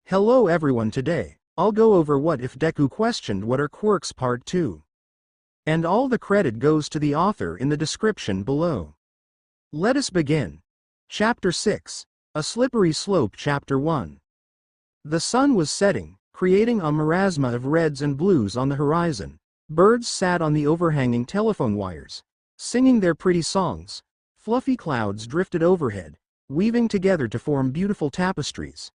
Hello everyone, today I'll go over what if Deku questioned what are quirks part 2. And all the credit goes to the author in the description below. Let us begin. Chapter 6. A Slippery Slope. Chapter 1. The sun was setting, creating a marasma of reds and blues on the horizon. Birds sat on the overhanging telephone wires, singing their pretty songs. Fluffy clouds drifted overhead, weaving together to form beautiful tapestries.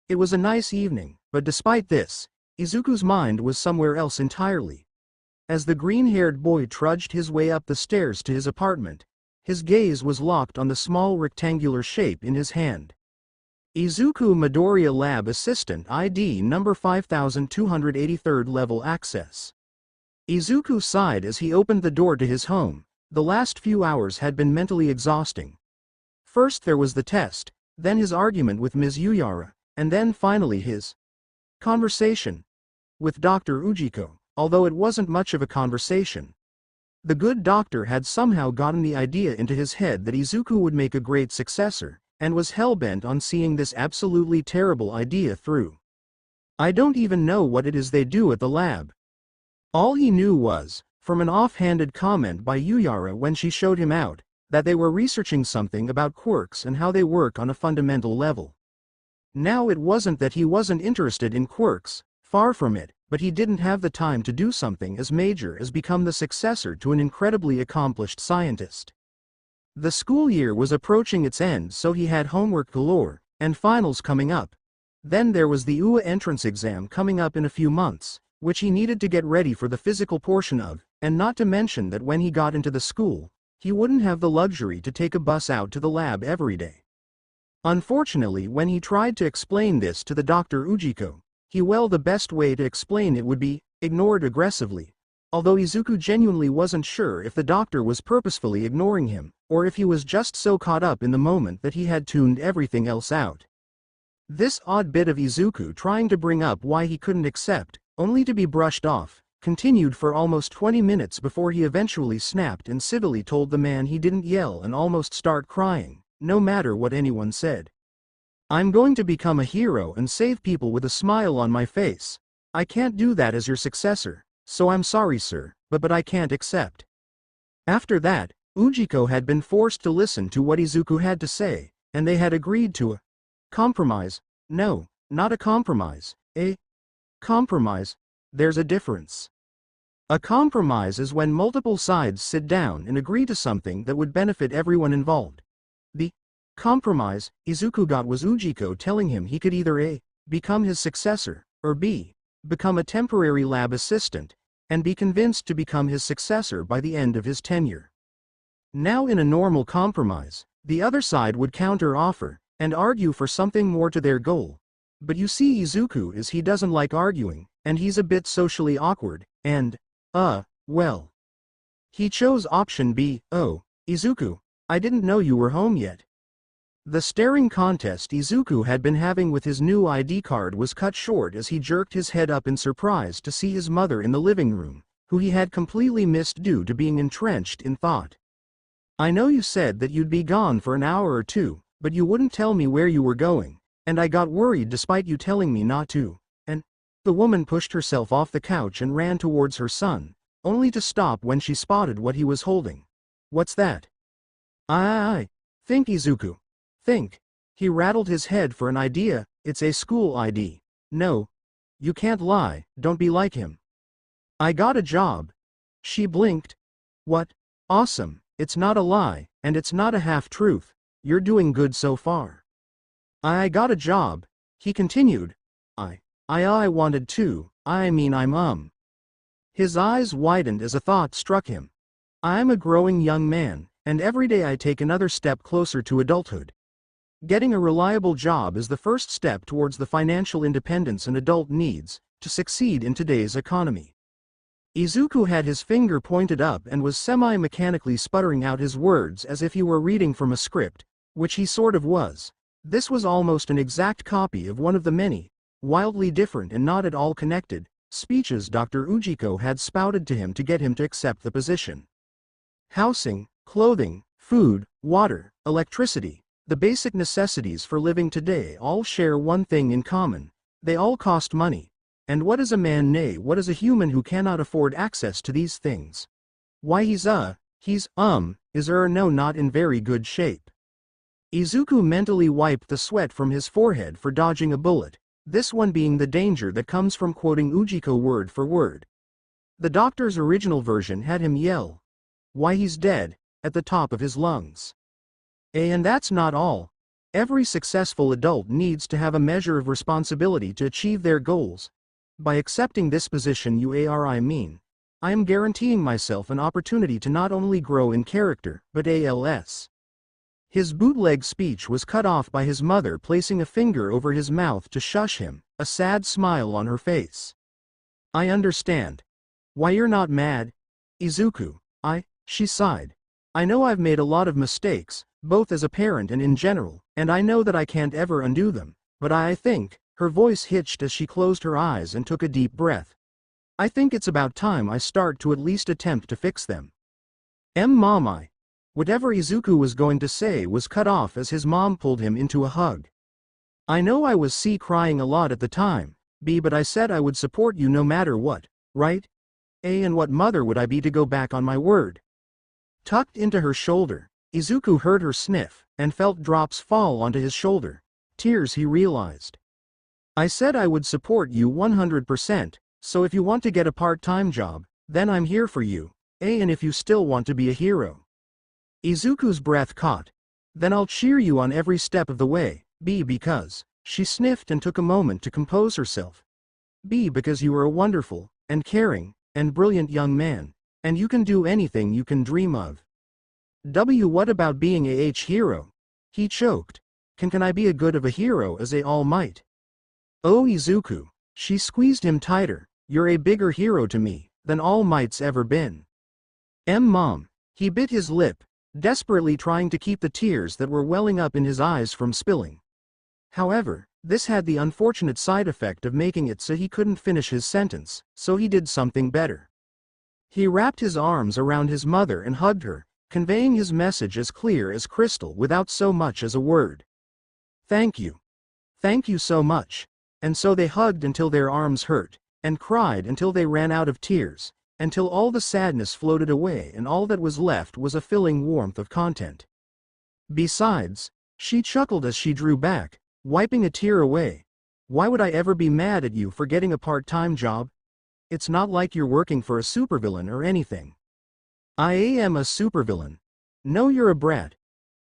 It was a nice evening, but despite this, Izuku's mind was somewhere else entirely. As the green-haired boy trudged his way up the stairs to his apartment, his gaze was locked on the small rectangular shape in his hand. Izuku Midoriya Lab Assistant ID number 5283rd level access. Izuku sighed as he opened the door to his home. The last few hours had been mentally exhausting. First there was the test, then his argument with Ms. Uyara, and then finally his conversation with Dr. Ujiko, although it wasn't much of a conversation. The good doctor had somehow gotten the idea into his head that Izuku would make a great successor, and was hell-bent on seeing this absolutely terrible idea through. I don't even know what it is they do at the lab. All he knew was, from an offhanded comment by Uyara when she showed him out, that they were researching something about quirks and how they work on a fundamental level. Now it wasn't that he wasn't interested in quirks, far from it, but he didn't have the time to do something as major as become the successor to an incredibly accomplished scientist. The school year was approaching its end, so he had homework galore, and finals coming up. Then there was the UA entrance exam coming up in a few months, which he needed to get ready for the physical portion of, and not to mention that when he got into the school, he wouldn't have the luxury to take a bus out to the lab every day. Unfortunately, when he tried to explain this to the Dr. Ujiko, the best way to explain it would be ignored aggressively, although Izuku genuinely wasn't sure if the doctor was purposefully ignoring him, or if he was just so caught up in the moment that he had tuned everything else out. This odd bit of Izuku trying to bring up why he couldn't accept, only to be brushed off, continued for almost 20 minutes before he eventually snapped and civilly told the man he didn't yell and almost start crying, no matter what anyone said. I'm going to become a hero and save people with a smile on my face. I can't do that as your successor, so I'm sorry sir, but I can't accept. After that, Ujiko had been forced to listen to what Izuku had to say, and they had agreed to a compromise. No, not a compromise, a compromise. There's a difference. A compromise is when multiple sides sit down and agree to something that would benefit everyone involved. The compromise Izuku got was Ujiko telling him he could either A. become his successor, or B. become a temporary lab assistant, and be convinced to become his successor by the end of his tenure. Now in a normal compromise, the other side would counter-offer, and argue for something more to their goal. But you see, Izuku he doesn't like arguing, and he's a bit socially awkward, and, well. He chose option B. Oh, Izuku, I didn't know you were home yet. The staring contest Izuku had been having with his new ID card was cut short as he jerked his head up in surprise to see his mother in the living room, who he had completely missed due to being entrenched in thought. I know you said that you'd be gone for an hour or two, but you wouldn't tell me where you were going, and I got worried despite you telling me not to, and the woman pushed herself off the couch and ran towards her son, only to stop when she spotted what he was holding. What's that? Think Izuku. Think. He rattled his head for an idea. It's a school ID. No. You can't lie, don't be like him. I got a job. She blinked. What? Awesome, it's not a lie, and it's not a half-truth. You're doing good so far. I got a job, he continued. I wanted to, I'm. His eyes widened as a thought struck him. I'm a growing young man, and every day I take another step closer to adulthood. Getting a reliable job is the first step towards the financial independence an adult needs to succeed in today's economy. Izuku had his finger pointed up and was semi-mechanically sputtering out his words as if he were reading from a script, which he sort of was. This was almost an exact copy of one of the many, wildly different and not at all connected, speeches Dr. Ujiko had spouted to him to get him to accept the position. Housing, clothing, food, water, electricity, the basic necessities for living today all share one thing in common. They all cost money. And what is a man, nay, what is a human who cannot afford access to these things? Why is no, not in very good shape. Izuku mentally wiped the sweat from his forehead for dodging a bullet, this one being the danger that comes from quoting Ujiko word for word. The doctor's original version had him yell, "Why he's dead," at the top of his lungs. And that's not all. Every successful adult needs to have a measure of responsibility to achieve their goals. By accepting this position I am guaranteeing myself an opportunity to not only grow in character, but als. His bootleg speech was cut off by his mother placing a finger over his mouth to shush him, a sad smile on her face. I understand. Why you're not mad, Izuku, she sighed. I know I've made a lot of mistakes, both as a parent and in general, and I know that I can't ever undo them, but I think, her voice hitched as she closed her eyes and took a deep breath. I think it's about time I start to at least attempt to fix them. Mom, whatever Izuku was going to say was cut off as his mom pulled him into a hug. I know I was crying a lot at the time, but I said I would support you no matter what, right? And what mother would I be to go back on my word? Tucked into her shoulder, Izuku heard her sniff, and felt drops fall onto his shoulder. Tears, he realized. I said I would support you 100%, so if you want to get a part-time job, then I'm here for you, and if you still want to be a hero. Izuku's breath caught. Then I'll cheer you on every step of the way, because, she sniffed and took a moment to compose herself. Because you are a wonderful, and caring, and brilliant young man, and you can do anything you can dream of. What about being a hero? He choked. Can I be a good of a hero as a all might? Oh Izuku, she squeezed him tighter, you're a bigger hero to me, than All Might's ever been. Mom, he bit his lip, desperately trying to keep the tears that were welling up in his eyes from spilling. However, this had the unfortunate side effect of making it so he couldn't finish his sentence, so he did something better. He wrapped his arms around his mother and hugged her, conveying his message as clear as crystal without so much as a word. Thank you. Thank you so much. And so they hugged until their arms hurt, and cried until they ran out of tears, until all the sadness floated away and all that was left was a filling warmth of content. Besides, she chuckled as she drew back, wiping a tear away. Why would I ever be mad at you for getting a part-time job? It's not like you're working for a supervillain or anything. I am a supervillain. No, you're a brat.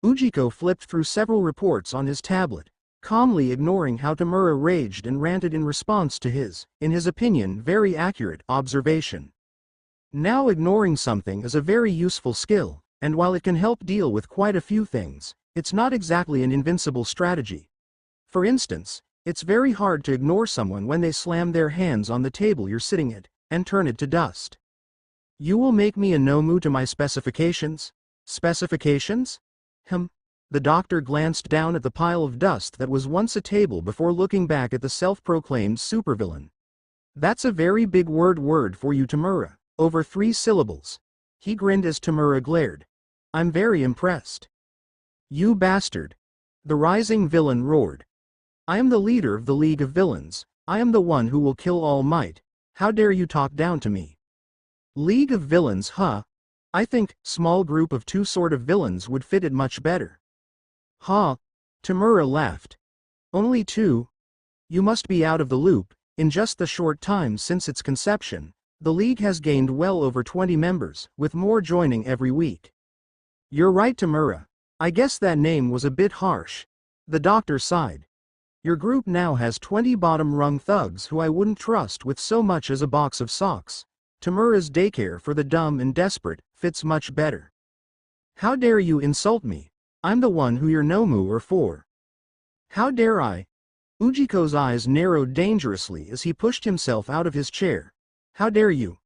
Ujiko flipped through several reports on his tablet, calmly ignoring how Tamura raged and ranted in response to his, in his opinion, very accurate observation. Now ignoring something is a very useful skill, and while it can help deal with quite a few things, it's not exactly an invincible strategy. For instance, it's very hard to ignore someone when they slam their hands on the table you're sitting at, and turn it to dust. You will make me a Nomu to my specifications? Specifications? The doctor glanced down at the pile of dust that was once a table before looking back at the self-proclaimed supervillain. That's a very big word for you, Tamura, over 3 syllables. He grinned as Tamura glared. I'm very impressed. You bastard. The rising villain roared. I am the leader of the League of Villains. I am the one who will kill All Might. How dare you talk down to me? League of Villains, huh? I think small group of 2 sort of villains would fit it much better. Ha! Tamura laughed. Only 2? You must be out of the loop. In just the short time since its conception, the League has gained well over 20 members, with more joining every week. You're right, Tamura. I guess that name was a bit harsh. The doctor sighed. Your group now has 20 bottom-rung thugs who I wouldn't trust with so much as a box of socks. Tamura's daycare for the dumb and desperate fits much better. How dare you insult me? I'm the one who your Nomu are for. How dare I? Ujiko's eyes narrowed dangerously as he pushed himself out of his chair. How dare you?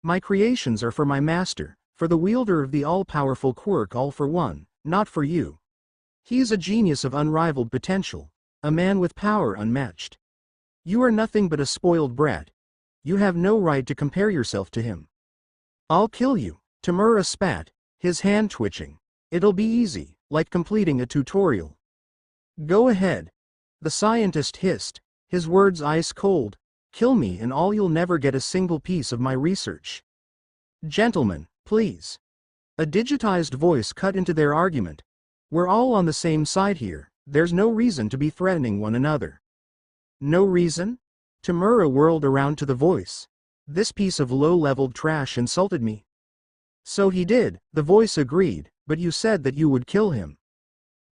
My creations are for my master, for the wielder of the all-powerful quirk All for One, not for you. He is a genius of unrivaled potential, a man with power unmatched. You are nothing but a spoiled brat. You have no right to compare yourself to him. I'll kill you, Tamura spat, his hand twitching. It'll be easy, like completing a tutorial. Go ahead. The scientist hissed, his words ice cold. Kill me and all, you'll never get a single piece of my research. Gentlemen, please. A digitized voice cut into their argument. We're all on the same side here, there's no reason to be threatening one another. No reason? Tamura whirled around to the voice. This piece of low-leveled trash insulted me. So he did, the voice agreed, but you said that you would kill him.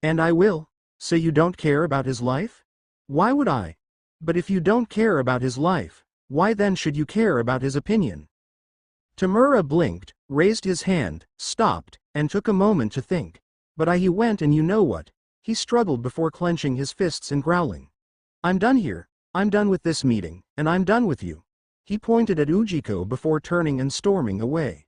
And I will. So you don't care about his life? Why would I? But if you don't care about his life, why then should you care about his opinion? Tamura blinked, raised his hand, stopped, and took a moment to think. But he went, and you know what? He struggled before clenching his fists and growling. I'm done here. I'm done with this meeting, and I'm done with you. He pointed at Ujiko before turning and storming away.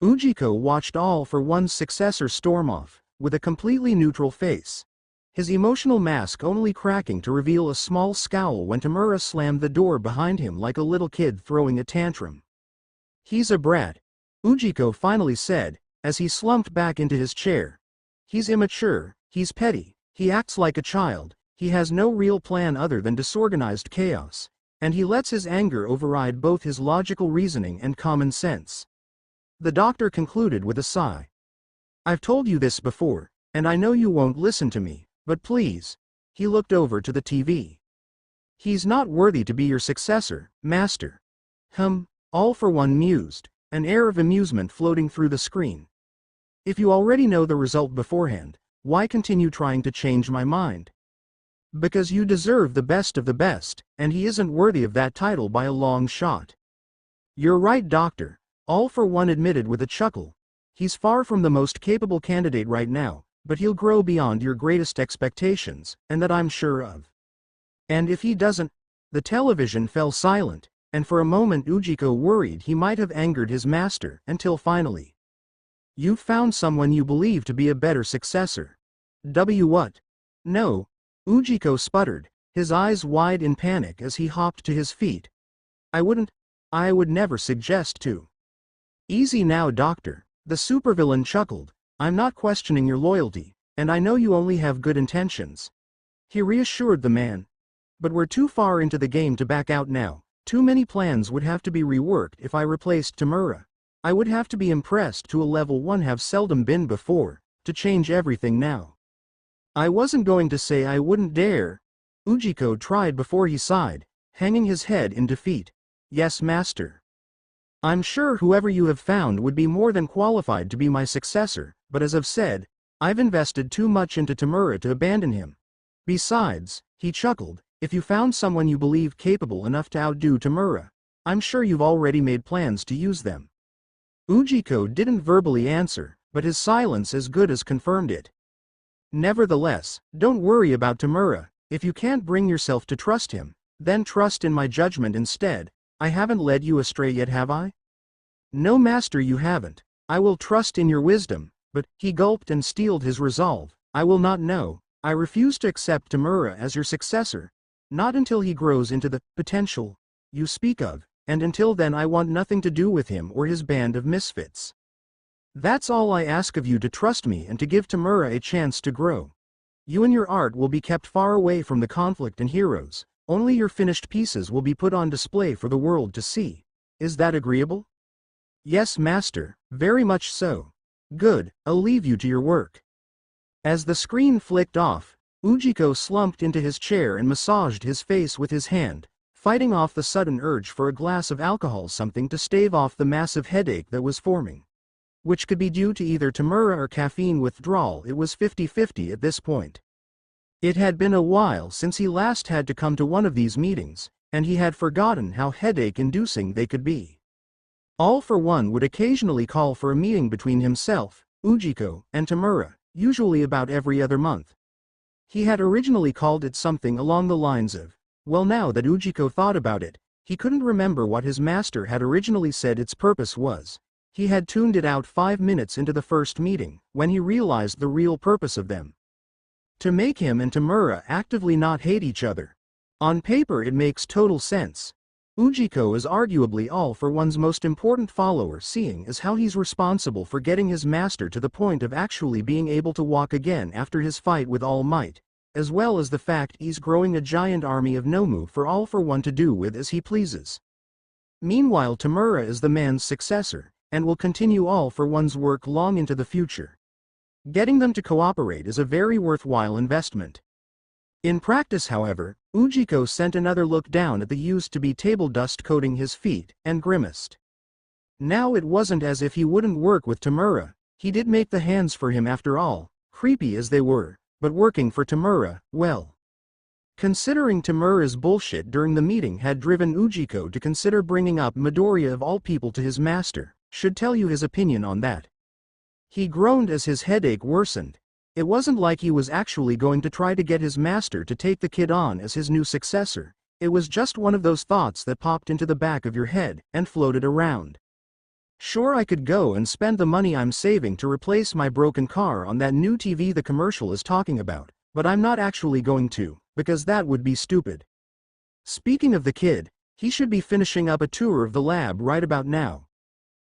Ujiko watched All for One's successor storm off, with a completely neutral face. His emotional mask only cracking to reveal a small scowl when Tamura slammed the door behind him like a little kid throwing a tantrum. He's a brat, Ujiko finally said, as he slumped back into his chair. He's immature, he's petty, he acts like a child, he has no real plan other than disorganized chaos, and he lets his anger override both his logical reasoning and common sense. The doctor concluded with a sigh. I've told you this before, and I know you won't listen to me, but please. He looked over to the TV. He's not worthy to be your successor, Master. All for One mused, an air of amusement floating through the screen. If you already know the result beforehand, why continue trying to change my mind? Because you deserve the best of the best, and he isn't worthy of that title by a long shot. You're right, Doctor, All for One admitted with a chuckle. He's far from the most capable candidate right now, but he'll grow beyond your greatest expectations, and that I'm sure of. And if he doesn't, the television fell silent, and for a moment Ujiko worried he might have angered his master, until finally. You've found someone you believe to be a better successor. What? No. Ujiko sputtered, his eyes wide in panic as he hopped to his feet. I would never suggest to. Easy now, Doctor, the supervillain chuckled. I'm not questioning your loyalty, and I know you only have good intentions. He reassured the man. But we're too far into the game to back out now. Too many plans would have to be reworked if I replaced Tamura. I would have to be impressed to a level one have seldom been before, to change everything now. I wasn't going to say I wouldn't dare. Ujiko tried before he sighed, hanging his head in defeat. Yes, Master. I'm sure whoever you have found would be more than qualified to be my successor, but as I've said, I've invested too much into Tamura to abandon him. Besides, he chuckled, if you found someone you believe capable enough to outdo Tamura, I'm sure you've already made plans to use them. Ujiko didn't verbally answer, but his silence as good as confirmed it. Nevertheless, don't worry about Tamura. If you can't bring yourself to trust him, then trust in my judgment instead. I haven't led you astray yet, have I? No, Master, you haven't. I will trust in your wisdom, but, he gulped and steeled his resolve, I will not know. I refuse to accept Tamura as your successor. Not until he grows into the potential you speak of, and until then I want nothing to do with him or his band of misfits. That's all I ask of you, to trust me and to give Tamura a chance to grow. You and your art will be kept far away from the conflict and heroes. Only your finished pieces will be put on display for the world to see. Is that agreeable? Yes, Master, very much so. Good, I'll leave you to your work. As the screen flicked off, Ujiko slumped into his chair and massaged his face with his hand, fighting off the sudden urge for a glass of alcohol, something to stave off the massive headache that was forming. Which could be due to either Tamura or caffeine withdrawal. It was 50-50 at this point. It had been a while since he last had to come to one of these meetings, and he had forgotten how headache-inducing they could be. All for One would occasionally call for a meeting between himself, Ujiko, and Tamura, usually about every other month. He had originally called it something along the lines of, well, now that Ujiko thought about it, he couldn't remember what his master had originally said its purpose was. He had tuned it out 5 minutes into the first meeting, when he realized the real purpose of them. To make him and Tamura actively not hate each other. On paper it makes total sense. Ujiko is arguably All for One's most important follower, seeing as how he's responsible for getting his master to the point of actually being able to walk again after his fight with All Might. as well as the fact he's growing a giant army of Nomu for All for One to do with as he pleases. Meanwhile, Tamura is the man's successor, and will continue All for One's work long into the future. Getting them to cooperate is a very worthwhile investment. In practice, however, Ujiko sent another look down at the used-to-be table dust coating his feet, and grimaced. Now it wasn't as if he wouldn't work with Tamura. He did make the hands for him after all, creepy as they were, but working for Tamura, well. Considering Tamura's bullshit during the meeting had driven Ujiko to consider bringing up Midoriya of all people to his master, should tell you his opinion on that. He groaned as his headache worsened. It wasn't like he was actually going to try to get his master to take the kid on as his new successor. It was just one of those thoughts that popped into the back of your head and floated around. Sure, I could go and spend the money I'm saving to replace my broken car on that new TV the commercial is talking about, but I'm not actually going to, because that would be stupid. Speaking of the kid, he should be finishing up a tour of the lab right about now.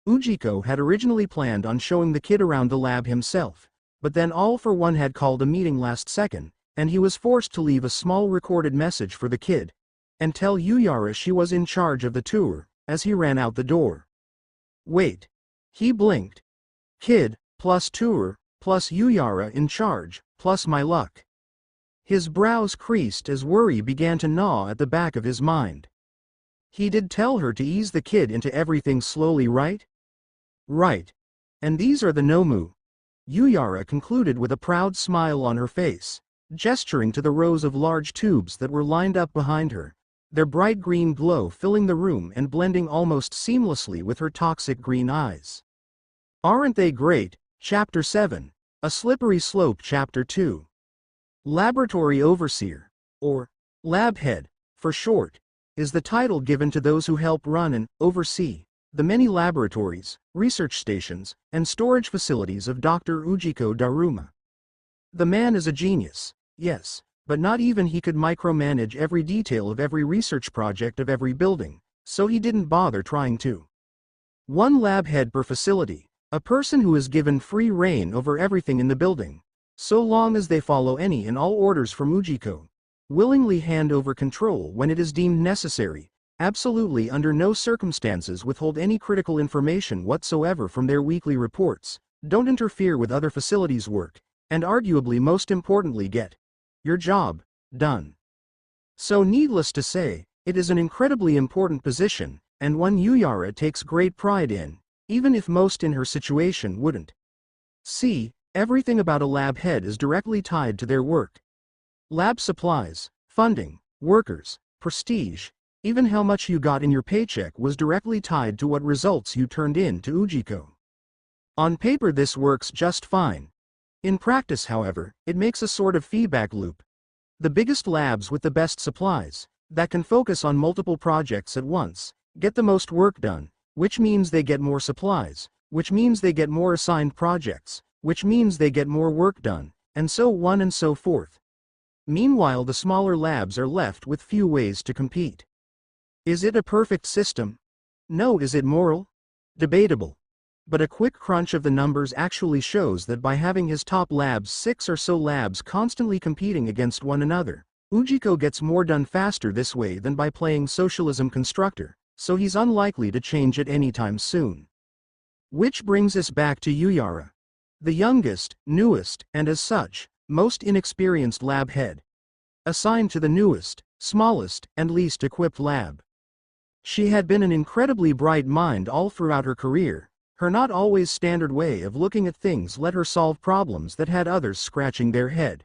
Ujiko had originally planned on showing the kid around the lab himself, but then All for One had called a meeting last second, and he was forced to leave a small recorded message for the kid, and tell Yuyara she was in charge of the tour, as he ran out the door. Wait. He blinked. Kid, plus tour, plus Yuyara in charge, plus my luck. His brows creased as worry began to gnaw at the back of his mind. He did tell her to ease the kid into everything slowly, right? Right. And these are the Nomu. Yuyara concluded with a proud smile on her face, gesturing to the rows of large tubes that were lined up behind her, their bright green glow filling the room and blending almost seamlessly with her toxic green eyes. Aren't they great? Chapter 7. A Slippery Slope. Chapter 2. Laboratory Overseer, or Lab Head, for short, is the title given to those who help run and oversee the many laboratories, research stations, and storage facilities of Dr. Ujiko Daruma. The man is a genius, yes, but not even he could micromanage every detail of every research project of every building, so he didn't bother trying to. One lab head per facility, a person who is given free reign over everything in the building, so long as they follow any and all orders from Ujiko, willingly hand over control when it is deemed necessary, absolutely under no circumstances withhold any critical information whatsoever from their weekly reports, don't interfere with other facilities' work, and arguably most importantly get your job done. So needless to say, it is an incredibly important position, and one Yuyara takes great pride in, even if most in her situation wouldn't. See, everything about a lab head is directly tied to their work. Lab supplies, funding, workers, prestige, even how much you got in your paycheck was directly tied to what results you turned in to Ujiko. On paper this works just fine. In practice, however, it makes a sort of feedback loop. The biggest labs with the best supplies, that can focus on multiple projects at once, get the most work done, which means they get more supplies, which means they get more assigned projects, which means they get more work done, and so on and so forth. Meanwhile, the smaller labs are left with few ways to compete. Is it a perfect system? No. Is it moral? Debatable. But a quick crunch of the numbers actually shows that by having his top labs, 6 or so labs constantly competing against one another, Ujiko gets more done faster this way than by playing socialism constructor, so he's unlikely to change it anytime soon. Which brings us back to Yuyara, the youngest, newest, and as such, most inexperienced lab head, assigned to the newest, smallest, and least equipped lab. She had been an incredibly bright mind all throughout her career. Her not always standard way of looking at things let her solve problems that had others scratching their head.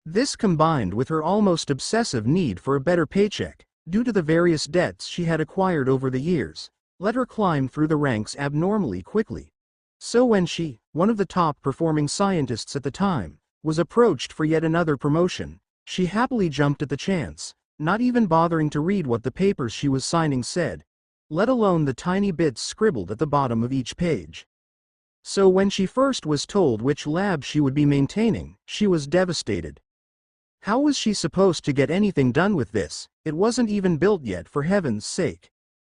This combined with her almost obsessive need for a better paycheck, due to the various debts she had acquired over the years, let her climb through the ranks abnormally quickly. So when she, one of the top performing scientists at the time, was approached for yet another promotion, she happily jumped at the chance, not even bothering to read what the papers she was signing said, let alone the tiny bits scribbled at the bottom of each page. So when she first was told which lab she would be maintaining, she was devastated. How was she supposed to get anything done with this? It wasn't even built yet, for heaven's sake.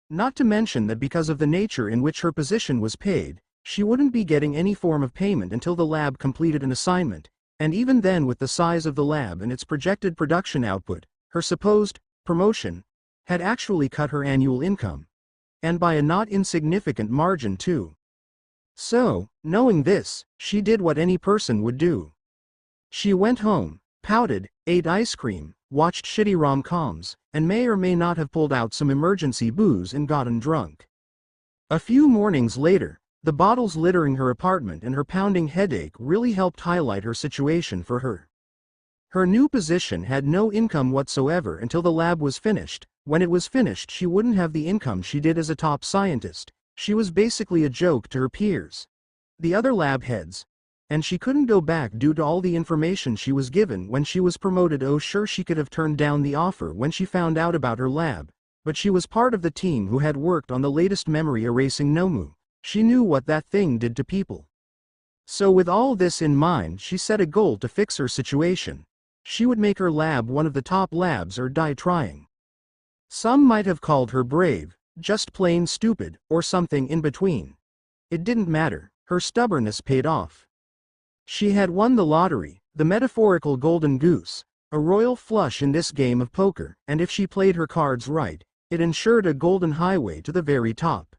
Not to mention that because of the nature in which her position was paid, she wouldn't be getting any form of payment until the lab completed an assignment, And even then, with the size of the lab and its projected production output, her supposed promotion had actually cut her annual income. And by a not insignificant margin too. So, knowing this, she did what any person would do. She went home, pouted, ate ice cream, watched shitty rom-coms, and may or may not have pulled out some emergency booze and gotten drunk. A few mornings later, the bottles littering her apartment and her pounding headache really helped highlight her situation for her. Her new position had no income whatsoever until the lab was finished. When it was finished, she wouldn't have the income she did as a top scientist. She was basically a joke to her peers, the other lab heads. And she couldn't go back due to all the information she was given when she was promoted. Oh, sure, she could have turned down the offer when she found out about her lab, but she was part of the team who had worked on the latest memory erasing Nomu. She knew what that thing did to people. So with all this in mind, she set a goal to fix her situation. She would make her lab one of the top labs or die trying. Some might have called her brave, just plain stupid, or something in between. It didn't matter, her stubbornness paid off. She had won the lottery, the metaphorical golden goose, a royal flush in this game of poker, and if she played her cards right, it ensured a golden highway to the very top.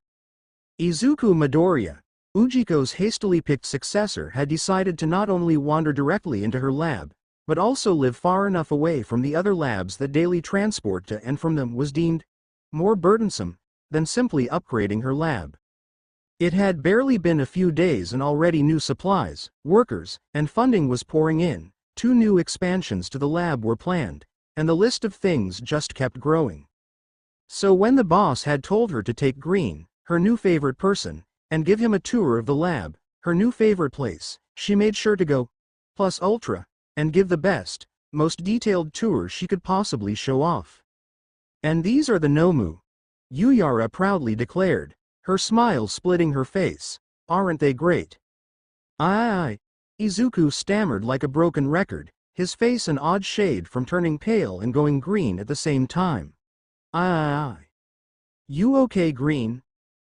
Izuku Midoriya, Ujiko's hastily picked successor, had decided to not only wander directly into her lab, but also live far enough away from the other labs that daily transport to and from them was deemed more burdensome than simply upgrading her lab. It had barely been a few days and already new supplies, workers, and funding was pouring in. 2 new expansions to the lab were planned, and the list of things just kept growing. So when the boss had told her to take Green, her new favorite person, and give him a tour of the lab, her new favorite place, she made sure to go plus ultra and give the best, most detailed tour she could possibly show off. And these are the Nomu, Yuyara proudly declared, her smile splitting her face. Aren't they great? Aye. Izuku stammered like a broken record, his face an odd shade from turning pale and going green at the same time. Aye. You okay, Green?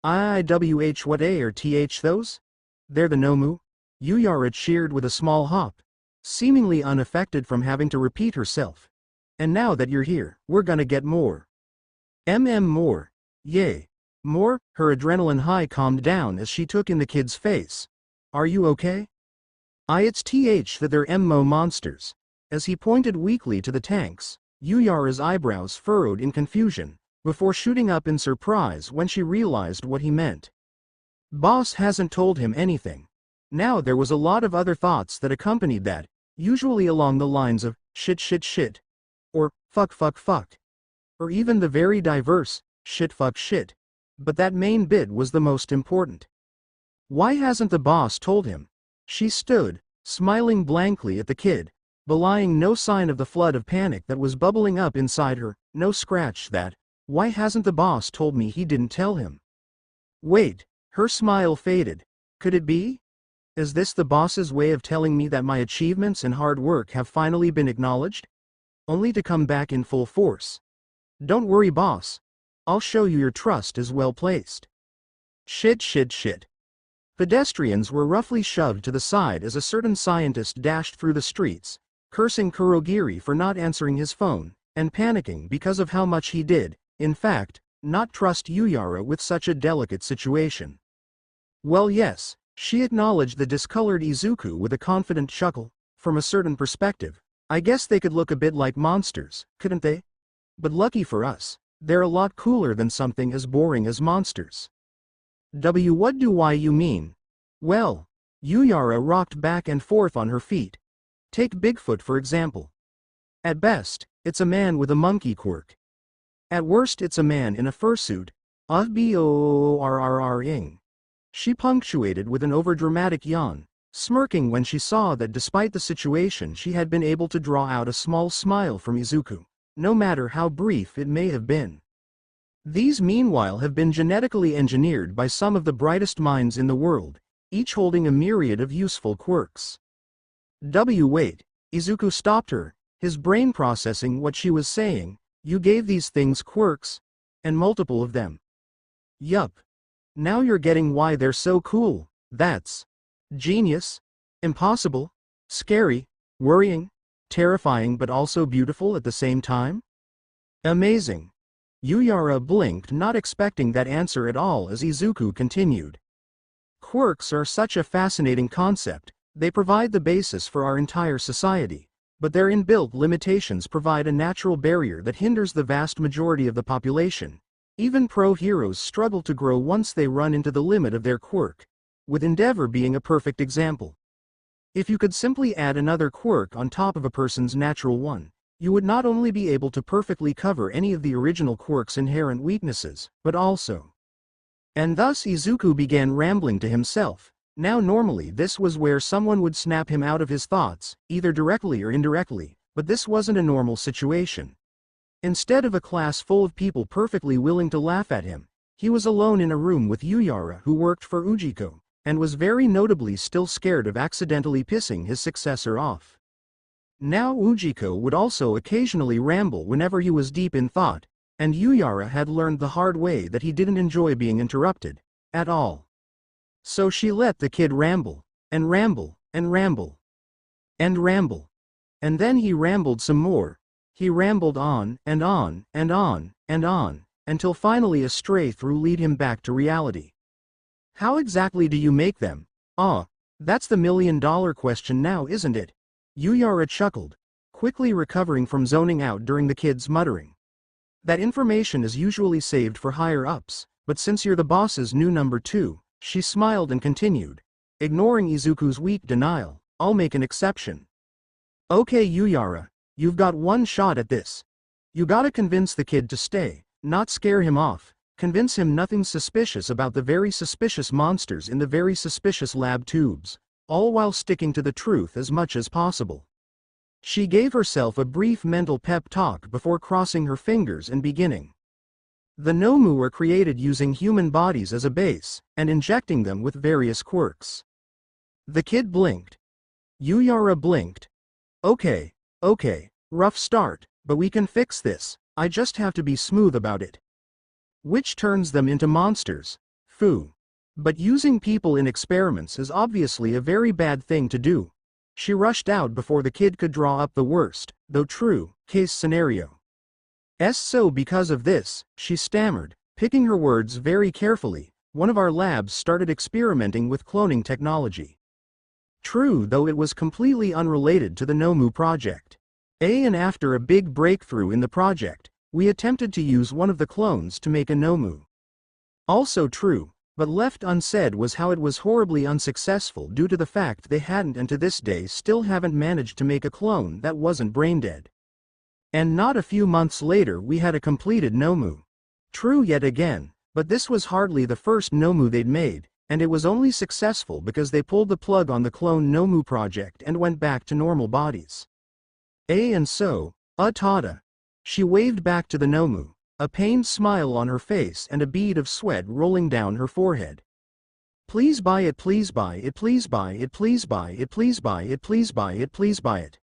IWH, what A or TH those? They're the Nomu? Yuyara cheered with a small hop, seemingly unaffected from having to repeat herself. And now that you're here, we're gonna get more. More. Yay. More? Her adrenaline high calmed down as she took in the kid's face. Are you okay? It's TH that they're MMO monsters. As he pointed weakly to the tanks, Yuyara's eyebrows furrowed in confusion, before shooting up in surprise when she realized what he meant. Boss hasn't told him anything. Now there was a lot of other thoughts that accompanied that, usually along the lines of shit, or fuck, or even the very diverse shit. But that main bit was the most important. Why hasn't the boss told him? She stood, smiling blankly at the kid, belying no sign of the flood of panic that was bubbling up inside her. No, scratch that. Why hasn't the boss told me he didn't tell him? Wait, her smile faded. Could it be? Is this the boss's way of telling me that my achievements and hard work have finally been acknowledged? Only to come back in full force. Don't worry, boss. I'll show you your trust is well placed. Shit. Pedestrians were roughly shoved to the side as a certain scientist dashed through the streets, cursing Kurogiri for not answering his phone, and panicking because of how much he did, in fact, not trust Yuyara with such a delicate situation. Well, yes, she acknowledged the discolored Izuku with a confident chuckle. From a certain perspective, I guess they could look a bit like monsters, couldn't they? But lucky for us, they're a lot cooler than something as boring as monsters. What do you mean? Well, Yuyara rocked back and forth on her feet. Take Bigfoot for example. At best, it's a man with a monkey quirk. At worst, it's a man in a fursuit. Borrring. She punctuated with an overdramatic yawn, smirking when she saw that despite the situation she had been able to draw out a small smile from Izuku, no matter how brief it may have been. These meanwhile have been genetically engineered by some of the brightest minds in the world, each holding a myriad of useful quirks. Wait, Izuku stopped her, his brain processing what she was saying. You gave these things quirks? And multiple of them? Yup. Now you're getting why they're so cool. That's genius. Impossible. Scary. Worrying? Terrifying but also beautiful at the same time? Amazing. Yuyara blinked, not expecting that answer at all, as Izuku continued. Quirks are such a fascinating concept. They provide the basis for our entire society, but their inbuilt limitations provide a natural barrier that hinders the vast majority of the population. Even pro-heroes struggle to grow once they run into the limit of their quirk, with Endeavor being a perfect example. If you could simply add another quirk on top of a person's natural one, you would not only be able to perfectly cover any of the original quirk's inherent weaknesses, but also. And thus Izuku began rambling to himself. Now normally this was where someone would snap him out of his thoughts, either directly or indirectly, but this wasn't a normal situation. Instead of a class full of people perfectly willing to laugh at him, he was alone in a room with Yuyara, who worked for Ujiko, and was very notably still scared of accidentally pissing his successor off. Now Ujiko would also occasionally ramble whenever he was deep in thought, and Yuyara had learned the hard way that he didn't enjoy being interrupted, at all. So she let the kid ramble, and ramble, and ramble, and ramble. And then he rambled some more. He rambled on, and on, and on, and on, until finally a stray through lead him back to reality. How exactly do you make them? That's the million-dollar question now, isn't it? Yuyara chuckled, quickly recovering from zoning out during the kid's muttering. That information is usually saved for higher-ups, but since you're the boss's new number 2, she smiled and continued. Ignoring Izuku's weak denial, I'll make an exception. Okay Yuyara, you've got one shot at this. You gotta convince the kid to stay, not scare him off, convince him nothing's suspicious about the very suspicious monsters in the very suspicious lab tubes, all while sticking to the truth as much as possible. She gave herself a brief mental pep talk before crossing her fingers and beginning. The Nomu are created using human bodies as a base, and injecting them with various quirks. The kid blinked. Yuyara blinked. Okay, rough start, but we can fix this, I just have to be smooth about it. Which turns them into monsters. Phew. But using people in experiments is obviously a very bad thing to do. She rushed out before the kid could draw up the worst, though true, case scenario. So because of this, she stammered, picking her words very carefully, one of our labs started experimenting with cloning technology. True, though it was completely unrelated to the Nomu project. And after a big breakthrough in the project, we attempted to use one of the clones to make a Nomu. Also true, but left unsaid was how it was horribly unsuccessful due to the fact they hadn't and to this day still haven't managed to make a clone that wasn't brain-dead. And not a few months later we had a completed Nomu. True yet again, but this was hardly the first Nomu they'd made, and it was only successful because they pulled the plug on the clone Nomu project and went back to normal bodies. And so, Tada. She waved back to the Nomu, a pained smile on her face and a bead of sweat rolling down her forehead. Please buy it, please buy it, please buy it, please buy it, please buy it, please buy it, please buy it.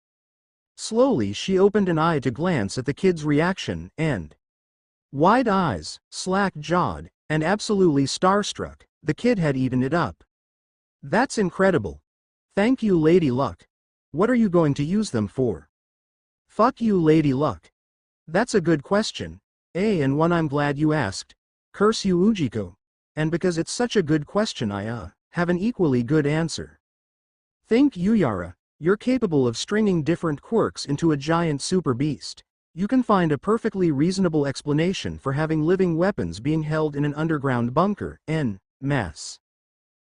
Slowly she opened an eye to glance at the kid's reaction, and wide eyes, slack-jawed, and absolutely starstruck, the kid had eaten it up. That's incredible. Thank you Lady Luck. What are you going to use them for? Fuck you Lady Luck. That's a good question. And one I'm glad you asked. Curse you Ujiko. And because it's such a good question I have an equally good answer. Think Yuyara, you're capable of stringing different quirks into a giant super beast. You can find a perfectly reasonable explanation for having living weapons being held in an underground bunker, en masse.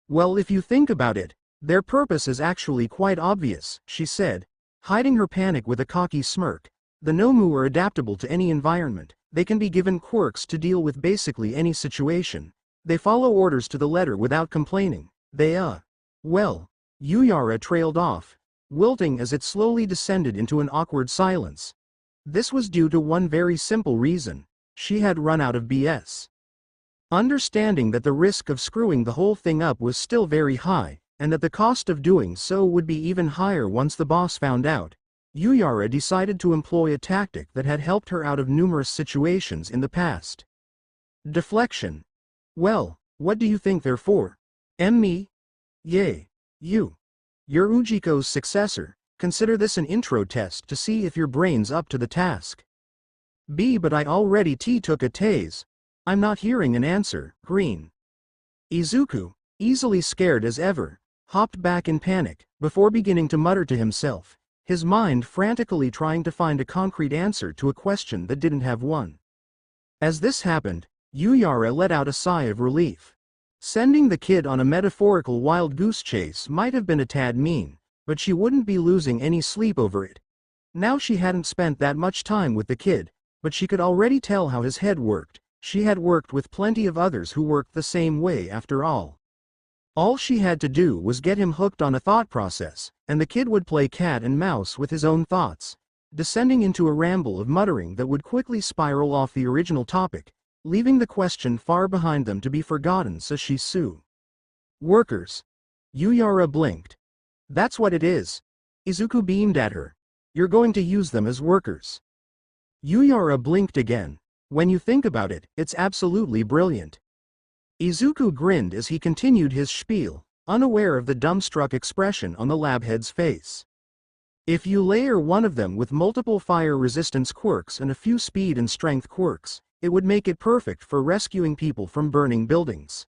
Well, if you think about it, their purpose is actually quite obvious, she said, hiding her panic with a cocky smirk. The Nomu are adaptable to any environment. They can be given quirks to deal with basically any situation. They follow orders to the letter without complaining. Well, Yuyara trailed off, wilting as it slowly descended into an awkward silence. This was due to one very simple reason. She had run out of BS. Understanding that the risk of screwing the whole thing up was still very high, and that the cost of doing so would be even higher once the boss found out, Yuyara decided to employ a tactic that had helped her out of numerous situations in the past. Deflection. Well, what do you think they're for? Me? Yay. You. You're Ujiko's successor. Consider this an intro test to see if your brain's up to the task. B. But I already took a tase. I'm not hearing an answer. Green. Izuku, easily scared as ever, hopped back in panic, before beginning to mutter to himself, his mind frantically trying to find a concrete answer to a question that didn't have one. As this happened, Yuyara let out a sigh of relief. Sending the kid on a metaphorical wild goose chase might have been a tad mean, but she wouldn't be losing any sleep over it. Now she hadn't spent that much time with the kid, but she could already tell how his head worked. She had worked with plenty of others who worked the same way after all. All she had to do was get him hooked on a thought process, and the kid would play cat and mouse with his own thoughts, descending into a ramble of muttering that would quickly spiral off the original topic, leaving the question far behind them to be forgotten. So she sue. Workers. Yuyara blinked. That's what it is. Izuku beamed at her. You're going to use them as workers. Yuyara blinked again. When you think about it, it's absolutely brilliant. Izuku grinned as he continued his spiel, unaware of the dumbstruck expression on the lab head's face. If you layer one of them with multiple fire resistance quirks and a few speed and strength quirks, it would make it perfect for rescuing people from burning buildings.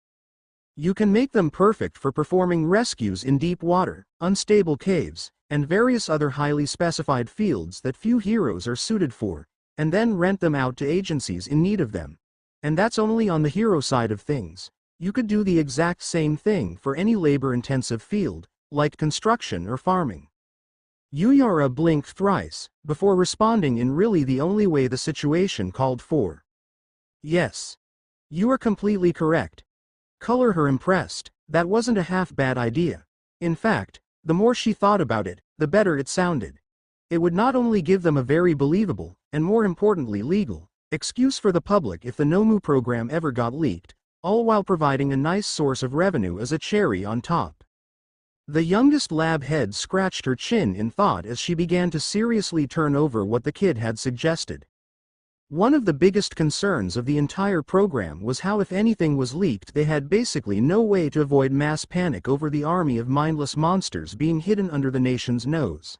You can make them perfect for performing rescues in deep water, unstable caves, and various other highly specified fields that few heroes are suited for, and then rent them out to agencies in need of them. And that's only on the hero side of things. You could do the exact same thing for any labor-intensive field, like construction or farming. Yuyara blinked thrice, before responding in really the only way the situation called for. Yes. You are completely correct. Color her impressed. That wasn't a half-bad idea. In fact, the more she thought about it, the better it sounded. It would not only give them a very believable, and more importantly legal, excuse for the public if the Nomu program ever got leaked, all while providing a nice source of revenue as a cherry on top. The youngest lab head scratched her chin in thought as she began to seriously turn over what the kid had suggested. One of the biggest concerns of the entire program was how if anything was leaked they had basically no way to avoid mass panic over the army of mindless monsters being hidden under the nation's nose.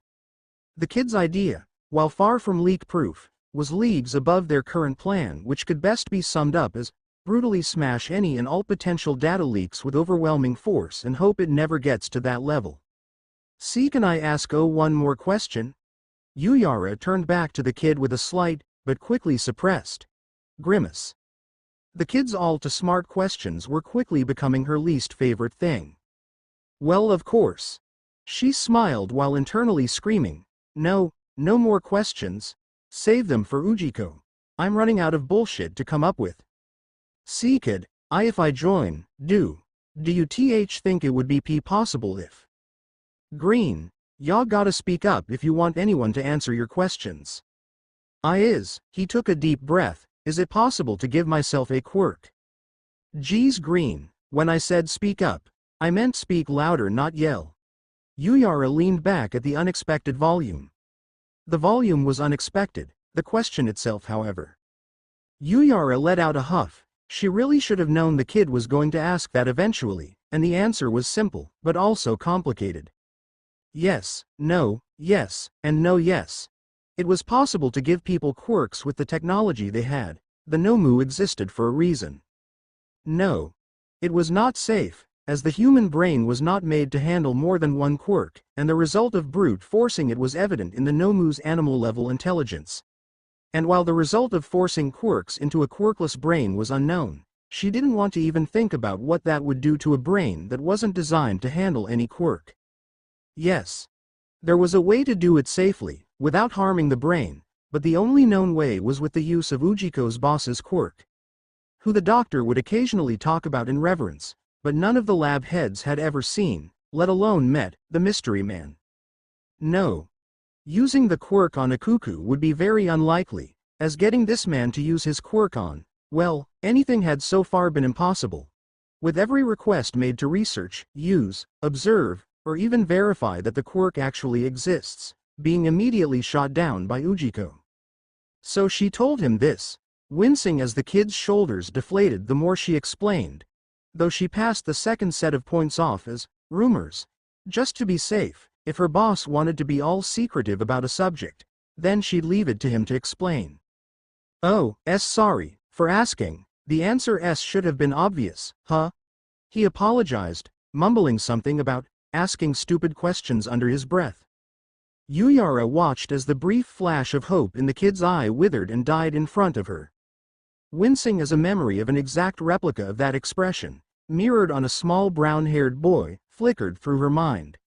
The kid's idea, while far from leak-proof, was leagues above their current plan, which could best be summed up as brutally smash any and all potential data leaks with overwhelming force and hope it never gets to that level. See, can I ask one more question? Yuyara turned back to the kid with a slight, but quickly suppressed, grimace. The kid's all-too-smart questions were quickly becoming her least favorite thing. Well, of course. She smiled while internally screaming, no more questions. Save them for Ujiko. I'm running out of bullshit to come up with. See, kid, if I join, do you think it would be possible if? Green, y'all gotta speak up if you want anyone to answer your questions. He took a deep breath, is it possible to give myself a quirk? Geez, Green, when I said speak up, I meant speak louder, not yell. Yuyara leaned back at the unexpected volume. The volume was unexpected, the question itself, however. Yuyara let out a huff. She really should have known the kid was going to ask that eventually, and the answer was simple, but also complicated. Yes, no, yes, and no yes. It was possible to give people quirks with the technology they had. The Nomu existed for a reason. No. It was not safe, as the human brain was not made to handle more than one quirk, and the result of brute forcing it was evident in the Nomu's animal-level intelligence. And while the result of forcing quirks into a quirkless brain was unknown, she didn't want to even think about what that would do to a brain that wasn't designed to handle any quirk. Yes. There was a way to do it safely, without harming the brain, but the only known way was with the use of Ujiko's boss's quirk, who the doctor would occasionally talk about in reverence, but none of the lab heads had ever seen, let alone met, the mystery man. No. Using the quirk on Ikuku would be very unlikely, as getting this man to use his quirk on, well, anything had so far been impossible. With every request made to research, use, observe, or even verify that the quirk actually exists, being immediately shot down by Ujiko. So she told him this, wincing as the kid's shoulders deflated the more she explained, though she passed the second set of points off as rumors, just to be safe, If her boss wanted to be all secretive about a subject, then she'd leave it to him to explain. Oh, sorry for asking. The answer should have been obvious, huh? He apologized, mumbling something about asking stupid questions under his breath. Yuyara watched as the brief flash of hope in the kid's eye withered and died in front of her. Wincing as a memory of an exact replica of that expression, mirrored on a small brown-haired boy, flickered through her mind.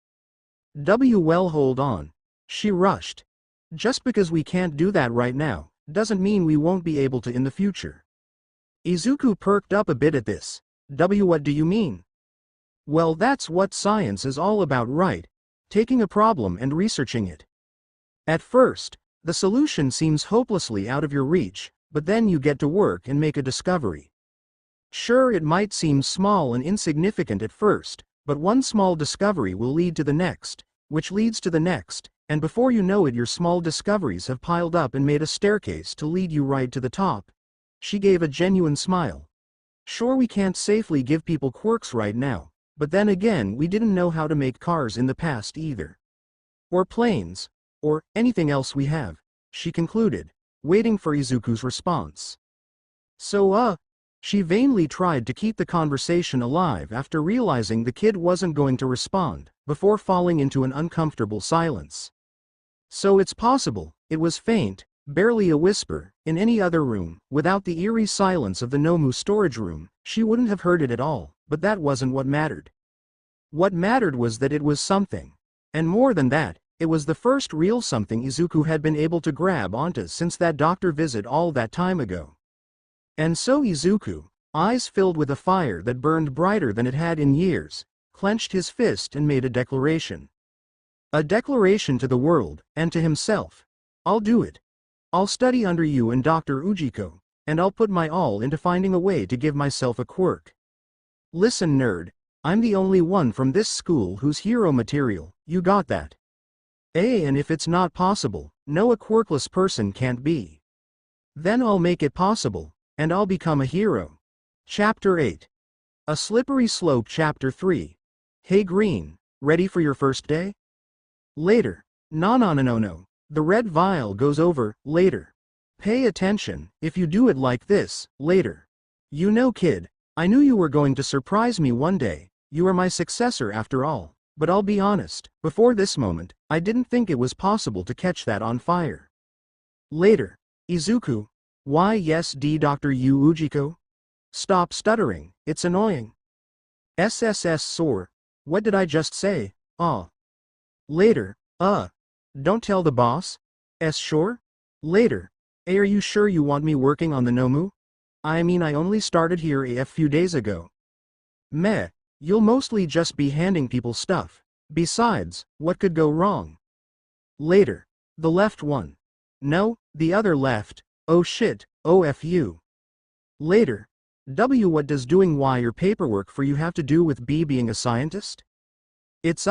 Well, hold on. She rushed. Just because we can't do that right now, doesn't mean we won't be able to in the future. Izuku perked up a bit at this. What do you mean? Well, that's what science is all about, right? Taking a problem and researching it. At first, the solution seems hopelessly out of your reach, but then you get to work and make a discovery. Sure, it might seem small and insignificant at first, but one small discovery will lead to the next, which leads to the next, and before you know it your small discoveries have piled up and made a staircase to lead you right to the top. She gave a genuine smile. Sure, we can't safely give people quirks right now, but then again we didn't know how to make cars in the past either. Or planes. Or anything else we have, she concluded, waiting for Izuku's response. So she vainly tried to keep the conversation alive after realizing the kid wasn't going to respond, before falling into an uncomfortable silence. So it's possible, it was faint, barely a whisper, in any other room, without the eerie silence of the Nomu storage room, she wouldn't have heard it at all, but that wasn't what mattered. What mattered was that it was something. And more than that, it was the first real something Izuku had been able to grab onto since that doctor visit all that time ago. And so Izuku, eyes filled with a fire that burned brighter than it had in years, clenched his fist and made a declaration. A declaration to the world, and to himself. I'll do it. I'll study under you and Dr. Ujiko, and I'll put my all into finding a way to give myself a quirk. Listen, nerd, I'm the only one from this school who's hero material, you got that? And if it's not possible, no, a quirkless person can't be. Then I'll make it possible, and I'll become a hero. Chapter 8. A Slippery Slope. Chapter 3. Hey Green, ready for your first day? Later. No. The red vial goes over, later. Pay attention, if you do it like this, later. You know, kid, I knew you were going to surprise me one day, you are my successor after all, but I'll be honest, before this moment, I didn't think it was possible to catch that on fire. Later. Izuku. Why yes Dr. Ujiko? Stop stuttering, it's annoying. Sore. What did I just say? Later. Don't tell the boss? Sure? Later. Are you sure you want me working on the Nomu? I mean, I only started here a few days ago. Meh, you'll mostly just be handing people stuff. Besides, what could go wrong? Later. The left one. No, the other left. Oh shit, OFU. Later. What does doing wire paperwork for you have to do with being a scientist? It's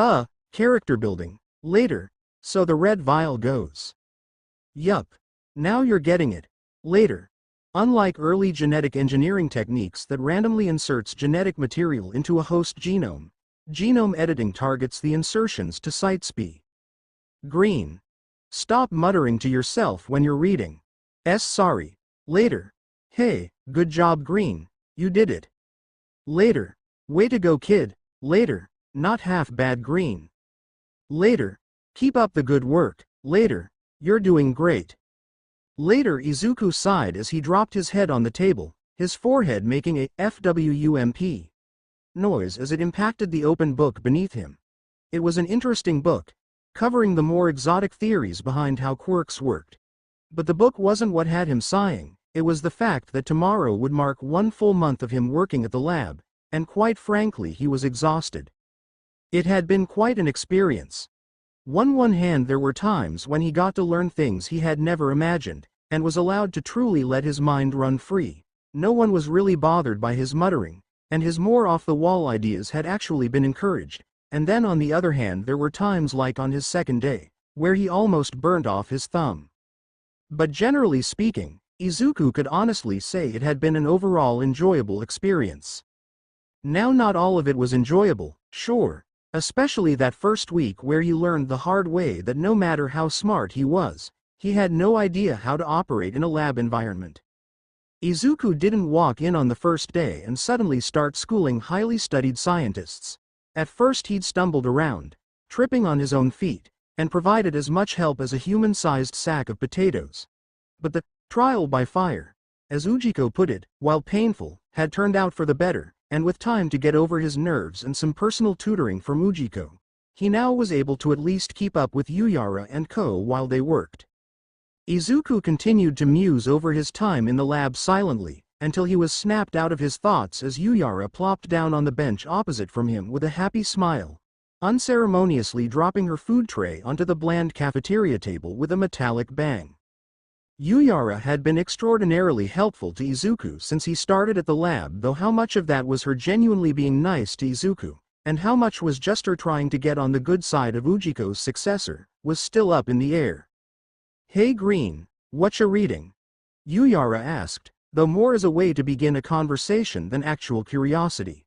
character building. Later. So the red vial goes. Yup. Now you're getting it. Later. Unlike early genetic engineering techniques that randomly inserts genetic material into a host genome, genome editing targets the insertions to site sp. Green. Stop muttering to yourself when you're reading. Sorry. Later. Hey, good job Green, you did it. Later. Way to go kid. Later. Not half bad Green. Later. Keep up the good work. Later. You're doing great. Later. Izuku sighed as he dropped his head on the table, his forehead making a FWUMP noise as it impacted the open book beneath him. It was an interesting book, covering the more exotic theories behind how quirks worked. But the book wasn't what had him sighing, it was the fact that tomorrow would mark one full month of him working at the lab, and quite frankly he was exhausted. It had been quite an experience. On one hand there were times when he got to learn things he had never imagined, and was allowed to truly let his mind run free. No one was really bothered by his muttering, and his more off-the-wall ideas had actually been encouraged. And then on the other hand there were times like on his second day, where he almost burnt off his thumb. But generally speaking, Izuku could honestly say it had been an overall enjoyable experience. Now not all of it was enjoyable, sure, Especially that first week where he learned the hard way that no matter how smart he was, he had no idea how to operate in a lab environment. Izuku didn't walk in on the first day and suddenly start schooling highly studied scientists. At first he'd stumbled around, tripping on his own feet, and provided as much help as a human-sized sack of potatoes. But the trial by fire, as Ujiko put it, while painful, had turned out for the better, and with time to get over his nerves and some personal tutoring from Ujiko, he now was able to at least keep up with Yuyara and Ko while they worked. Izuku continued to muse over his time in the lab silently, until he was snapped out of his thoughts as Yuyara plopped down on the bench opposite from him with a happy smile, unceremoniously dropping her food tray onto the bland cafeteria table with a metallic bang. Yuyara had been extraordinarily helpful to Izuku since he started at the lab, though how much of that was her genuinely being nice to Izuku, and how much was just her trying to get on the good side of Ujiko's successor, was still up in the air. "Hey Green, whatcha reading?" Yuyara asked, though more as a way to begin a conversation than actual curiosity.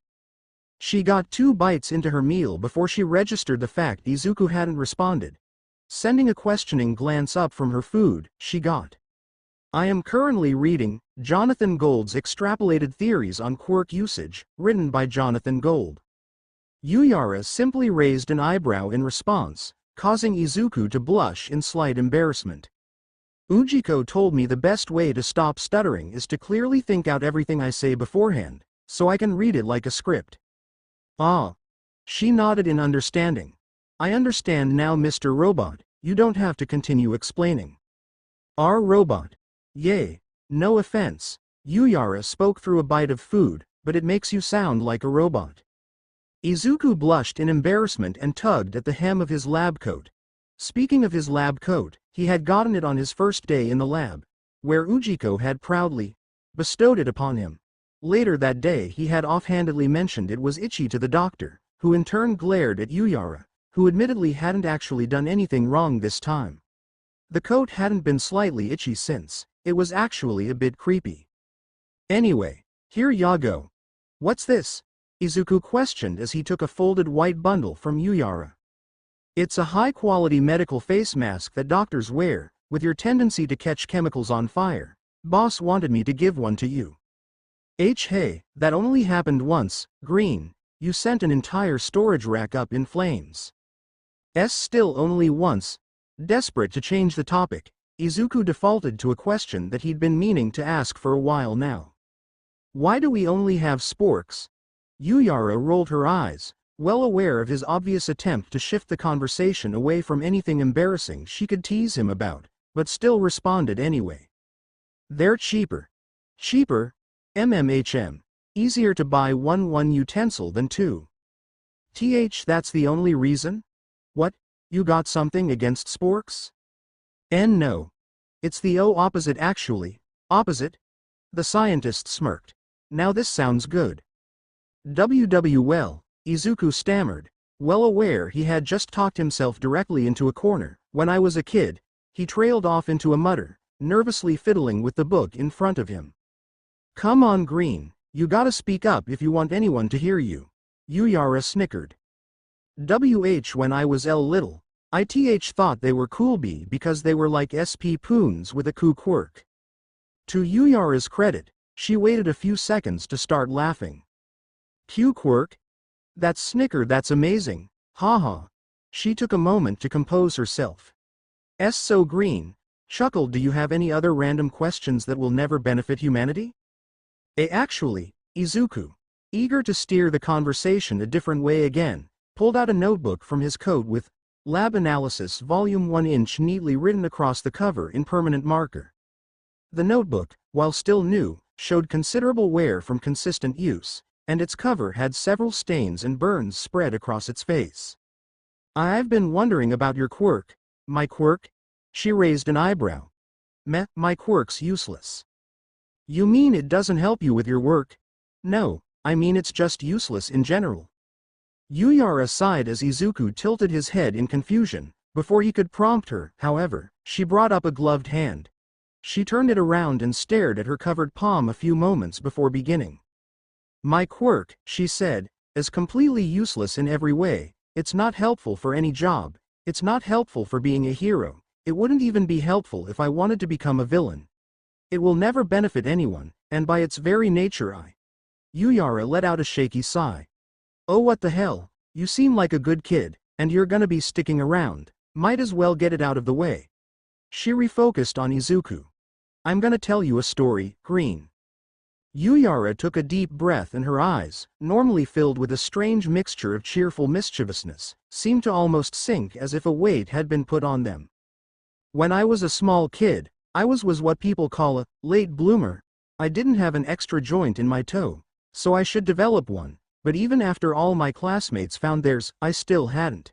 She got 2 bites into her meal before she registered the fact Izuku hadn't responded. Sending a questioning glance up from her food, she got, "I am currently reading Jonathan Gold's Extrapolated Theories on Quirk Usage, written by Jonathan Gold." Yuyara simply raised an eyebrow in response, causing Izuku to blush in slight embarrassment. "Ujiko told me the best way to stop stuttering is to clearly think out everything I say beforehand, so I can read it like a script." "Ah." She nodded in understanding. "I understand now, Mr. Robot, you don't have to continue explaining." "Our robot. Yay, no offense." Yuyara spoke through a bite of food, "but it makes you sound like a robot." Izuku blushed in embarrassment and tugged at the hem of his lab coat. Speaking of his lab coat, he had gotten it on his first day in the lab, where Ujiko had proudly bestowed it upon him. Later that day he had offhandedly mentioned it was itchy to the doctor, who in turn glared at Yuyara, who admittedly hadn't actually done anything wrong this time. The coat hadn't been slightly itchy since, it was actually a bit creepy. "Anyway, here ya go." "What's this?" Izuku questioned as he took a folded white bundle from Yuyara. "It's a high-quality medical face mask that doctors wear, with your tendency to catch chemicals on fire. Boss wanted me to give one to you." Hey, that only happened once, Green. You sent an entire storage rack up in flames." Still only once. Desperate to change the topic, Izuku defaulted to a question that he'd been meaning to ask for a while now. "Why do we only have sporks?" Yuyara rolled her eyes, well aware of his obvious attempt to shift the conversation away from anything embarrassing she could tease him about, but still responded anyway. "They're cheaper." "Cheaper? MMHM. Easier to buy one utensil than 2. That's the only reason? What, you got something against sporks?" No. It's the opposite actually." "Opposite?" The scientist smirked. "Now this sounds good." Well," Izuku stammered, well aware he had just talked himself directly into a corner. "When I was a kid," he trailed off into a mutter, nervously fiddling with the book in front of him. "Come on Green, you gotta speak up if you want anyone to hear you." Yuyara snickered. When I was little, I thought they were cool because they were like SP Poons with a cool quirk." To Yuyara's credit, she waited a few seconds to start laughing. "Q quirk? That snicker, that's amazing, haha." She took a moment to compose herself. So Green, chuckled, "Do you have any other random questions that will never benefit humanity?" Actually, Izuku, eager to steer the conversation a different way again, pulled out a notebook from his coat with Lab Analysis Volume 1" neatly written across the cover in permanent marker. The notebook, while still new, showed considerable wear from consistent use, and its cover had several stains and burns spread across its face. "I've been wondering about your quirk." "My quirk?" She raised an eyebrow. My quirk's useless." "You mean it doesn't help you with your work?" "No, I mean it's just useless in general." Yuyara sighed as Izuku tilted his head in confusion. Before he could prompt her, however, she brought up a gloved hand. She turned it around and stared at her covered palm a few moments before beginning. "My quirk," she said, "is completely useless in every way, It's not helpful for any job. It's not helpful for being a hero. It wouldn't even be helpful if I wanted to become a villain. It will never benefit anyone, and by its very nature Yuyara let out a shaky sigh. Oh, what the hell, you seem like a good kid, and you're gonna be sticking around. Might as well get it out of the way. She refocused on Izuku. I'm gonna tell you a story, Green. Yuyara took a deep breath and her eyes, normally filled with a strange mixture of cheerful mischievousness, seemed to almost sink as if a weight had been put on them. When I was a small kid, I was what people call a late bloomer. I didn't have an extra joint in my toe, so I should develop one, but even after all my classmates found theirs, I still hadn't.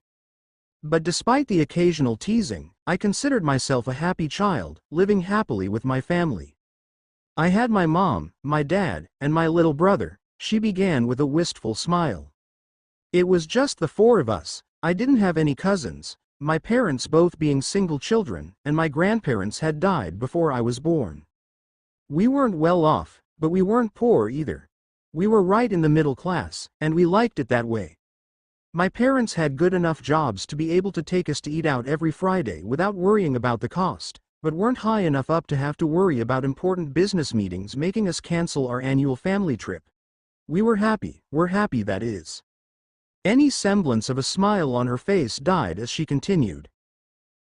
But despite the occasional teasing, I considered myself a happy child, living happily with my family. I had my mom, my dad, and my little brother. She began with a wistful smile. It was just the four of us. I didn't have any cousins, my parents both being single children, and my grandparents had died before I was born. We weren't well off, but we weren't poor either. We were right in the middle class, and we liked it that way. My parents had good enough jobs to be able to take us to eat out every Friday without worrying about the cost, but weren't high enough up to have to worry about important business meetings making us cancel our annual family trip. We were happy, that is. Any semblance of a smile on her face died as she continued.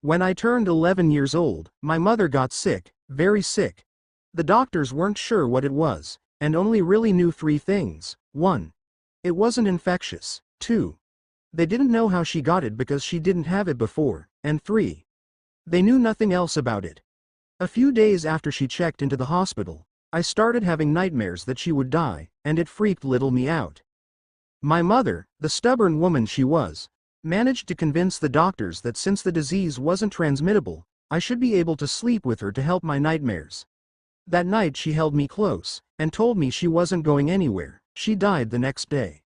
When I turned 11 years old, my mother got sick, very sick. The doctors weren't sure what it was, and only really knew 3 things. 1. It wasn't infectious. 2. They didn't know how she got it because she didn't have it before, and 3. They knew nothing else about it. A few days after she checked into the hospital, I started having nightmares that she would die, and it freaked little me out. My mother, the stubborn woman she was, managed to convince the doctors that since the disease wasn't transmittable, I should be able to sleep with her to help my nightmares. That night she held me close, and told me she wasn't going anywhere. She died the next day.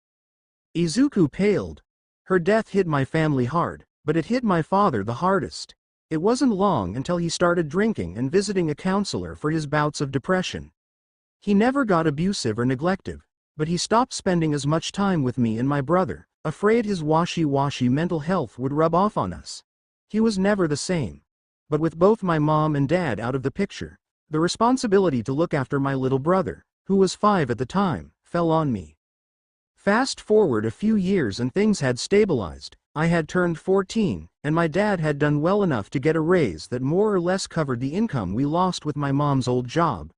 Izuku paled. Her death hit my family hard, but it hit my father the hardest. It wasn't long until he started drinking and visiting a counselor for his bouts of depression. He never got abusive or neglective, but he stopped spending as much time with me and my brother, afraid his washy-washy mental health would rub off on us. He was never the same. But with both my mom and dad out of the picture, the responsibility to look after my little brother, who was 5 at the time, fell on me. Fast forward a few years and things had stabilized. I had turned 14, and my dad had done well enough to get a raise that more or less covered the income we lost with my mom's old job.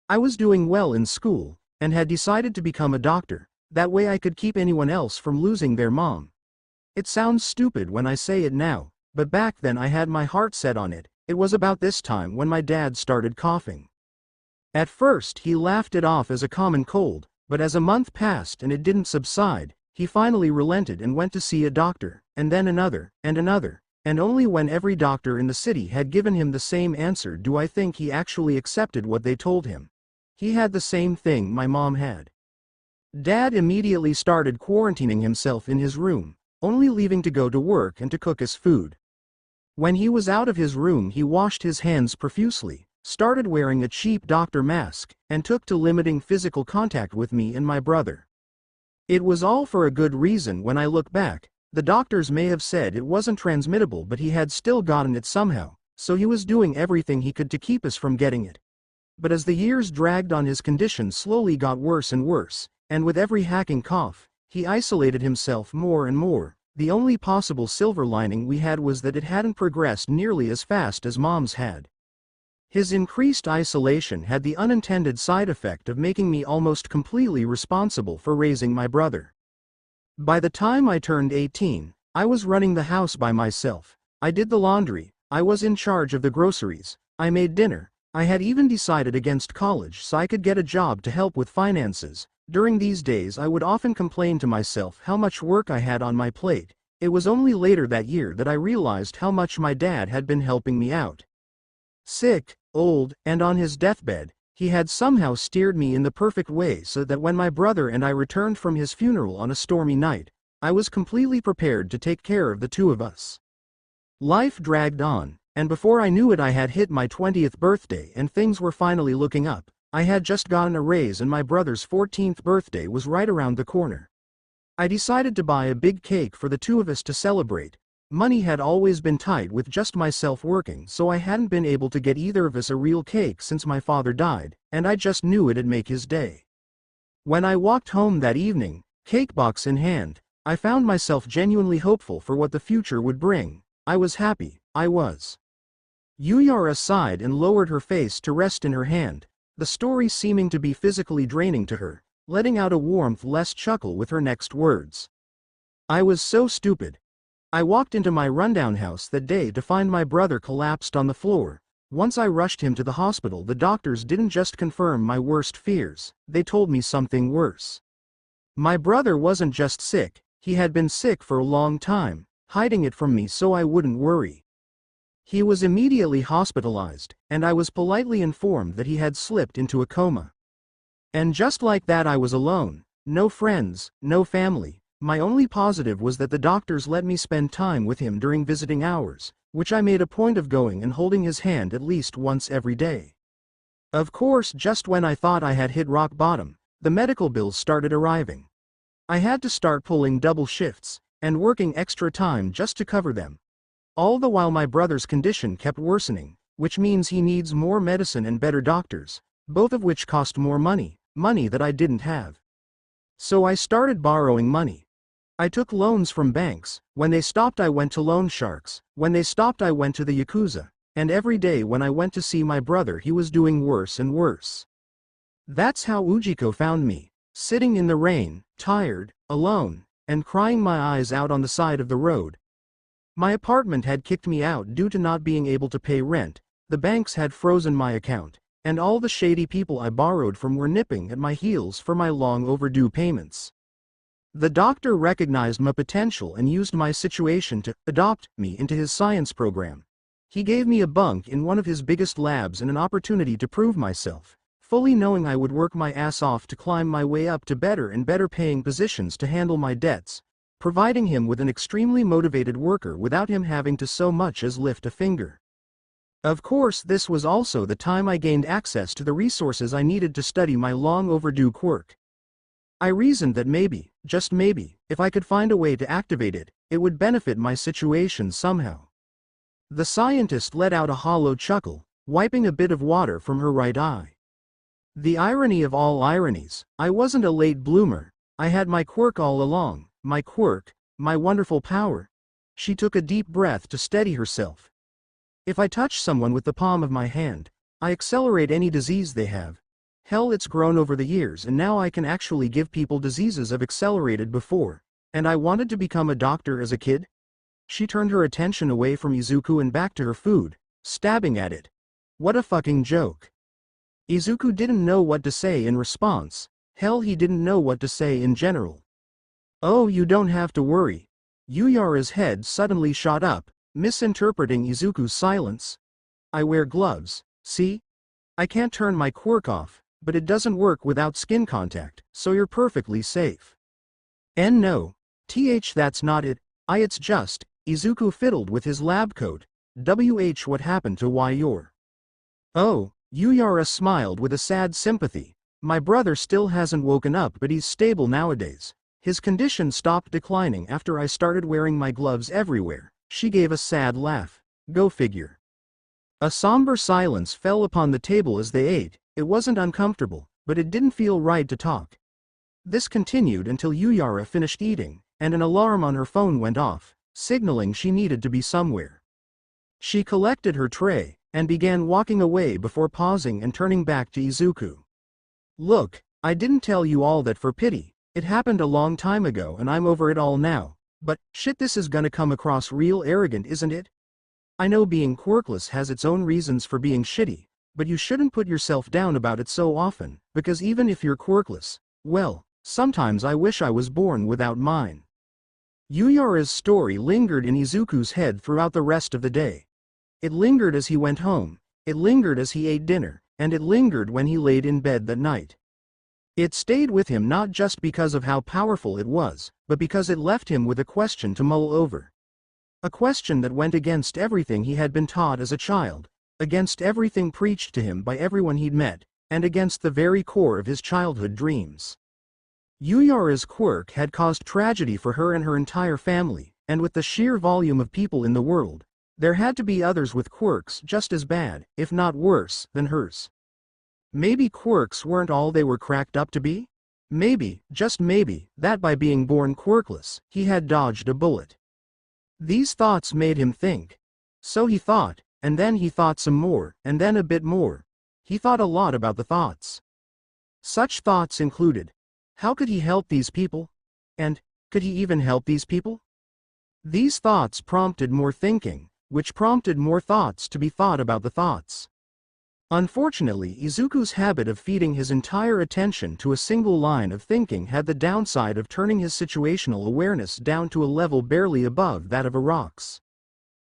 I was doing well in school, and had decided to become a doctor. That way I could keep anyone else from losing their mom. It sounds stupid when I say it now, but back then I had my heart set on it. It was about this time when my dad started coughing. At first he laughed it off as a common cold, but as a month passed and it didn't subside, he finally relented and went to see a doctor, and then another, and only when every doctor in the city had given him the same answer do I think he actually accepted what they told him. He had the same thing my mom had. Dad immediately started quarantining himself in his room, only leaving to go to work and to cook us food. When he was out of his room he washed his hands profusely, started wearing a cheap doctor mask, and took to limiting physical contact with me and my brother. It was all for a good reason when I look back. The doctors may have said it wasn't transmittable, but he had still gotten it somehow, so he was doing everything he could to keep us from getting it. But as the years dragged on his condition slowly got worse and worse, and with every hacking cough, he isolated himself more and more. The only possible silver lining we had was that it hadn't progressed nearly as fast as Mom's had. His increased isolation had the unintended side effect of making me almost completely responsible for raising my brother. By the time I turned 18, I was running the house by myself. I did the laundry, I was in charge of the groceries, I made dinner, I had even decided against college so I could get a job to help with finances. During these days I would often complain to myself how much work I had on my plate. It was only later that year that I realized how much my dad had been helping me out. Sick, old, and on his deathbed, he had somehow steered me in the perfect way so that when my brother and I returned from his funeral on a stormy night, I was completely prepared to take care of the two of us. Life dragged on, and before I knew it I had hit my 20th birthday and things were finally looking up. I had just gotten a raise and my brother's 14th birthday was right around the corner. I decided to buy a big cake for the two of us to celebrate. Money had always been tight with just myself working, so I hadn't been able to get either of us a real cake since my father died, and I just knew it'd make his day. When I walked home that evening, cake box in hand, I found myself genuinely hopeful for what the future would bring. I was happy, I was. Yuyara sighed and lowered her face to rest in her hand, the story seeming to be physically draining to her, letting out a warmth-less chuckle with her next words. I was so stupid. I walked into my rundown house that day to find my brother collapsed on the floor. Once I rushed him to the hospital, the doctors didn't just confirm my worst fears, they told me something worse. My brother wasn't just sick, he had been sick for a long time, hiding it from me so I wouldn't worry. He was immediately hospitalized, and I was politely informed that he had slipped into a coma. And just like that I was alone, no friends, no family. My only positive was that the doctors let me spend time with him during visiting hours, which I made a point of going and holding his hand at least once every day. Of course, just when I thought I had hit rock bottom, the medical bills started arriving. I had to start pulling double shifts, and working extra time just to cover them. All the while my brother's condition kept worsening, which means he needs more medicine and better doctors, both of which cost more money that I didn't have. So I started borrowing money. I took loans from banks. When they stopped I went to loan sharks, when they stopped I went to the Yakuza, and every day when I went to see my brother he was doing worse and worse. That's how Ujiko found me, sitting in the rain, tired, alone, and crying my eyes out on the side of the road. My apartment had kicked me out due to not being able to pay rent, the banks had frozen my account, and all the shady people I borrowed from were nipping at my heels for my long overdue payments. The doctor recognized my potential and used my situation to adopt me into his science program. He gave me a bunk in one of his biggest labs and an opportunity to prove myself, fully knowing I would work my ass off to climb my way up to better and better paying positions to handle my debts, providing him with an extremely motivated worker without him having to so much as lift a finger. Of course, this was also the time I gained access to the resources I needed to study my long overdue quirk. I reasoned that maybe, just maybe, if I could find a way to activate it, it would benefit my situation somehow. The scientist let out a hollow chuckle, wiping a bit of water from her right eye. The irony of all ironies, I wasn't a late bloomer, I had my quirk all along, my quirk, my wonderful power. She took a deep breath to steady herself. If I touch someone with the palm of my hand, I accelerate any disease they have. Hell, it's grown over the years and now I can actually give people diseases I've accelerated before. And I wanted to become a doctor as a kid? She turned her attention away from Izuku and back to her food, stabbing at it. What a fucking joke. Izuku didn't know what to say in response. Hell, he didn't know what to say in general. Oh, you don't have to worry. Yuyara's head suddenly shot up, misinterpreting Izuku's silence. I wear gloves, see? I can't turn my quirk off, but it doesn't work without skin contact, so you're perfectly safe. And no. That's not it. It's just, Izuku fiddled with his lab coat. What happened to why you're... Oh, Yuyara smiled with a sad sympathy. My brother still hasn't woken up, but he's stable nowadays. His condition stopped declining after I started wearing my gloves everywhere. She gave a sad laugh. Go figure. A somber silence fell upon the table as they ate. It wasn't uncomfortable, but it didn't feel right to talk. This continued until Yuyara finished eating, and an alarm on her phone went off, signaling she needed to be somewhere. She collected her tray, and began walking away before pausing and turning back to Izuku. Look, I didn't tell you all that for pity. It happened a long time ago and I'm over it all now. But, shit, this is gonna come across real arrogant, isn't it? I know being quirkless has its own reasons for being shitty, but you shouldn't put yourself down about it so often, because even if you're quirkless, well, sometimes I wish I was born without mine. Yuyara's story lingered in Izuku's head throughout the rest of the day. It lingered as he went home, it lingered as he ate dinner, and it lingered when he laid in bed that night. It stayed with him not just because of how powerful it was, but because it left him with a question to mull over. A question that went against everything he had been taught as a child, against everything preached to him by everyone he'd met, and against the very core of his childhood dreams. Yuyara's quirk had caused tragedy for her and her entire family, and with the sheer volume of people in the world, there had to be others with quirks just as bad, if not worse, than hers. Maybe quirks weren't all they were cracked up to be? Maybe, just maybe, that by being born quirkless, he had dodged a bullet. These thoughts made him think. So he thought, and then he thought some more, and then a bit more. He thought a lot about the thoughts. Such thoughts included, how could he help these people? And, could he even help these people? These thoughts prompted more thinking, which prompted more thoughts to be thought about the thoughts. Unfortunately, Izuku's habit of feeding his entire attention to a single line of thinking had the downside of turning his situational awareness down to a level barely above that of a rock's.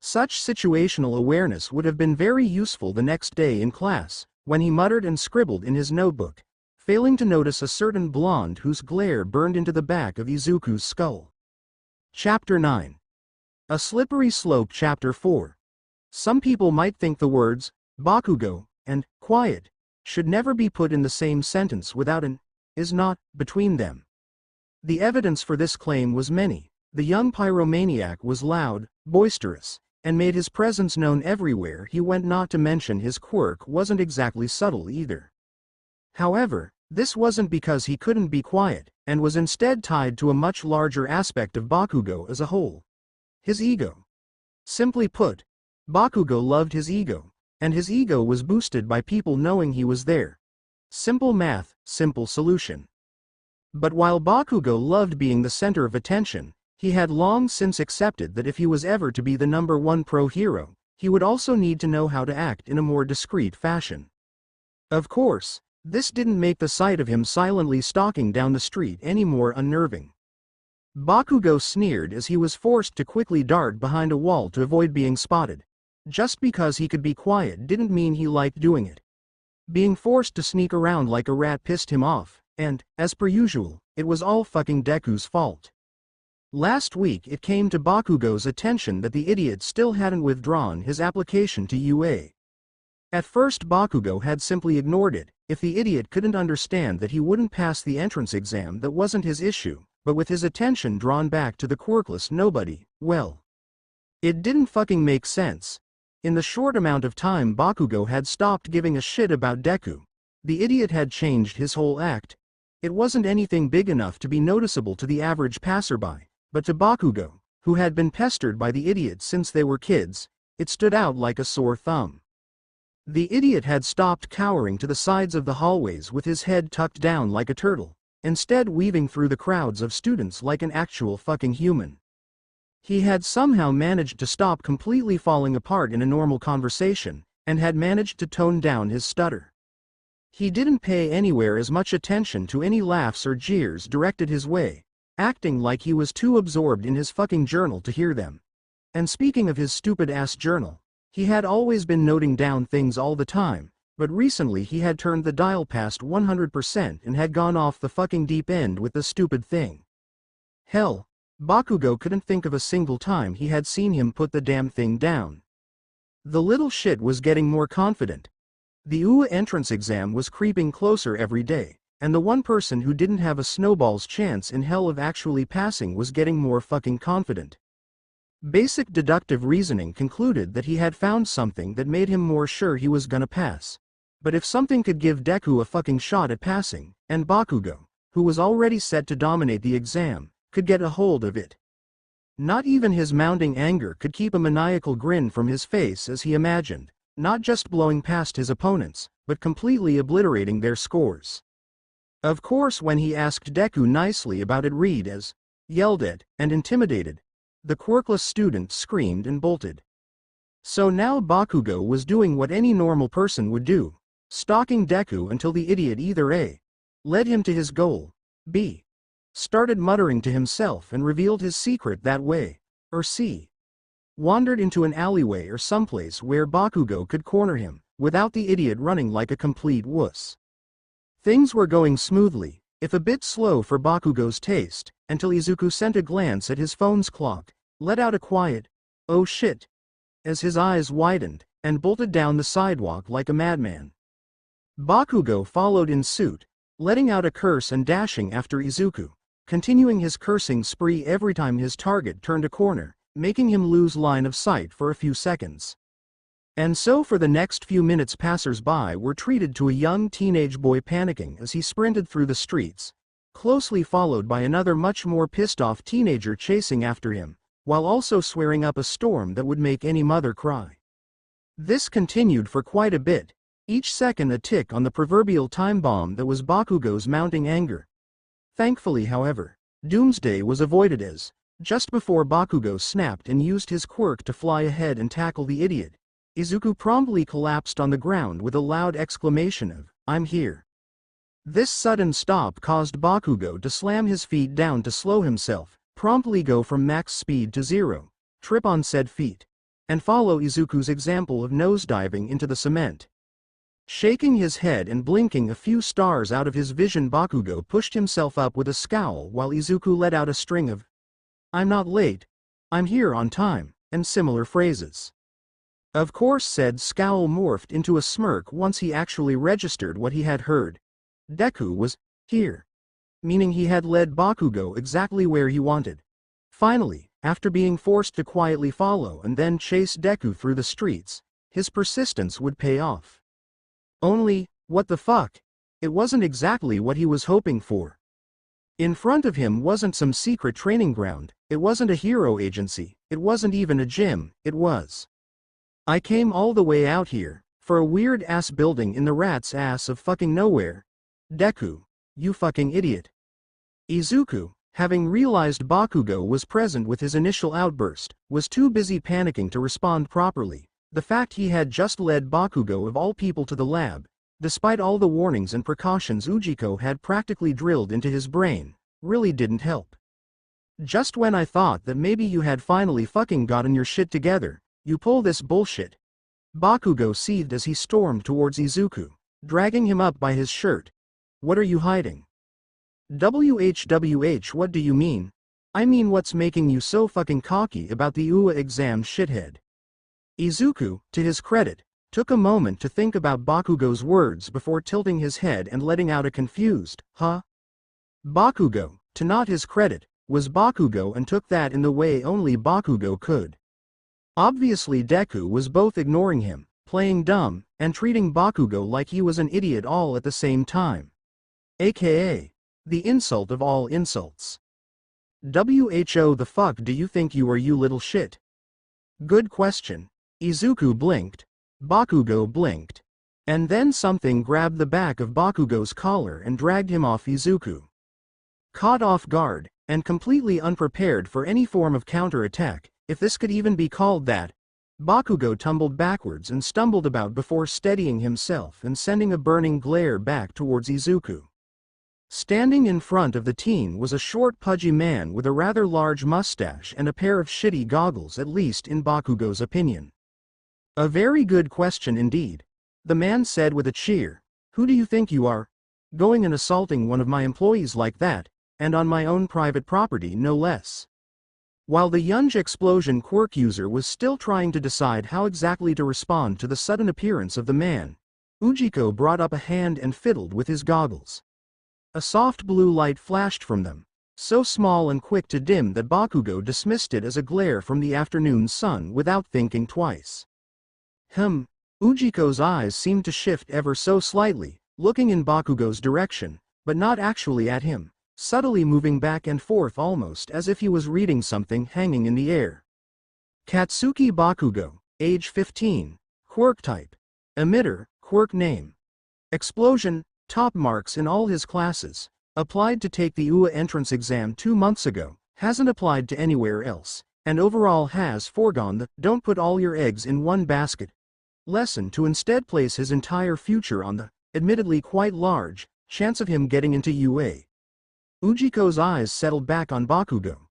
Such situational awareness would have been very useful the next day in class, when he muttered and scribbled in his notebook, failing to notice a certain blonde whose glare burned into the back of Izuku's skull. Chapter 9. A Slippery Slope. Chapter 4. Some people might think the words, Bakugo, and quiet, should never be put in the same sentence without an is not between them. The evidence for this claim was many. The young pyromaniac was loud, boisterous, and made his presence known everywhere he went. Not to mention his quirk wasn't exactly subtle either. However, this wasn't because he couldn't be quiet, and was instead tied to a much larger aspect of Bakugo as a whole. His ego. Simply put, Bakugo loved his ego, and his ego was boosted by people knowing he was there. Simple math, simple solution. But while Bakugo loved being the center of attention, he had long since accepted that if he was ever to be the #1 pro hero, he would also need to know how to act in a more discreet fashion. Of course, this didn't make the sight of him silently stalking down the street any more unnerving. Bakugo sneered as he was forced to quickly dart behind a wall to avoid being spotted. Just because he could be quiet didn't mean he liked doing it. Being forced to sneak around like a rat pissed him off, and, as per usual, it was all fucking Deku's fault. Last week it came to Bakugo's attention that the idiot still hadn't withdrawn his application to UA. At first Bakugo had simply ignored it. If the idiot couldn't understand that he wouldn't pass the entrance exam, that wasn't his issue, but with his attention drawn back to the quirkless nobody, well, it didn't fucking make sense. In the short amount of time Bakugo had stopped giving a shit about Deku, the idiot had changed his whole act. It wasn't anything big enough to be noticeable to the average passerby, but to Bakugo, who had been pestered by the idiot since they were kids, it stood out like a sore thumb. The idiot had stopped cowering to the sides of the hallways with his head tucked down like a turtle, instead weaving through the crowds of students like an actual fucking human. He had somehow managed to stop completely falling apart in a normal conversation, and had managed to tone down his stutter. He didn't pay anywhere as much attention to any laughs or jeers directed his way, acting like he was too absorbed in his fucking journal to hear them. And speaking of his stupid-ass journal, he had always been noting down things all the time, but recently he had turned the dial past 100% and had gone off the fucking deep end with the stupid thing. Hell, Bakugo couldn't think of a single time he had seen him put the damn thing down. The little shit was getting more confident. The UA entrance exam was creeping closer every day, and the one person who didn't have a snowball's chance in hell of actually passing was getting more fucking confident. Basic deductive reasoning concluded that he had found something that made him more sure he was gonna pass. But if something could give Deku a fucking shot at passing, and Bakugo, who was already set to dominate the exam, could get a hold of it. Not even his mounting anger could keep a maniacal grin from his face as he imagined, not just blowing past his opponents, but completely obliterating their scores. Of course, when he asked Deku nicely about it, read as yelled at and intimidated, the quirkless student screamed and bolted. So now Bakugo was doing what any normal person would do, stalking Deku until the idiot either A. led him to his goal, B. started muttering to himself and revealed his secret that way, or C. wandered into an alleyway or someplace where Bakugo could corner him, without the idiot running like a complete wuss. Things were going smoothly, if a bit slow for Bakugo's taste, until Izuku sent a glance at his phone's clock, let out a quiet, "Oh shit," as his eyes widened, and bolted down the sidewalk like a madman. Bakugo followed in suit, letting out a curse and dashing after Izuku, continuing his cursing spree every time his target turned a corner, making him lose line of sight for a few seconds. And so for the next few minutes passers-by were treated to a young teenage boy panicking as he sprinted through the streets, closely followed by another much more pissed-off teenager chasing after him, while also swearing up a storm that would make any mother cry. This continued for quite a bit, each second a tick on the proverbial time bomb that was Bakugo's mounting anger. Thankfully, however, doomsday was avoided as, just before Bakugo snapped and used his quirk to fly ahead and tackle the idiot, Izuku promptly collapsed on the ground with a loud exclamation of, "I'm here." This sudden stop caused Bakugo to slam his feet down to slow himself, promptly go from max speed to 0, trip on said feet, and follow Izuku's example of nosediving into the cement. Shaking his head and blinking a few stars out of his vision, Bakugo pushed himself up with a scowl while Izuku let out a string of, "I'm not late, I'm here on time," and similar phrases. Of course said scowl morphed into a smirk once he actually registered what he had heard. Deku was here, meaning he had led Bakugo exactly where he wanted. Finally, after being forced to quietly follow and then chase Deku through the streets, his persistence would pay off. Only, what the fuck? It wasn't exactly what he was hoping for. In front of him wasn't some secret training ground, it wasn't a hero agency, it wasn't even a gym, it was. I came all the way out here, for a weird-ass building in the rat's ass of fucking nowhere. Deku, you fucking idiot. Izuku, having realized Bakugo was present with his initial outburst, was too busy panicking to respond properly. The fact he had just led Bakugo of all people to the lab, despite all the warnings and precautions Ujiko had practically drilled into his brain, really didn't help. Just when I thought that maybe you had finally fucking gotten your shit together, you pull this bullshit. Bakugo seethed as he stormed towards Izuku, dragging him up by his shirt. What are you hiding? WHWH, what do you mean? I mean, what's making you so fucking cocky about the UA exam, shithead? Izuku, to his credit, took a moment to think about Bakugo's words before tilting his head and letting out a confused, huh? Bakugo, to not his credit, was Bakugo and took that in the way only Bakugo could. Obviously Deku was both ignoring him, playing dumb, and treating Bakugo like he was an idiot all at the same time. AKA, the insult of all insults. WHO, the fuck do you think you are, you little shit? Good question. Izuku blinked, Bakugo blinked, and then something grabbed the back of Bakugo's collar and dragged him off Izuku. Caught off guard, and completely unprepared for any form of counterattack, if this could even be called that, Bakugo tumbled backwards and stumbled about before steadying himself and sending a burning glare back towards Izuku. Standing in front of the teen was a short pudgy man with a rather large mustache and a pair of shitty goggles, at least in Bakugo's opinion. A very good question indeed. The man said with a cheer. Who do you think you are? Going and assaulting one of my employees like that, and on my own private property no less. While the Yunge explosion quirk user was still trying to decide how exactly to respond to the sudden appearance of the man, Ujiko brought up a hand and fiddled with his goggles. A soft blue light flashed from them, so small and quick to dim that Bakugo dismissed it as a glare from the afternoon sun without thinking twice. Ujiko's eyes seemed to shift ever so slightly, looking in Bakugo's direction, but not actually at him, subtly moving back and forth almost as if he was reading something hanging in the air. Katsuki Bakugo, age 15, quirk type. Emitter, quirk name. Explosion, top marks in all his classes. Applied to take the UA entrance exam 2 months ago, hasn't applied to anywhere else, and overall has foregone the "don't put all your eggs in one basket" lesson to instead place his entire future on the, admittedly quite large, chance of him getting into UA. Ujiko's eyes settled back on Bakugo.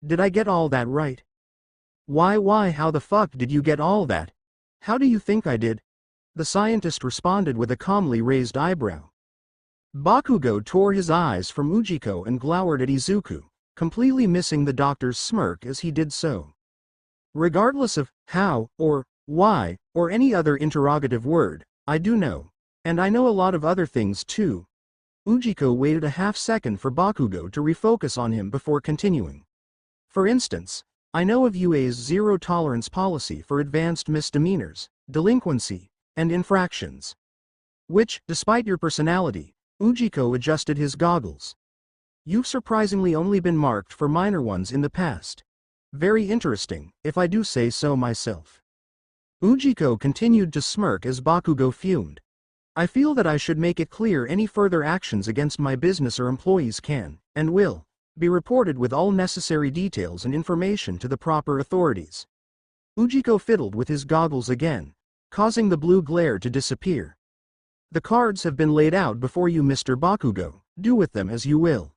Did I get all that right? Why, how the fuck did you get all that? How do you think I did? The scientist responded with a calmly raised eyebrow. Bakugo tore his eyes from Ujiko and glowered at Izuku, completely missing the doctor's smirk as he did so. Regardless of how, or why, or any other interrogative word, I do know. And I know a lot of other things too. Ujiko waited a half-second for Bakugo to refocus on him before continuing. For instance, I know of UA's zero-tolerance policy for advanced misdemeanors, delinquency, and infractions. Which, despite your personality, Ujiko adjusted his goggles. You've surprisingly only been marked for minor ones in the past. Very interesting, if I do say so myself. Ujiko continued to smirk as Bakugo fumed. I feel that I should make it clear any further actions against my business or employees can, and will, be reported with all necessary details and information to the proper authorities. Ujiko fiddled with his goggles again, causing the blue glare to disappear. The cards have been laid out before you, Mr. Bakugo, do with them as you will.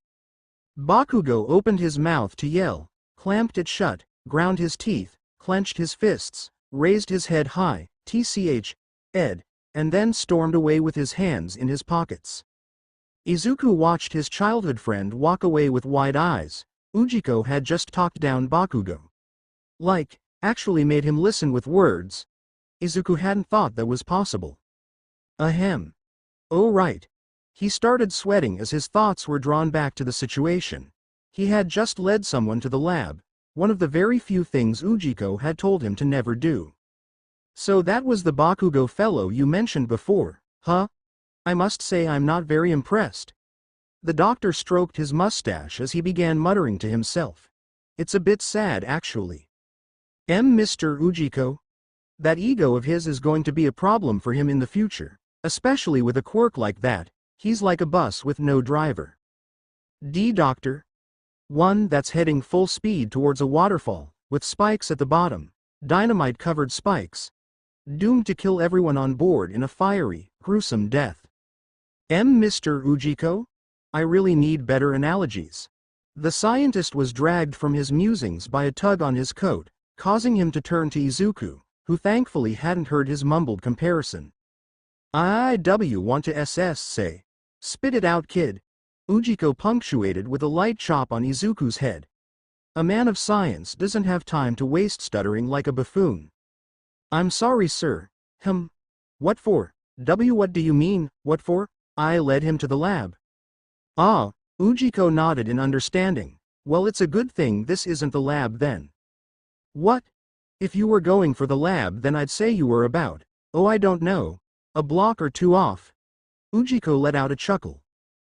Bakugo opened his mouth to yell, clamped it shut, ground his teeth, clenched his fists, raised his head high, Ed, and then stormed away with his hands in his pockets. Izuku watched his childhood friend walk away with wide eyes. Ujiko had just talked down Bakugo. Actually made him listen with words. Izuku hadn't thought that was possible. Ahem. Oh right. He started sweating as his thoughts were drawn back to the situation. He had just led someone to the lab, one of the very few things Ujiko had told him to never do. So that was the Bakugo fellow you mentioned before, huh? I must say I'm not very impressed. The doctor stroked his mustache as he began muttering to himself. It's a bit sad actually. Mr. Ujiko? That ego of his is going to be a problem for him in the future, especially with a quirk like that. He's like a bus with no driver. Doctor? One that's heading full speed towards a waterfall, with spikes at the bottom, dynamite-covered spikes. Doomed to kill everyone on board in a fiery, gruesome death. Mr. Ujiko? I really need better analogies. The scientist was dragged from his musings by a tug on his coat, causing him to turn to Izuku, who thankfully hadn't heard his mumbled comparison. Want to say. Spit it out, kid. Ujiko punctuated with a light chop on Izuku's head. A man of science doesn't have time to waste stuttering like a buffoon. I'm sorry, sir. What for? What do you mean, what for? I led him to the lab. Ah, Ujiko nodded in understanding. Well, it's a good thing this isn't the lab then. What? If you were going for the lab, then I'd say you were about, I don't know, a block or two off. Ujiko let out a chuckle.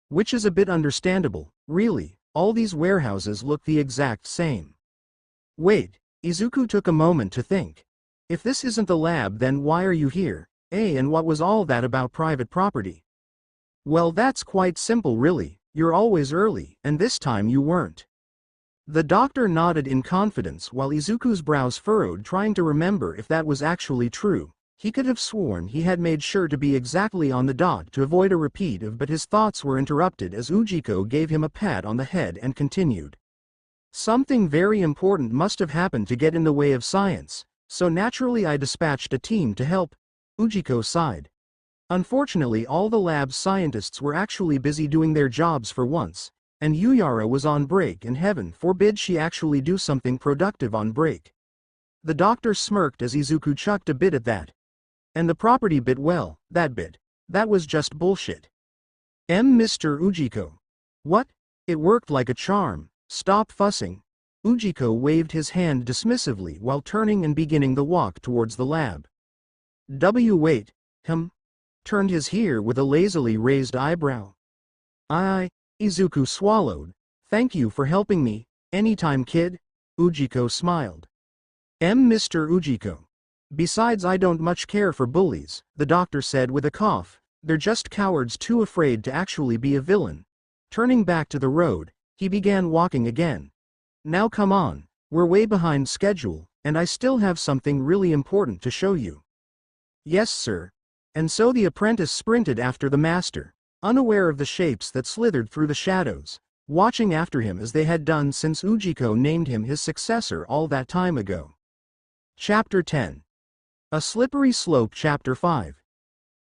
Which is a bit understandable, really, all these warehouses look the exact same. Wait, Izuku took a moment to think. If this isn't the lab, then why are you here, and what was all that about private property? Well, that's quite simple really, you're always early, and this time you weren't. The doctor nodded in confidence while Izuku's brows furrowed, trying to remember if that was actually true. He could have sworn he had made sure to be exactly on the dot to avoid a repeat of, but his thoughts were interrupted as Ujiko gave him a pat on the head and continued. Something very important must have happened to get in the way of science, so naturally I dispatched a team to help. Ujiko sighed. Unfortunately, all the lab scientists were actually busy doing their jobs for once, and Yuyara was on break, and heaven forbid she actually do something productive on break. The doctor smirked as Izuku chucked a bit at that. And the property bit, well, that was just bullshit. Mr. Ujiko. What? It worked like a charm. Stop fussing. Ujiko waved his hand dismissively while turning and beginning the walk towards the lab. Wait. Turned his ear with a lazily raised eyebrow. Izuku swallowed. Thank you for helping me. Anytime, kid. Ujiko smiled. Mr. Ujiko. Besides, I don't much care for bullies, the doctor said with a cough. They're just cowards too afraid to actually be a villain. Turning back to the road, he began walking again. Now come on, we're way behind schedule, and I still have something really important to show you. Yes, sir. And so the apprentice sprinted after the master, unaware of the shapes that slithered through the shadows, watching after him as they had done since Ujiko named him his successor all that time ago. Chapter 10. A Slippery Slope. Chapter 5.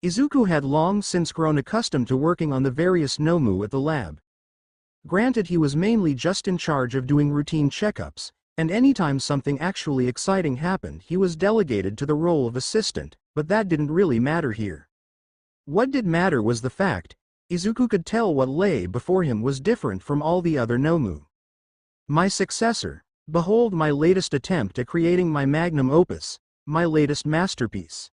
Izuku had long since grown accustomed to working on the various Nomu at the lab. Granted, he was mainly just in charge of doing routine checkups, and anytime something actually exciting happened he was delegated to the role of assistant, but that didn't really matter here. What did matter was the fact Izuku could tell what lay before him was different from all the other Nomu. My successor, behold my latest attempt at creating my magnum opus, my latest masterpiece.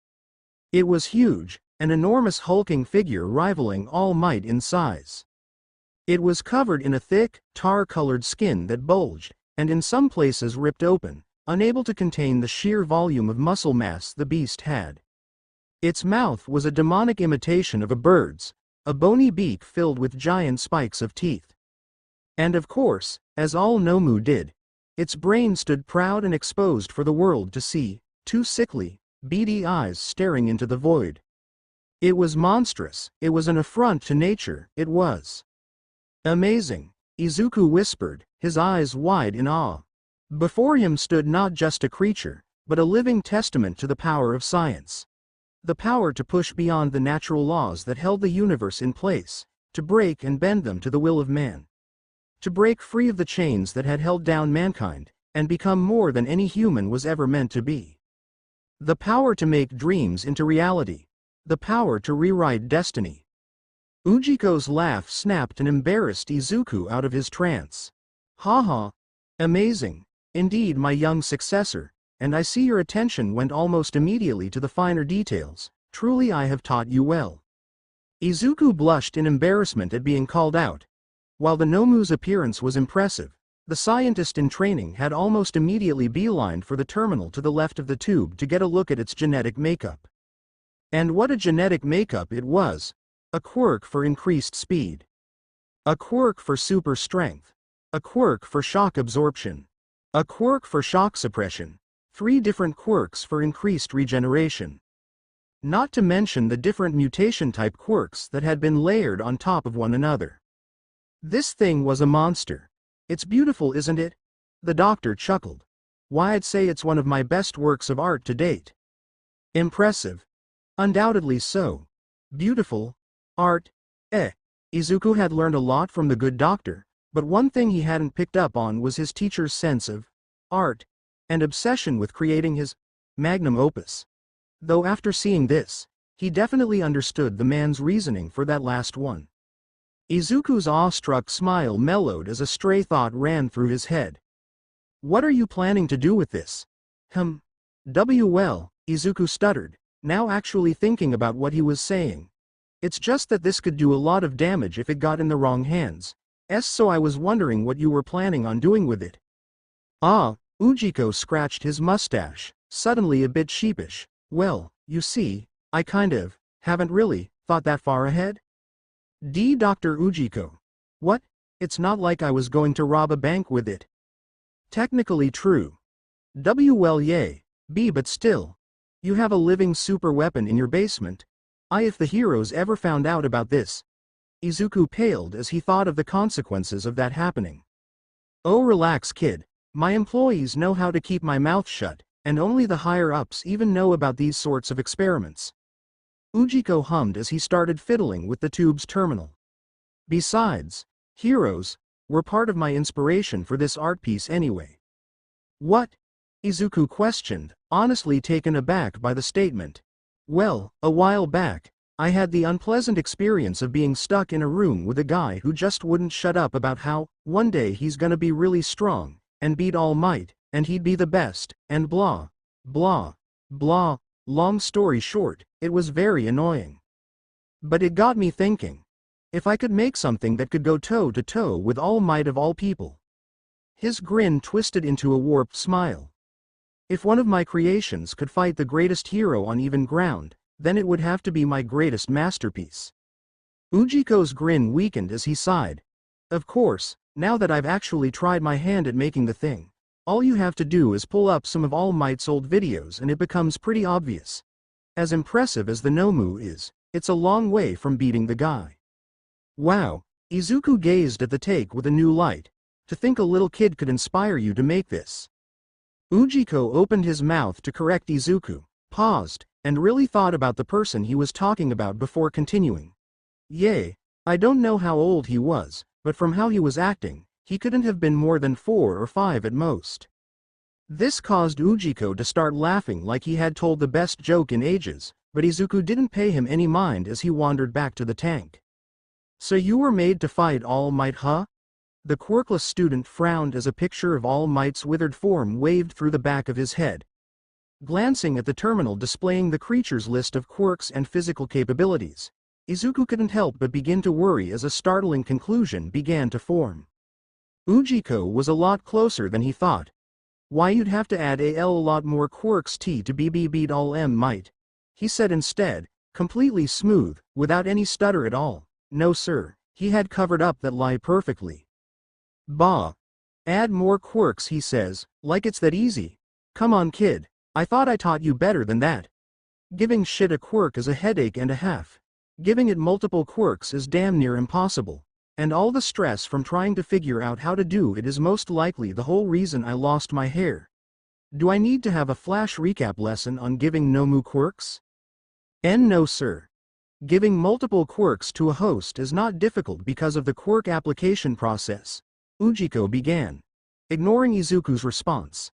It was huge, an enormous hulking figure rivaling All Might in size. It was covered in a thick, tar-colored skin that bulged, and in some places ripped open, unable to contain the sheer volume of muscle mass the beast had. Its mouth was a demonic imitation of a bird's, a bony beak filled with giant spikes of teeth. And of course, as all Nomu did, its brain stood proud and exposed for the world to see, two sickly, beady eyes staring into the void. It was monstrous, it was an affront to nature, it was amazing, Izuku whispered, his eyes wide in awe. Before him stood not just a creature, but a living testament to the power of science. The power to push beyond the natural laws that held the universe in place, to break and bend them to the will of man. To break free of the chains that had held down mankind, and become more than any human was ever meant to be. The power to make dreams into reality. The power to rewrite destiny. Ujiko's laugh snapped and embarrassed Izuku out of his trance. Ha ha. Amazing. Indeed, my young successor, and I see your attention went almost immediately to the finer details. Truly I have taught you well. Izuku blushed in embarrassment at being called out. While the Nomu's appearance was impressive, the scientist in training had almost immediately beelined for the terminal to the left of the tube to get a look at its genetic makeup. And what a genetic makeup it was! A quirk for increased speed. A quirk for super strength. A quirk for shock absorption. A quirk for shock suppression. 3 different quirks for increased regeneration. Not to mention the different mutation-type quirks that had been layered on top of one another. This thing was a monster. It's beautiful, isn't it? The doctor chuckled. Why, I'd say it's one of my best works of art to date. Impressive. Undoubtedly so. Beautiful. Art. Izuku had learned a lot from the good doctor, but one thing he hadn't picked up on was his teacher's sense of art, and obsession with creating his magnum opus. Though after seeing this, he definitely understood the man's reasoning for that last one. Izuku's awestruck smile mellowed as a stray thought ran through his head. What are you planning to do with this? Well, Izuku stuttered, now actually thinking about what he was saying. It's just that this could do a lot of damage if it got in the wrong hands. So I was wondering what you were planning on doing with it. Ah, Ujiko scratched his mustache, suddenly a bit sheepish. Well, you see, I haven't really thought that far ahead. Dr. Ujiko. What? It's not like I was going to rob a bank with it. Technically true. Well, yay. But still. You have a living super weapon in your basement. If the heroes ever found out about this. Izuku paled as he thought of the consequences of that happening. Oh, relax, kid. My employees know how to keep my mouth shut, and only the higher-ups even know about these sorts of experiments. Ujiko hummed as he started fiddling with the tube's terminal. Besides, heroes were part of my inspiration for this art piece anyway. What? Izuku questioned, honestly taken aback by the statement. Well, a while back, I had the unpleasant experience of being stuck in a room with a guy who just wouldn't shut up about how, one day he's gonna be really strong, and beat All Might, and he'd be the best, and blah, blah, blah. Long story short, it was very annoying. But it got me thinking. If I could make something that could go toe-to-toe with All Might of all people. His grin twisted into a warped smile. If one of my creations could fight the greatest hero on even ground, then it would have to be my greatest masterpiece. Ujiko's grin weakened as he sighed. Of course, now that I've actually tried my hand at making the thing, all you have to do is pull up some of All Might's old videos and it becomes pretty obvious. As impressive as the Nomu is, it's a long way from beating the guy. Wow, Izuku gazed at the take with a new light. To think a little kid could inspire you to make this. Ujiko opened his mouth to correct Izuku, paused, and really thought about the person he was talking about before continuing. Yay, I don't know how old he was, but from how he was acting, he couldn't have been more than 4 or 5 at most. This caused Ujiko to start laughing like he had told the best joke in ages, but Izuku didn't pay him any mind as he wandered back to the tank. So you were made to fight All Might, huh? The quirkless student frowned as a picture of All Might's withered form waved through the back of his head. Glancing at the terminal displaying the creature's list of quirks and physical capabilities, Izuku couldn't help but begin to worry as a startling conclusion began to form. Ujiko was a lot closer than he thought. Why, you'd have to add a lot more quirks to beat All Might, he said instead, completely smooth, without any stutter at all. No sir, he had covered up that lie perfectly. Bah. Add more quirks, he says, like it's that easy. Come on kid, I thought I taught you better than that. Giving shit a quirk is a headache and a half. Giving it multiple quirks is damn near impossible. And all the stress from trying to figure out how to do it is most likely the whole reason I lost my hair. Do I need to have a flash recap lesson on giving Nomu quirks? No sir. Giving multiple quirks to a host is not difficult because of the quirk application process, Ujiko began, ignoring Izuku's response.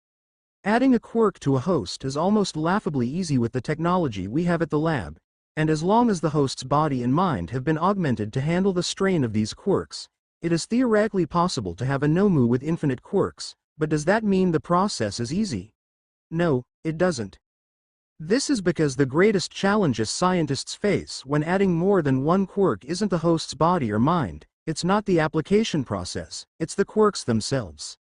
Adding a quirk to a host is almost laughably easy with the technology we have at the lab, and as long as the host's body and mind have been augmented to handle the strain of these quirks, it is theoretically possible to have a Nomu with infinite quirks, but does that mean the process is easy? No, it doesn't. This is because the greatest challenges scientists face when adding more than one quirk isn't the host's body or mind, it's not the application process, it's the quirks themselves.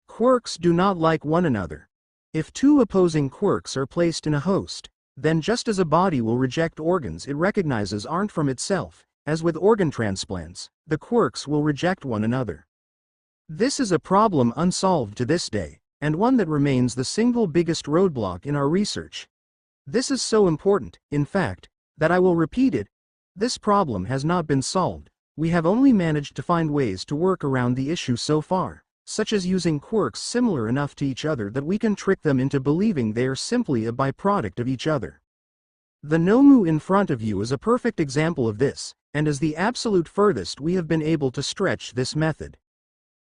Quirks do not like one another. If two opposing quirks are placed in a host, then just as a body will reject organs it recognizes aren't from itself, as with organ transplants, the quirks will reject one another. This is a problem unsolved to this day, and one that remains the single biggest roadblock in our research. This is so important, in fact, that I will repeat it. This problem has not been solved. We have only managed to find ways to work around the issue so far, such as using quirks similar enough to each other that we can trick them into believing they are simply a byproduct of each other. The Nomu in front of you is a perfect example of this, and is the absolute furthest we have been able to stretch this method.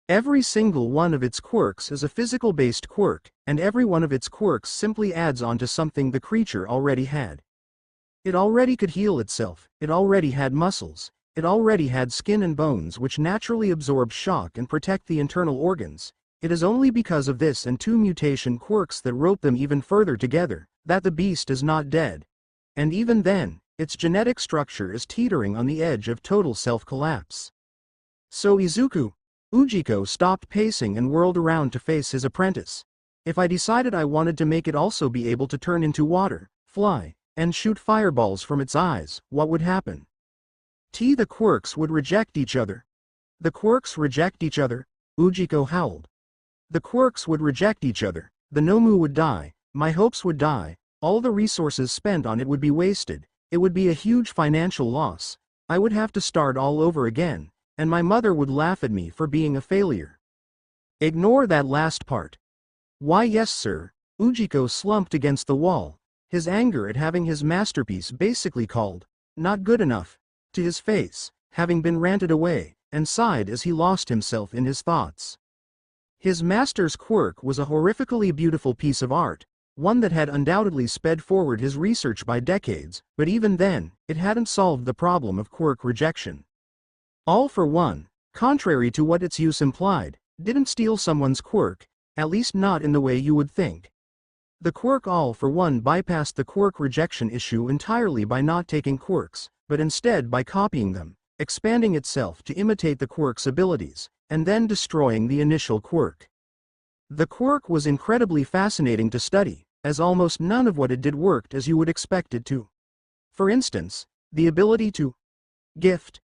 Every single one of its quirks is a physical-based quirk, and every one of its quirks simply adds on to something the creature already had. It already could heal itself, it already had muscles, it already had skin and bones which naturally absorb shock and protect the internal organs. It is only because of this and two mutation quirks that rope them even further together, that the beast is not dead. And even then, its genetic structure is teetering on the edge of total self-collapse. So Ujiko stopped pacing and whirled around to face his apprentice. If I decided I wanted to make it also be able to turn into water, fly, and shoot fireballs from its eyes, what would happen? The quirks would reject each other. The quirks reject each other, Ujiko howled. The quirks would reject each other, the Nomu would die, my hopes would die, all the resources spent on it would be wasted, it would be a huge financial loss, I would have to start all over again, and my mother would laugh at me for being a failure. Ignore that last part. Why yes sir, Ujiko slumped against the wall, his anger at having his masterpiece basically called, not good enough, to his face, having been ranted away, and sighed as he lost himself in his thoughts. His master's quirk was a horrifically beautiful piece of art, one that had undoubtedly sped forward his research by decades, but even then, it hadn't solved the problem of quirk rejection. All for One, contrary to what its use implied, didn't steal someone's quirk, at least not in the way you would think. The quirk All for One bypassed the quirk rejection issue entirely by not taking quirks, but instead by copying them, expanding itself to imitate the quirk's abilities, and then destroying the initial quirk. The quirk was incredibly fascinating to study, as almost none of what it did worked as you would expect it to. For instance, the ability to gift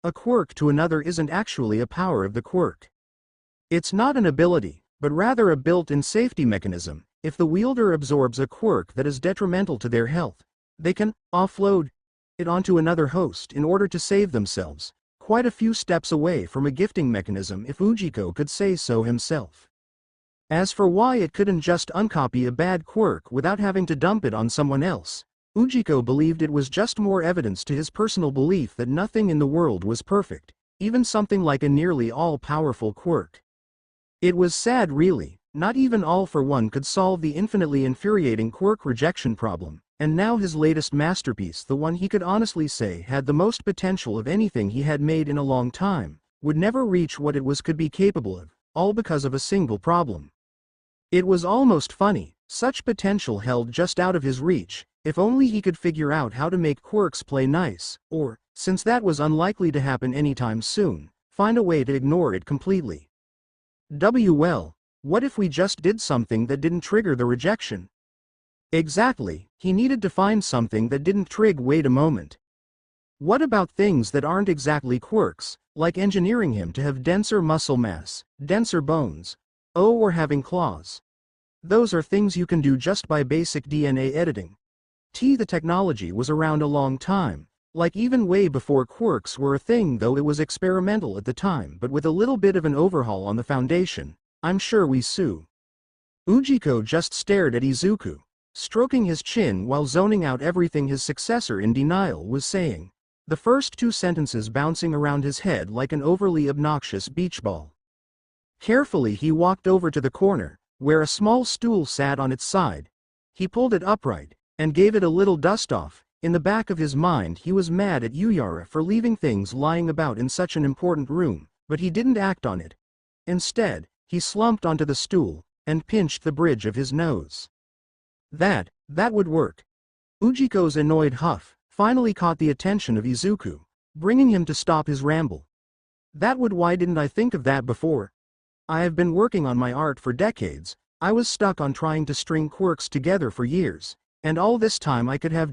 a quirk to another isn't actually a power of the quirk. It's not an ability, but rather a built-in safety mechanism. If the wielder absorbs a quirk that is detrimental to their health, they can offload it onto another host in order to save themselves, quite a few steps away from a gifting mechanism if Ujiko could say so himself. As for why it couldn't just uncopy a bad quirk without having to dump it on someone else, Ujiko believed it was just more evidence to his personal belief that nothing in the world was perfect, even something like a nearly all-powerful quirk. It was sad really, not even All for One could solve the infinitely infuriating quirk rejection problem, and now his latest masterpiece, the one he could honestly say had the most potential of anything he had made in a long time, would never reach what it was could be capable of, all because of a single problem. It was almost funny, such potential held just out of his reach, if only he could figure out how to make quirks play nice, or, since that was unlikely to happen anytime soon, find a way to ignore it completely. Well, what if we just did something that didn't trigger the rejection? Exactly, he needed to find something that didn't wait a moment. What about things that aren't exactly quirks, like engineering him to have denser muscle mass, denser bones, or having claws? Those are things you can do just by basic DNA editing. The technology was around a long time, like even way before quirks were a thing, though it was experimental at the time, but with a little bit of an overhaul on the foundation, I'm sure we sue. Ujiko just stared at Izuku, stroking his chin while zoning out everything his successor in denial was saying, the first two sentences bouncing around his head like an overly obnoxious beach ball. Carefully he walked over to the corner, where a small stool sat on its side. He pulled it upright, and gave it a little dust-off. In the back of his mind he was mad at Yuyara for leaving things lying about in such an important room, but he didn't act on it. Instead, he slumped onto the stool, and pinched the bridge of his nose. That would work. Ujiko's annoyed huff finally caught the attention of Izuku, bringing him to stop his ramble. Why didn't I think of that before? I have been working on my art for decades. I was stuck on trying to string quirks together for years, and all this time I could have.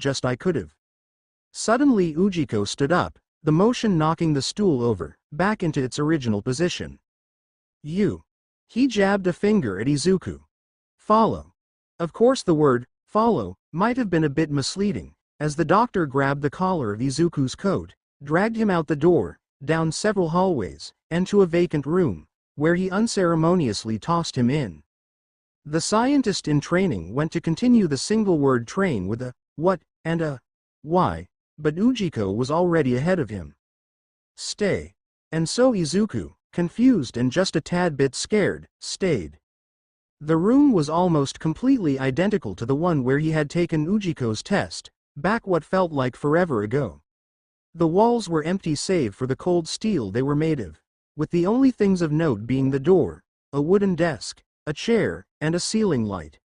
Suddenly Ujiko stood up, the motion knocking the stool over, back into its original position. He jabbed a finger at Izuku. Follow. Of course the word, follow, might have been a bit misleading, as the doctor grabbed the collar of Izuku's coat, dragged him out the door, down several hallways, and to a vacant room, where he unceremoniously tossed him in. The scientist in training went to continue the single-word train with a what and a why, but Ujiko was already ahead of him. Stay. And so Izuku, confused and just a tad bit scared, stayed. The room was almost completely identical to the one where he had taken Ujiko's test, back what felt like forever ago. The walls were empty save for the cold steel they were made of, with the only things of note being the door, a wooden desk, a chair, and a ceiling light.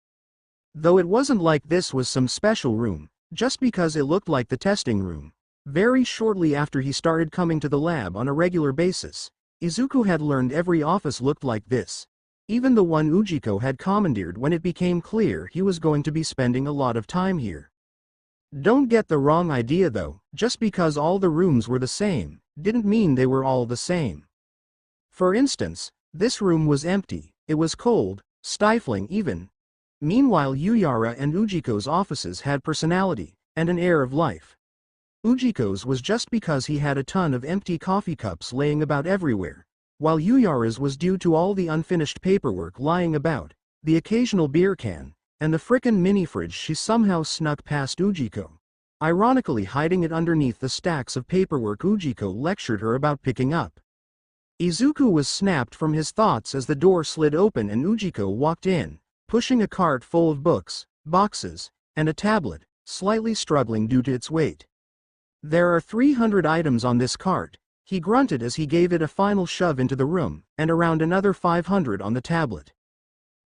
Though it wasn't like this was some special room, just because it looked like the testing room. Very shortly after he started coming to the lab on a regular basis, Izuku had learned every office looked like this. Even the one Ujiko had commandeered when it became clear he was going to be spending a lot of time here. Don't get the wrong idea though, just because all the rooms were the same, didn't mean they were all the same. For instance, this room was empty, it was cold, stifling even. Meanwhile Yuyara and Ujiko's offices had personality, and an air of life. Ujiko's was just because he had a ton of empty coffee cups laying about everywhere, while Yuyara's was due to all the unfinished paperwork lying about, the occasional beer can, and the frickin' mini-fridge she somehow snuck past Ujiko, ironically hiding it underneath the stacks of paperwork Ujiko lectured her about picking up. Izuku was snapped from his thoughts as the door slid open and Ujiko walked in, pushing a cart full of books, boxes, and a tablet, slightly struggling due to its weight. There are 300 items on this cart, he grunted as he gave it a final shove into the room, and around another 500 on the tablet.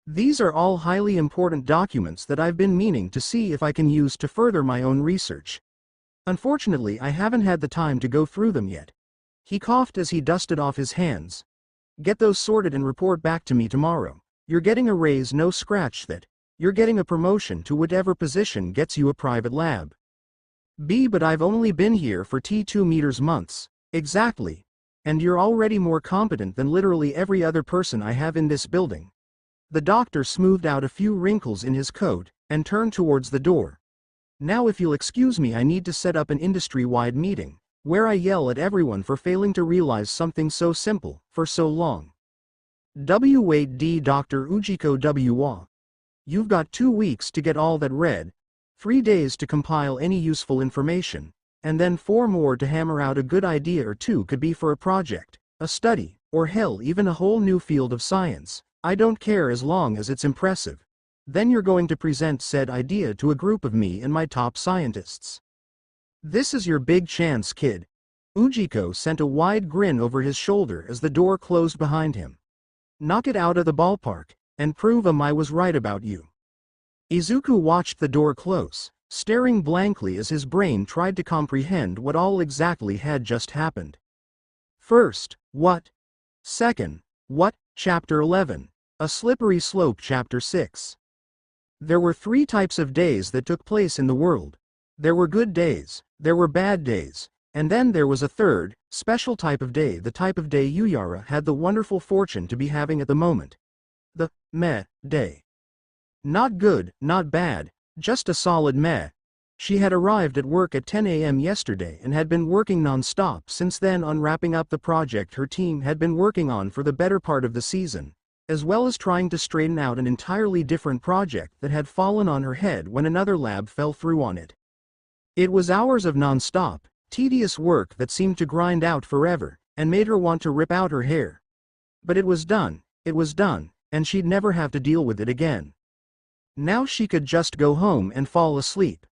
These are all highly important documents that I've been meaning to see if I can use to further my own research. Unfortunately, I haven't had the time to go through them yet. He coughed as he dusted off his hands. Get those sorted and report back to me tomorrow. You're getting a raise, no scratch that. You're getting a promotion to whatever position gets you a private lab. But I've only been here for 2 months. Exactly. And you're already more competent than literally every other person I have in this building. The doctor smoothed out a few wrinkles in his coat, and turned towards the door. Now if you'll excuse me, I need to set up an industry-wide meeting, where I yell at everyone for failing to realize something so simple, for so long. Wait Dr. Ujiko W. You've got 2 weeks to get all that read, 3 days to compile any useful information, and then 4 more to hammer out a good idea or two, could be for a project, a study, or hell even a whole new field of science. I don't care as long as it's impressive. Then you're going to present said idea to a group of me and my top scientists. This is your big chance, kid. Ujiko sent a wide grin over his shoulder as the door closed behind him. Knock it out of the ballpark, and prove I was right about you. Izuku watched the door close, staring blankly as his brain tried to comprehend what all exactly had just happened. First, what? Second, what? Chapter 11. A Slippery Slope. Chapter 6. There were 3 types of days that took place in the world. There were good days, there were bad days, and then there was a third, special type of day, the type of day Yuyara had the wonderful fortune to be having at the moment. The meh day. Not good, not bad, just a solid meh. She had arrived at work at 10 a.m. yesterday and had been working non-stop since then on wrapping up the project her team had been working on for the better part of the season, as well as trying to straighten out an entirely different project that had fallen on her head when another lab fell through on it. It was hours of non-stop, tedious work that seemed to grind out forever, and made her want to rip out her hair. But it was done, and she'd never have to deal with it again. Now she could just go home and fall asleep.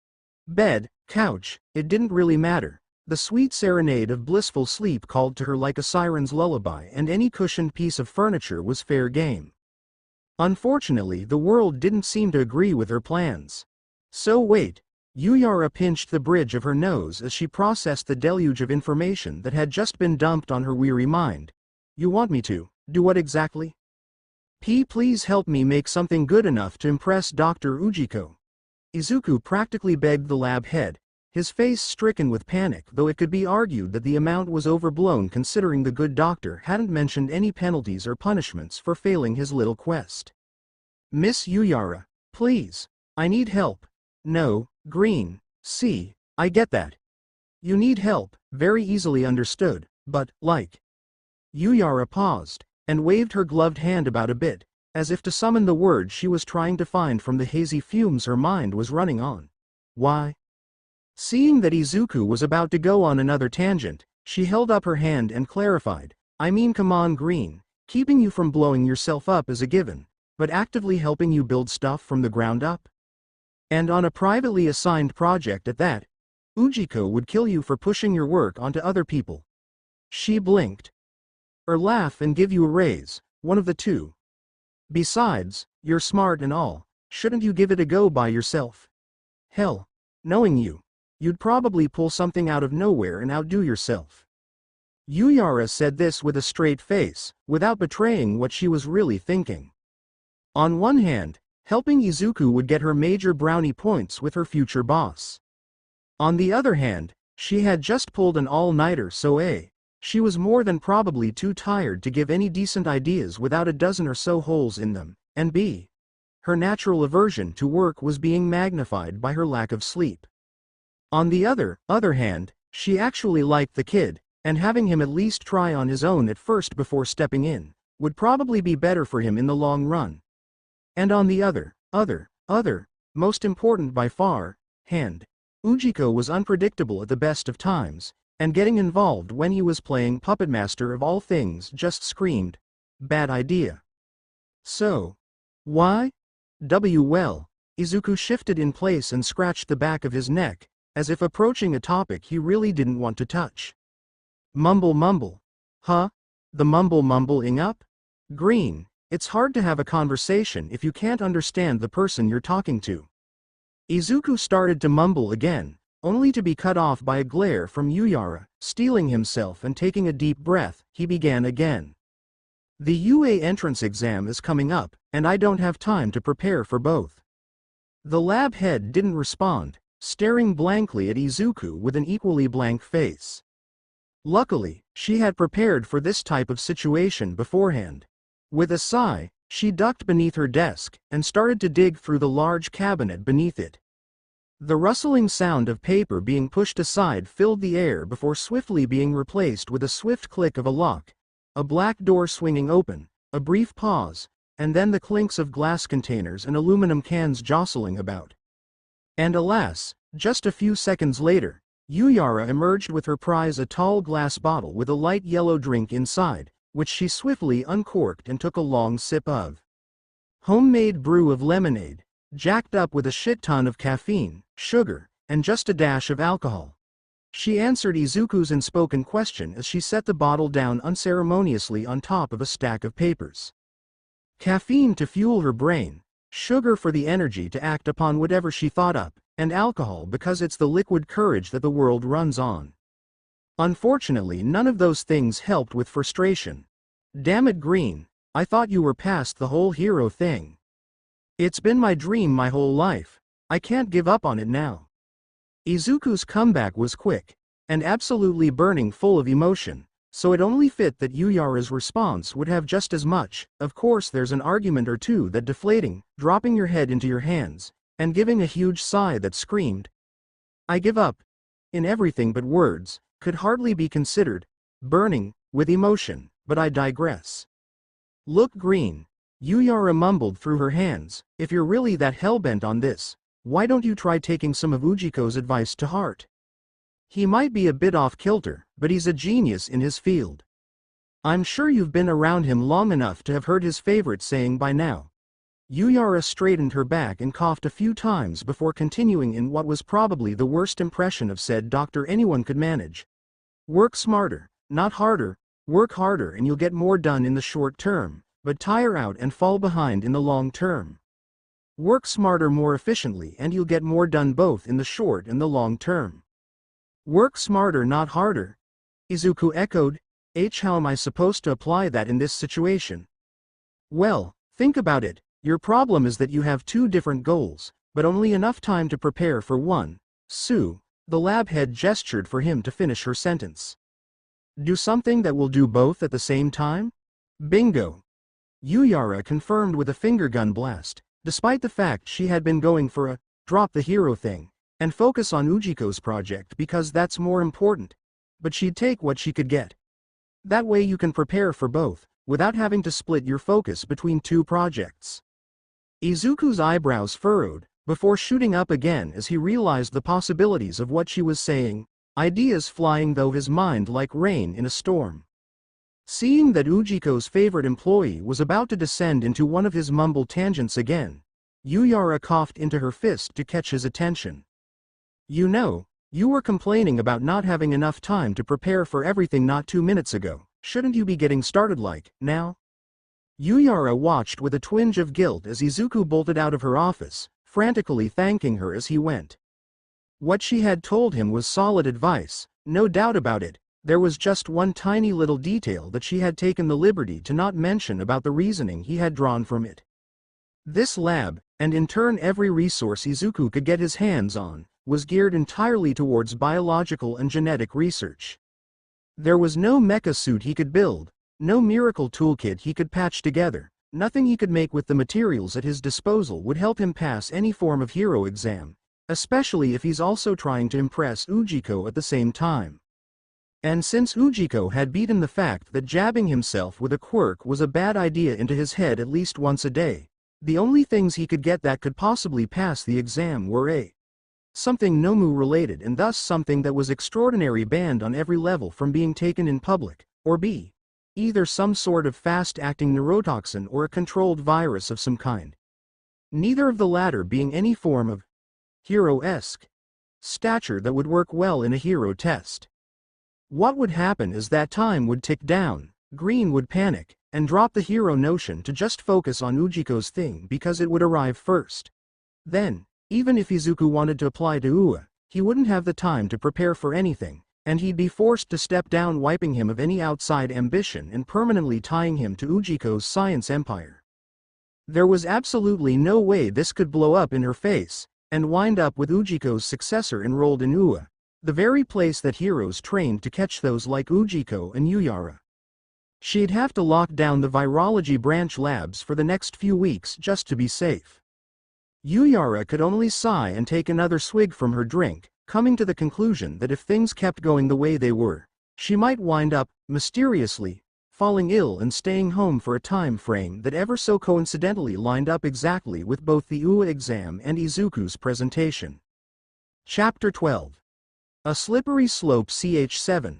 Bed, couch, it didn't really matter. The sweet serenade of blissful sleep called to her like a siren's lullaby, and any cushioned piece of furniture was fair game. Unfortunately, the world didn't seem to agree with her plans. So wait. Yuyara pinched the bridge of her nose as she processed the deluge of information that had just been dumped on her weary mind. You want me to do what exactly? Please help me make something good enough to impress Dr. Ujiko. Izuku practically begged the lab head, his face stricken with panic, though it could be argued that the amount was overblown considering the good doctor hadn't mentioned any penalties or punishments for failing his little quest. Miss Yuyara, please, I need help. No, Green, see, I get that. You need help, very easily understood, but, like. Yuyara paused, and waved her gloved hand about a bit, as if to summon the words she was trying to find from the hazy fumes her mind was running on. Why? Seeing that Izuku was about to go on another tangent, she held up her hand and clarified, I mean come on Green, keeping you from blowing yourself up is a given, but actively helping you build stuff from the ground up? And on a privately assigned project at that, Ujiko would kill you for pushing your work onto other people. She blinked. Or laugh and give you a raise, one of the two. Besides, you're smart and all, shouldn't you give it a go by yourself? Hell, knowing you, you'd probably pull something out of nowhere and outdo yourself. Yuyara said this with a straight face, without betraying what she was really thinking. On one hand, helping Izuku would get her major brownie points with her future boss. On the other hand, she had just pulled an all-nighter, so A, she was more than probably too tired to give any decent ideas without a dozen or so holes in them, and B, her natural aversion to work was being magnified by her lack of sleep. On the other hand, she actually liked the kid, and having him at least try on his own at first before stepping in, would probably be better for him in the long run. And on the other, most important by far, hand, Ujiko was unpredictable at the best of times, and getting involved when he was playing puppet master of all things just screamed, bad idea. So, why? Well, Izuku shifted in place and scratched the back of his neck, as if approaching a topic he really didn't want to touch. Mumble. Huh? The mumbling up? Green, it's hard to have a conversation if you can't understand the person you're talking to. Izuku started to mumble again, only to be cut off by a glare from Yuyara. Steeling himself and taking a deep breath, he began again. The UA entrance exam is coming up, and I don't have time to prepare for both. The lab head didn't respond, staring blankly at Izuku with an equally blank face. Luckily, she had prepared for this type of situation beforehand. With a sigh, she ducked beneath her desk and started to dig through the large cabinet beneath it. The rustling sound of paper being pushed aside filled the air before swiftly being replaced with a swift click of a lock, a black door swinging open, a brief pause, and then the clinks of glass containers and aluminum cans jostling about. And alas, just a few seconds later, Yuyara emerged with her prize, a tall glass bottle with a light yellow drink inside, which she swiftly uncorked and took a long sip of. Homemade brew of lemonade, jacked up with a shit ton of caffeine, sugar, and just a dash of alcohol. She answered Izuku's unspoken question as she set the bottle down unceremoniously on top of a stack of papers. Caffeine to fuel her brain, sugar for the energy to act upon whatever she thought up, and alcohol because it's the liquid courage that the world runs on. Unfortunately, none of those things helped with frustration. Damn it, Green, I thought you were past the whole hero thing. It's been my dream my whole life. I can't give up on it now. Izuku's comeback was quick, and absolutely burning full of emotion, so it only fit that Yuyara's response would have just as much. Of course there's an argument or two that deflating, dropping your head into your hands, and giving a huge sigh that screamed, "I give up," in everything but words, could hardly be considered burning with emotion, but I digress. Look, Green, Yuyara mumbled through her hands, if you're really that hellbent on this, why don't you try taking some of Ujiko's advice to heart? He might be a bit off kilter, but he's a genius in his field. I'm sure you've been around him long enough to have heard his favorite saying by now. Yuyara straightened her back and coughed a few times before continuing in what was probably the worst impression of said doctor anyone could manage. Work smarter, not harder. Work harder and you'll get more done in the short term, but tire out and fall behind in the long term. Work smarter more efficiently and you'll get more done both in the short and the long term. Work smarter not harder. Izuku echoed. How am I supposed to apply that in this situation? Well, think about it. Your problem is that you have two different goals, but only enough time to prepare for one. Sue, the lab head gestured for him to finish her sentence. Do something that will do both at the same time? Bingo! Yuyara confirmed with a finger gun blast, despite the fact she had been going for a drop the hero thing, and focus on Ujiko's project because that's more important. But she'd take what she could get. That way you can prepare for both, without having to split your focus between two projects. Izuku's eyebrows furrowed, before shooting up again as he realized the possibilities of what she was saying, ideas flying though his mind like rain in a storm. Seeing that Ujiko's favorite employee was about to descend into one of his mumbled tangents again, Yuyara coughed into her fist to catch his attention. You know, you were complaining about not having enough time to prepare for everything not 2 minutes ago. Shouldn't you be getting started like, now? Yuyara watched with a twinge of guilt as Izuku bolted out of her office, frantically thanking her as he went. What she had told him was solid advice, no doubt about it. There was just one tiny little detail that she had taken the liberty to not mention about the reasoning he had drawn from it. This lab, and in turn every resource Izuku could get his hands on, was geared entirely towards biological and genetic research. There was no mecha suit he could build, no miracle toolkit he could patch together, nothing he could make with the materials at his disposal would help him pass any form of hero exam, especially if he's also trying to impress Ujiko at the same time. And since Ujiko had beaten the fact that jabbing himself with a quirk was a bad idea into his head at least once a day, the only things he could get that could possibly pass the exam were A. Something Nomu related and thus something that was extraordinary banned on every level from being taken in public, or B. Either some sort of fast-acting neurotoxin or a controlled virus of some kind. Neither of the latter being any form of hero-esque stature that would work well in a hero test. What would happen is that time would tick down, Green would panic, and drop the hero notion to just focus on Ujiko's thing because it would arrive first. Then, even if Izuku wanted to apply to Ua, he wouldn't have the time to prepare for anything, and he'd be forced to step down, wiping him of any outside ambition and permanently tying him to Ujiko's science empire. There was absolutely no way this could blow up in her face, and wind up with Ujiko's successor enrolled in Ua, the very place that heroes trained to catch those like Ujiko and Yuyara. She'd have to lock down the virology branch labs for the next few weeks just to be safe. Yuyara could only sigh and take another swig from her drink, coming to the conclusion that if things kept going the way they were, she might wind up, mysteriously, falling ill and staying home for a time frame that ever so coincidentally lined up exactly with both the UA exam and Izuku's presentation. Chapter 12. A Slippery Slope ch7.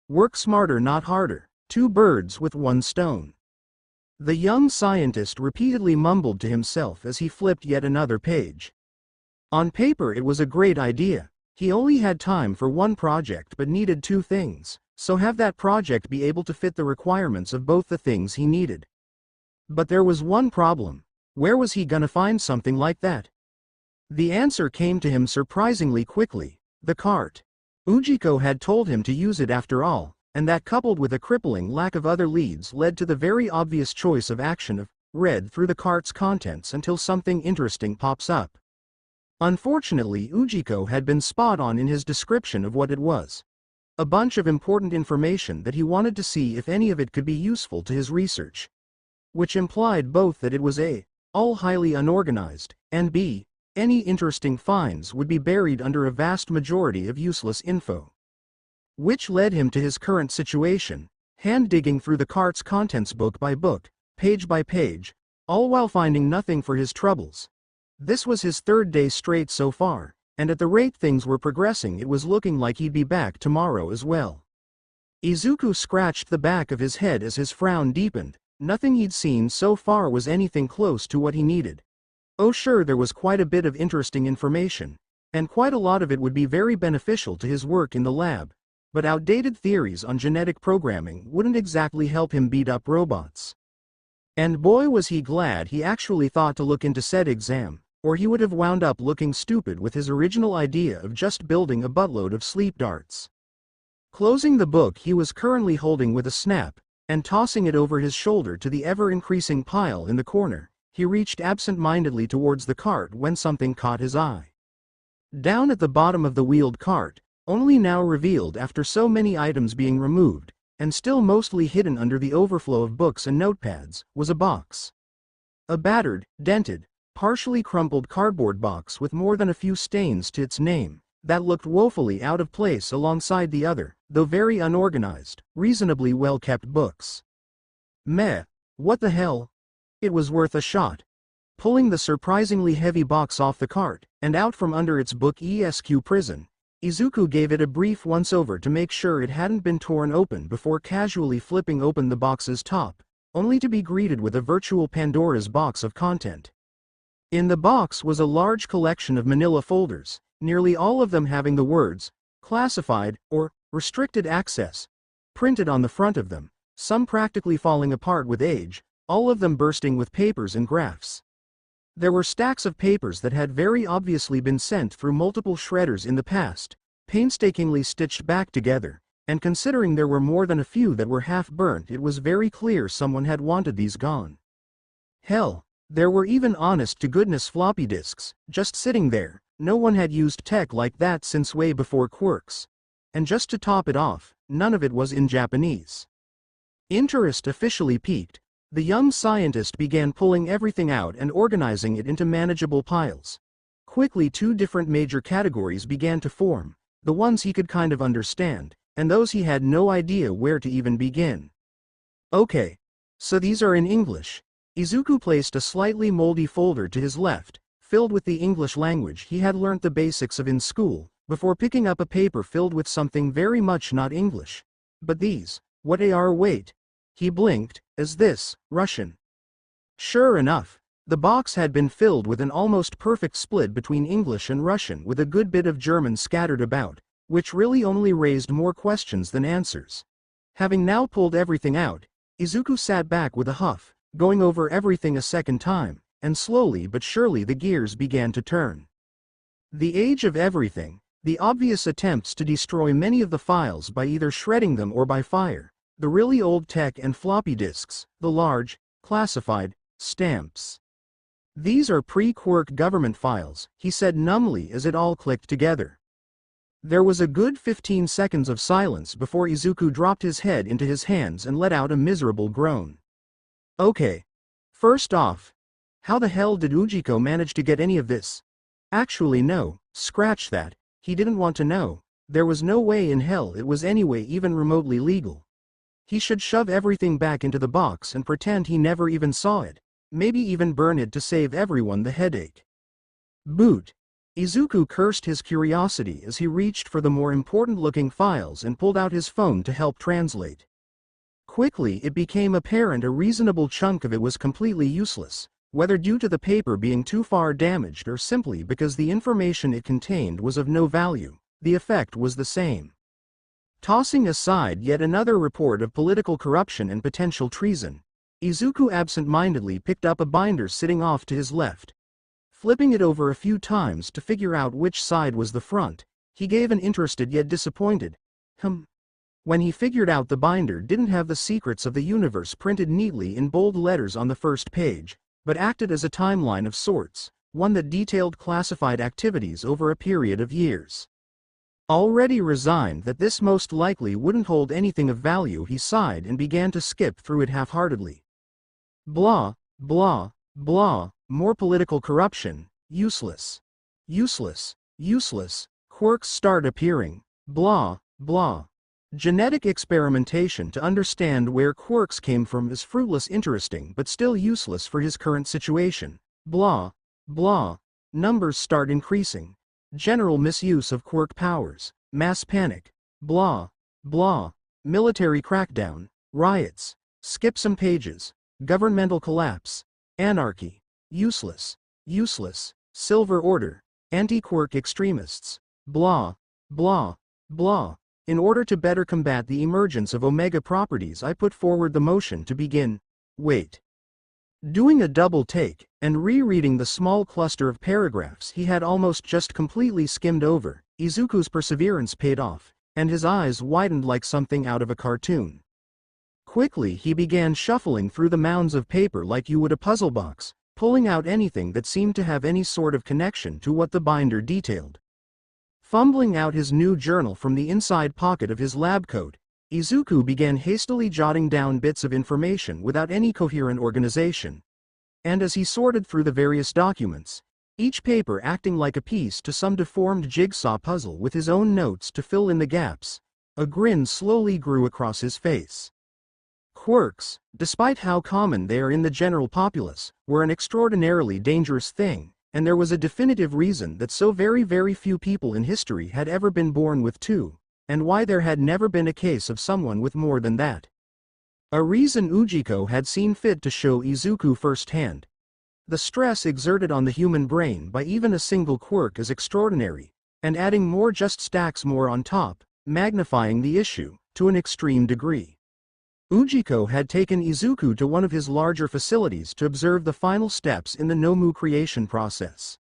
Work smarter not harder, two birds with one stone. The young scientist repeatedly mumbled to himself as he flipped yet another page. On paper it was a great idea. He only had time for one project but needed two things, so have that project be able to fit the requirements of both the things he needed. But there was one problem. Where was he gonna find something like that? The answer came to him surprisingly quickly: the cart. Ujiko had told him to use it after all, and that coupled with a crippling lack of other leads led to the very obvious choice of action of read through the cart's contents until something interesting pops up. Unfortunately, Ujiko had been spot on in his description of what it was. A bunch of important information that he wanted to see if any of it could be useful to his research. Which implied both that it was A, all highly unorganized, and B, any interesting finds would be buried under a vast majority of useless info. Which led him to his current situation, hand-digging through the cart's contents book by book, page by page, all while finding nothing for his troubles. This was his third day straight so far, and at the rate things were progressing it was looking like he'd be back tomorrow as well. Izuku scratched the back of his head as his frown deepened. Nothing he'd seen so far was anything close to what he needed. Oh sure, there was quite a bit of interesting information, and quite a lot of it would be very beneficial to his work in the lab, but outdated theories on genetic programming wouldn't exactly help him beat up robots. And boy was he glad he actually thought to look into said exam, or he would have wound up looking stupid with his original idea of just building a buttload of sleep darts. Closing the book he was currently holding with a snap, and tossing it over his shoulder to the ever-increasing pile in the corner, he reached absent-mindedly towards the cart when something caught his eye. Down at the bottom of the wheeled cart, only now revealed after so many items being removed, and still mostly hidden under the overflow of books and notepads, was a box. A battered, dented, partially crumpled cardboard box with more than a few stains to its name, that looked woefully out of place alongside the other, though very unorganized, reasonably well-kept books. Meh, what the hell? It was worth a shot. Pulling the surprisingly heavy box off the cart, and out from under its book-esque prison, Izuku gave it a brief once-over to make sure it hadn't been torn open before casually flipping open the box's top, only to be greeted with a virtual Pandora's box of content. In the box was a large collection of manila folders, nearly all of them having the words, classified, or restricted access, printed on the front of them, some practically falling apart with age, all of them bursting with papers and graphs. There were stacks of papers that had very obviously been sent through multiple shredders in the past, painstakingly stitched back together, and considering there were more than a few that were half burnt, it was very clear someone had wanted these gone. Hell, there were even honest-to-goodness floppy disks, just sitting there. No one had used tech like that since way before quirks. And just to top it off, none of it was in Japanese. Interest officially peaked. The young scientist began pulling everything out and organizing it into manageable piles. Quickly two different major categories began to form, the ones he could kind of understand, and those he had no idea where to even begin. Okay, so these are in English. Izuku placed a slightly moldy folder to his left, filled with the English language he had learnt the basics of in school, before picking up a paper filled with something very much not English. But these, what are wait? He blinked, as this, Russian. Sure enough, the box had been filled with an almost perfect split between English and Russian with a good bit of German scattered about, which really only raised more questions than answers. Having now pulled everything out, Izuku sat back with a huff, going over everything a second time, and slowly but surely the gears began to turn. The age of everything, the obvious attempts to destroy many of the files by either shredding them or by fire, the really old tech and floppy disks, the large, classified, stamps. These are pre-quirk government files, he said numbly as it all clicked together. There was a good 15 seconds of silence before Izuku dropped his head into his hands and let out a miserable groan. Okay. First off, how the hell did Ujiko manage to get any of this? Actually no, scratch that, he didn't want to know. There was no way in hell it was anyway even remotely legal. He should shove everything back into the box and pretend he never even saw it, maybe even burn it to save everyone the headache. Boot. Izuku cursed his curiosity as he reached for the more important-looking files and pulled out his phone to help translate. Quickly it became apparent a reasonable chunk of it was completely useless, whether due to the paper being too far damaged or simply because the information it contained was of no value. The effect was the same. Tossing aside yet another report of political corruption and potential treason, Izuku absent-mindedly picked up a binder sitting off to his left. Flipping it over a few times to figure out which side was the front, he gave an interested yet disappointed when he figured out the binder didn't have the secrets of the universe printed neatly in bold letters on the first page, but acted as a timeline of sorts, one that detailed classified activities over a period of years. Already resigned that this most likely wouldn't hold anything of value, he sighed and began to skip through it half-heartedly. Blah, blah, blah, more political corruption, useless. Useless, useless, quirks start appearing, blah, blah. Genetic experimentation to understand where quirks came from is fruitless, interesting but still useless for his current situation. Blah, blah. Numbers start increasing. General misuse of quirk powers. Mass panic. Blah, blah. Military crackdown. Riots. Skip some pages. Governmental collapse. Anarchy. Useless, useless. Silver Order. Anti-quirk extremists. Blah, blah, blah. In order to better combat the emergence of Omega properties, I put forward the motion to begin. Wait. Doing a double take, and rereading the small cluster of paragraphs he had almost just completely skimmed over, Izuku's perseverance paid off, and his eyes widened like something out of a cartoon. Quickly he began shuffling through the mounds of paper like you would a puzzle box, pulling out anything that seemed to have any sort of connection to what the binder detailed. Fumbling out his new journal from the inside pocket of his lab coat, Izuku began hastily jotting down bits of information without any coherent organization. And as he sorted through the various documents, each paper acting like a piece to some deformed jigsaw puzzle with his own notes to fill in the gaps, a grin slowly grew across his face. Quirks, despite how common they are in the general populace, were an extraordinarily dangerous thing. And there was a definitive reason that so very, very few people in history had ever been born with two, and why there had never been a case of someone with more than that. A reason Ujiko had seen fit to show Izuku firsthand. The stress exerted on the human brain by even a single quirk is extraordinary, and adding more just stacks more on top, magnifying the issue to an extreme degree. Ujiko had taken Izuku to one of his larger facilities to observe the final steps in the Nomu creation process.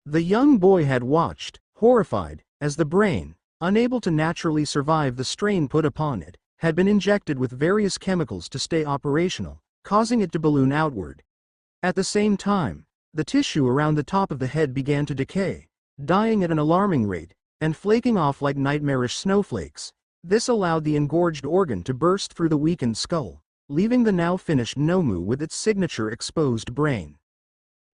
The young boy had watched, horrified, as the brain, unable to naturally survive the strain put upon it, had been injected with various chemicals to stay operational, causing it to balloon outward. At the same time, the tissue around the top of the head began to decay, dying at an alarming rate, and flaking off like nightmarish snowflakes. This allowed the engorged organ to burst through the weakened skull, leaving the now finished Nomu with its signature exposed brain.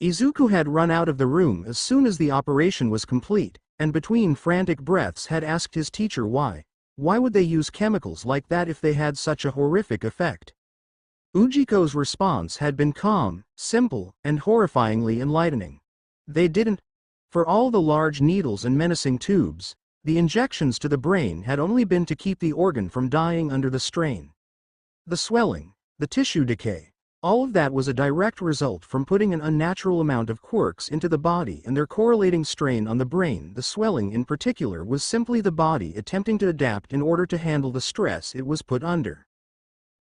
Izuku had run out of the room as soon as the operation was complete, and between frantic breaths had asked his teacher why. Why would they use chemicals like that if they had such a horrific effect? Ujiko's response had been calm, simple, and horrifyingly enlightening. They didn't. For all the large needles and menacing tubes, the injections to the brain had only been to keep the organ from dying under the strain. The swelling, the tissue decay, all of that was a direct result from putting an unnatural amount of quirks into the body and their correlating strain on the brain. The swelling in particular was simply the body attempting to adapt in order to handle the stress it was put under.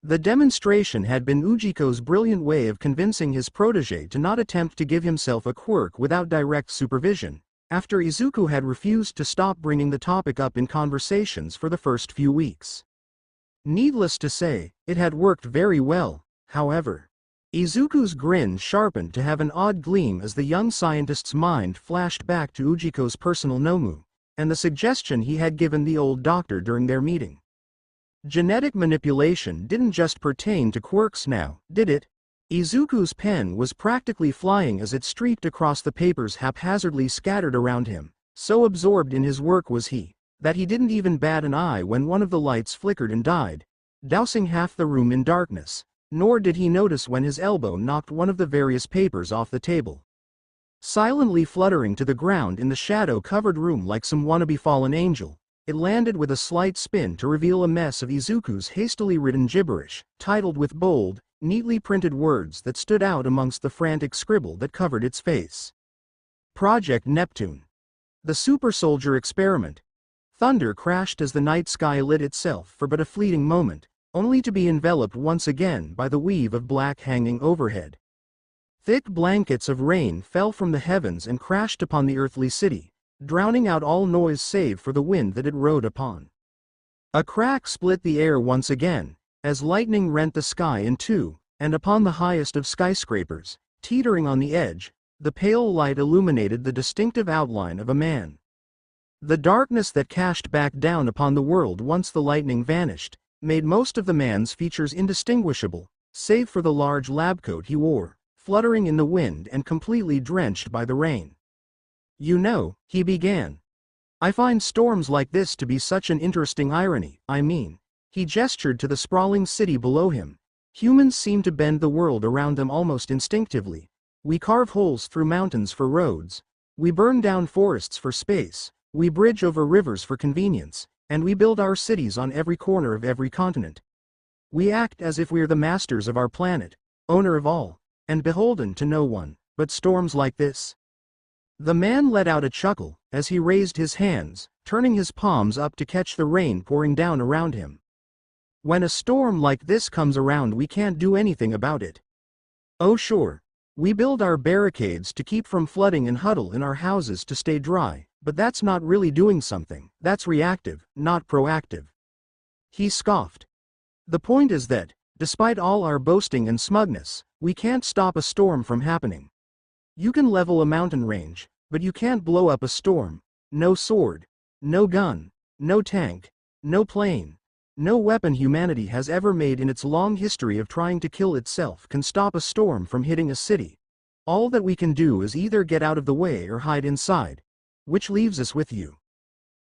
The demonstration had been Ujiko's brilliant way of convincing his protégé to not attempt to give himself a quirk without direct supervision, after Izuku had refused to stop bringing the topic up in conversations for the first few weeks. Needless to say, it had worked very well, however. Izuku's grin sharpened to have an odd gleam as the young scientist's mind flashed back to Ujiko's personal Nomu, and the suggestion he had given the old doctor during their meeting. Genetic manipulation didn't just pertain to quirks now, did it? Izuku's pen was practically flying as it streaked across the papers haphazardly scattered around him. So absorbed in his work was he, that he didn't even bat an eye when one of the lights flickered and died, dousing half the room in darkness, nor did he notice when his elbow knocked one of the various papers off the table. Silently fluttering to the ground in the shadow-covered room like some wannabe fallen angel, It landed with a slight spin to reveal a mess of Izuku's hastily written gibberish, titled with bold, neatly printed words that stood out amongst the frantic scribble that covered its face. Project Neptune. The Super Soldier Experiment. Thunder crashed as the night sky lit itself for but a fleeting moment, only to be enveloped once again by the weave of black hanging overhead. Thick blankets of rain fell from the heavens and crashed upon the earthly city, drowning out all noise save for the wind that it rode upon. A crack split the air once again, as lightning rent the sky in two, and upon the highest of skyscrapers, teetering on the edge, the pale light illuminated the distinctive outline of a man. The darkness that cashed back down upon the world once the lightning vanished, made most of the man's features indistinguishable, save for the large lab coat he wore, fluttering in the wind and completely drenched by the rain. "You know," he began, "I find storms like this to be such an interesting irony. I mean," he gestured to the sprawling city below him, "humans seem to bend the world around them almost instinctively. We carve holes through mountains for roads, we burn down forests for space, we bridge over rivers for convenience, and we build our cities on every corner of every continent. We act as if we're the masters of our planet, owner of all, and beholden to no one, but storms like this." The man let out a chuckle, as he raised his hands, turning his palms up to catch the rain pouring down around him. "When a storm like this comes around, we can't do anything about it. Oh sure, we build our barricades to keep from flooding and huddle in our houses to stay dry, but that's not really doing something, that's reactive, not proactive." He scoffed. "The point is that, despite all our boasting and smugness, we can't stop a storm from happening. You can level a mountain range, but you can't blow up a storm. No sword, no gun, no tank, no plane, no weapon humanity has ever made in its long history of trying to kill itself can stop a storm from hitting a city. All that we can do is either get out of the way or hide inside. Which leaves us with you."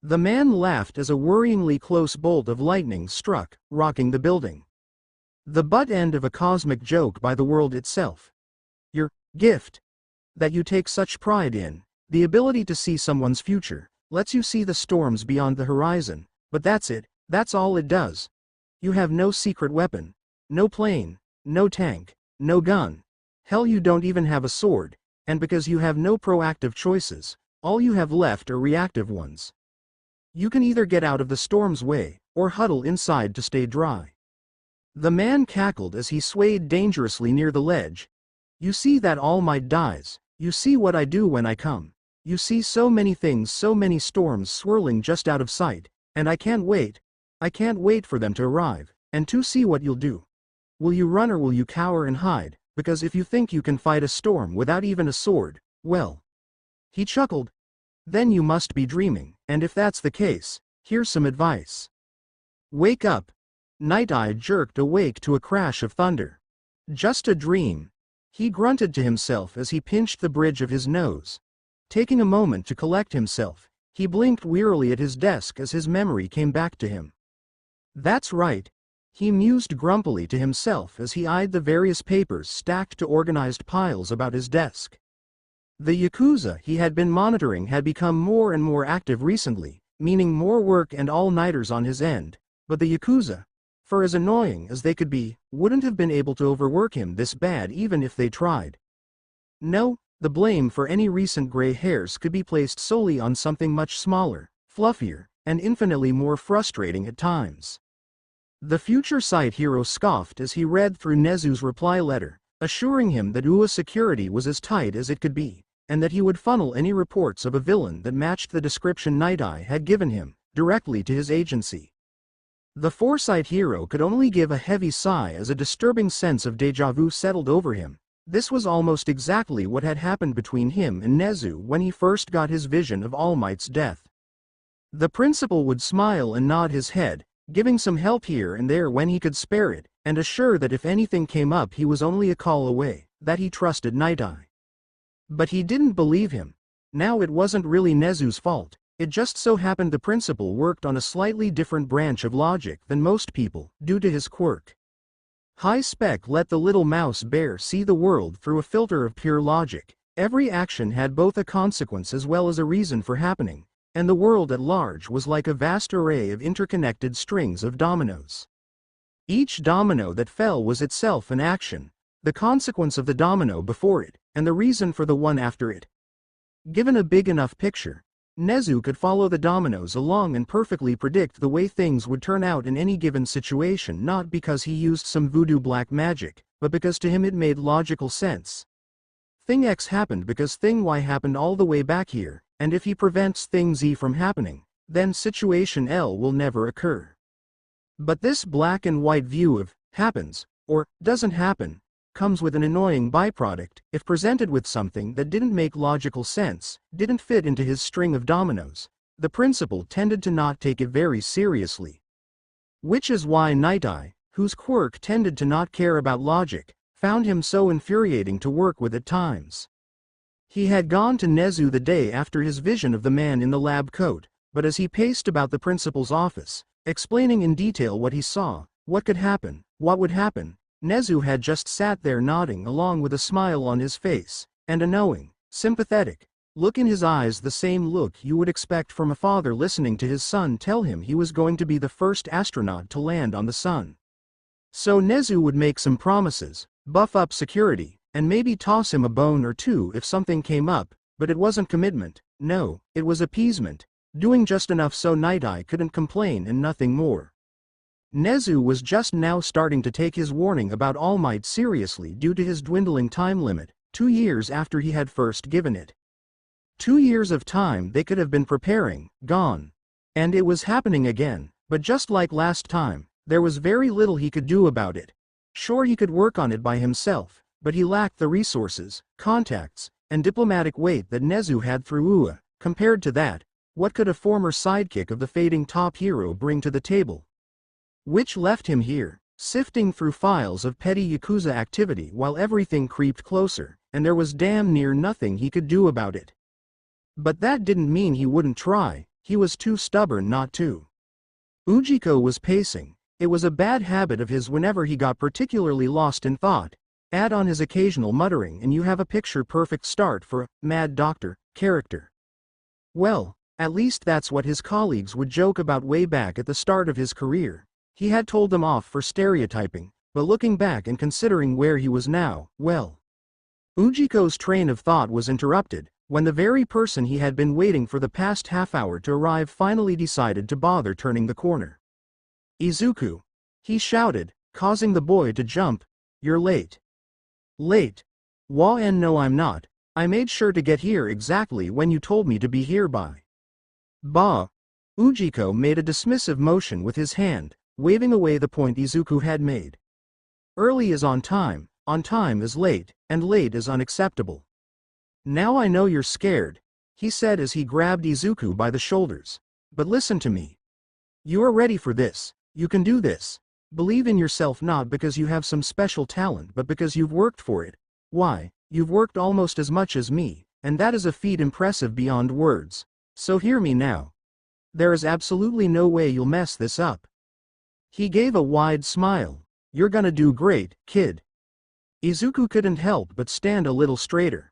The man laughed as a worryingly close bolt of lightning struck, rocking the building. "The butt end of a cosmic joke by the world itself. Your gift, that you take such pride in, the ability to see someone's future, lets you see the storms beyond the horizon, but that's it, that's all it does. You have no secret weapon, no plane, no tank, no gun, hell you don't even have a sword, and because you have no proactive choices, all you have left are reactive ones. You can either get out of the storm's way, or huddle inside to stay dry." The man cackled as he swayed dangerously near the ledge. "You see that all might dies. You see what I do when I come. You see so many things, so many storms swirling just out of sight, and I can't wait for them to arrive, and to see what you'll do. Will you run or will you cower and hide, because if you think you can fight a storm without even a sword, well," he chuckled, "then you must be dreaming, and if that's the case, here's some advice. Wake up." Night-Eye jerked awake to a crash of thunder. "Just a dream," he grunted to himself as he pinched the bridge of his nose. Taking a moment to collect himself, he blinked wearily at his desk as his memory came back to him. "That's right," he mused grumpily to himself as he eyed the various papers stacked to organized piles about his desk. The Yakuza he had been monitoring had become more and more active recently, meaning more work and all-nighters on his end, but the Yakuza, for as annoying as they could be, wouldn't have been able to overwork him this bad even if they tried. No, the blame for any recent gray hairs could be placed solely on something much smaller, fluffier, and infinitely more frustrating at times. The future site hero scoffed as he read through Nezu's reply letter, assuring him that UA security was as tight as it could be, and that he would funnel any reports of a villain that matched the description Night-Eye had given him, directly to his agency. The foresight hero could only give a heavy sigh as a disturbing sense of déjà vu settled over him. This was almost exactly what had happened between him and Nezu when he first got his vision of All Might's death. The principal would smile and nod his head, giving some help here and there when he could spare it, and assure that if anything came up he was only a call away, that he trusted Night-Eye. But he didn't believe him. Now it wasn't really Nezu's fault. It just so happened the principal worked on a slightly different branch of logic than most people, due to his quirk. High Spec let the little mouse bear see the world through a filter of pure logic. Every action had both a consequence as well as a reason for happening, and the world at large was like a vast array of interconnected strings of dominoes. Each domino that fell was itself an action, the consequence of the domino before it, and the reason for the one after it. Given a big enough picture, Nezu could follow the dominoes along and perfectly predict the way things would turn out in any given situation, not because he used some voodoo black magic, but because to him it made logical sense. Thing X happened because thing Y happened all the way back here, and if he prevents thing Z from happening, then situation L will never occur. But this black and white view of happens, or doesn't happen, comes with an annoying byproduct. If presented with something that didn't make logical sense, didn't fit into his string of dominoes, the principal tended to not take it very seriously. Which is why Night Eye, whose quirk tended to not care about logic, found him so infuriating to work with at times. He had gone to Nezu the day after his vision of the man in the lab coat, but as he paced about the principal's office, explaining in detail what he saw, what could happen, what would happen, Nezu had just sat there nodding along with a smile on his face, and a knowing, sympathetic look in his eyes, the same look you would expect from a father listening to his son tell him he was going to be the first astronaut to land on the sun. So Nezu would make some promises, buff up security, and maybe toss him a bone or two if something came up, but it wasn't commitment, no, it was appeasement, doing just enough so Night Eye couldn't complain and nothing more. Nezu was just now starting to take his warning about All Might seriously due to his dwindling time limit, 2 years after he had first given it. 2 years of time they could have been preparing, gone. And it was happening again, but just like last time, there was very little he could do about it. Sure, he could work on it by himself, but he lacked the resources, contacts, and diplomatic weight that Nezu had through UA. Compared to that, what could a former sidekick of the fading top hero bring to the table? Which left him here, sifting through files of petty Yakuza activity while everything creeped closer, and there was damn near nothing he could do about it. But that didn't mean he wouldn't try, he was too stubborn not to. Ujiko was pacing. It was a bad habit of his whenever he got particularly lost in thought. Add on his occasional muttering and you have a picture-perfect start for a mad doctor character. Well, at least that's what his colleagues would joke about way back at the start of his career. He had told them off for stereotyping, but looking back and considering where he was now, well. Ujiko's train of thought was interrupted, when the very person he had been waiting for the past half hour to arrive finally decided to bother turning the corner. "Izuku!" he shouted, causing the boy to jump. "You're late." "Late? No, I'm not. I made sure to get here exactly when you told me to be here by." "Bah!" Ujiko made a dismissive motion with his hand, waving away the point Izuku had made. "Early is on time is late, and late is unacceptable." "Now I know you're scared," he said as he grabbed Izuku by the shoulders. "But listen to me. You are ready for this, you can do this. Believe in yourself not because you have some special talent but because you've worked for it. Why, you've worked almost as much as me, and that is a feat impressive beyond words. So hear me now. There is absolutely no way you'll mess this up." He gave a wide smile. "You're gonna do great, kid." Izuku couldn't help but stand a little straighter.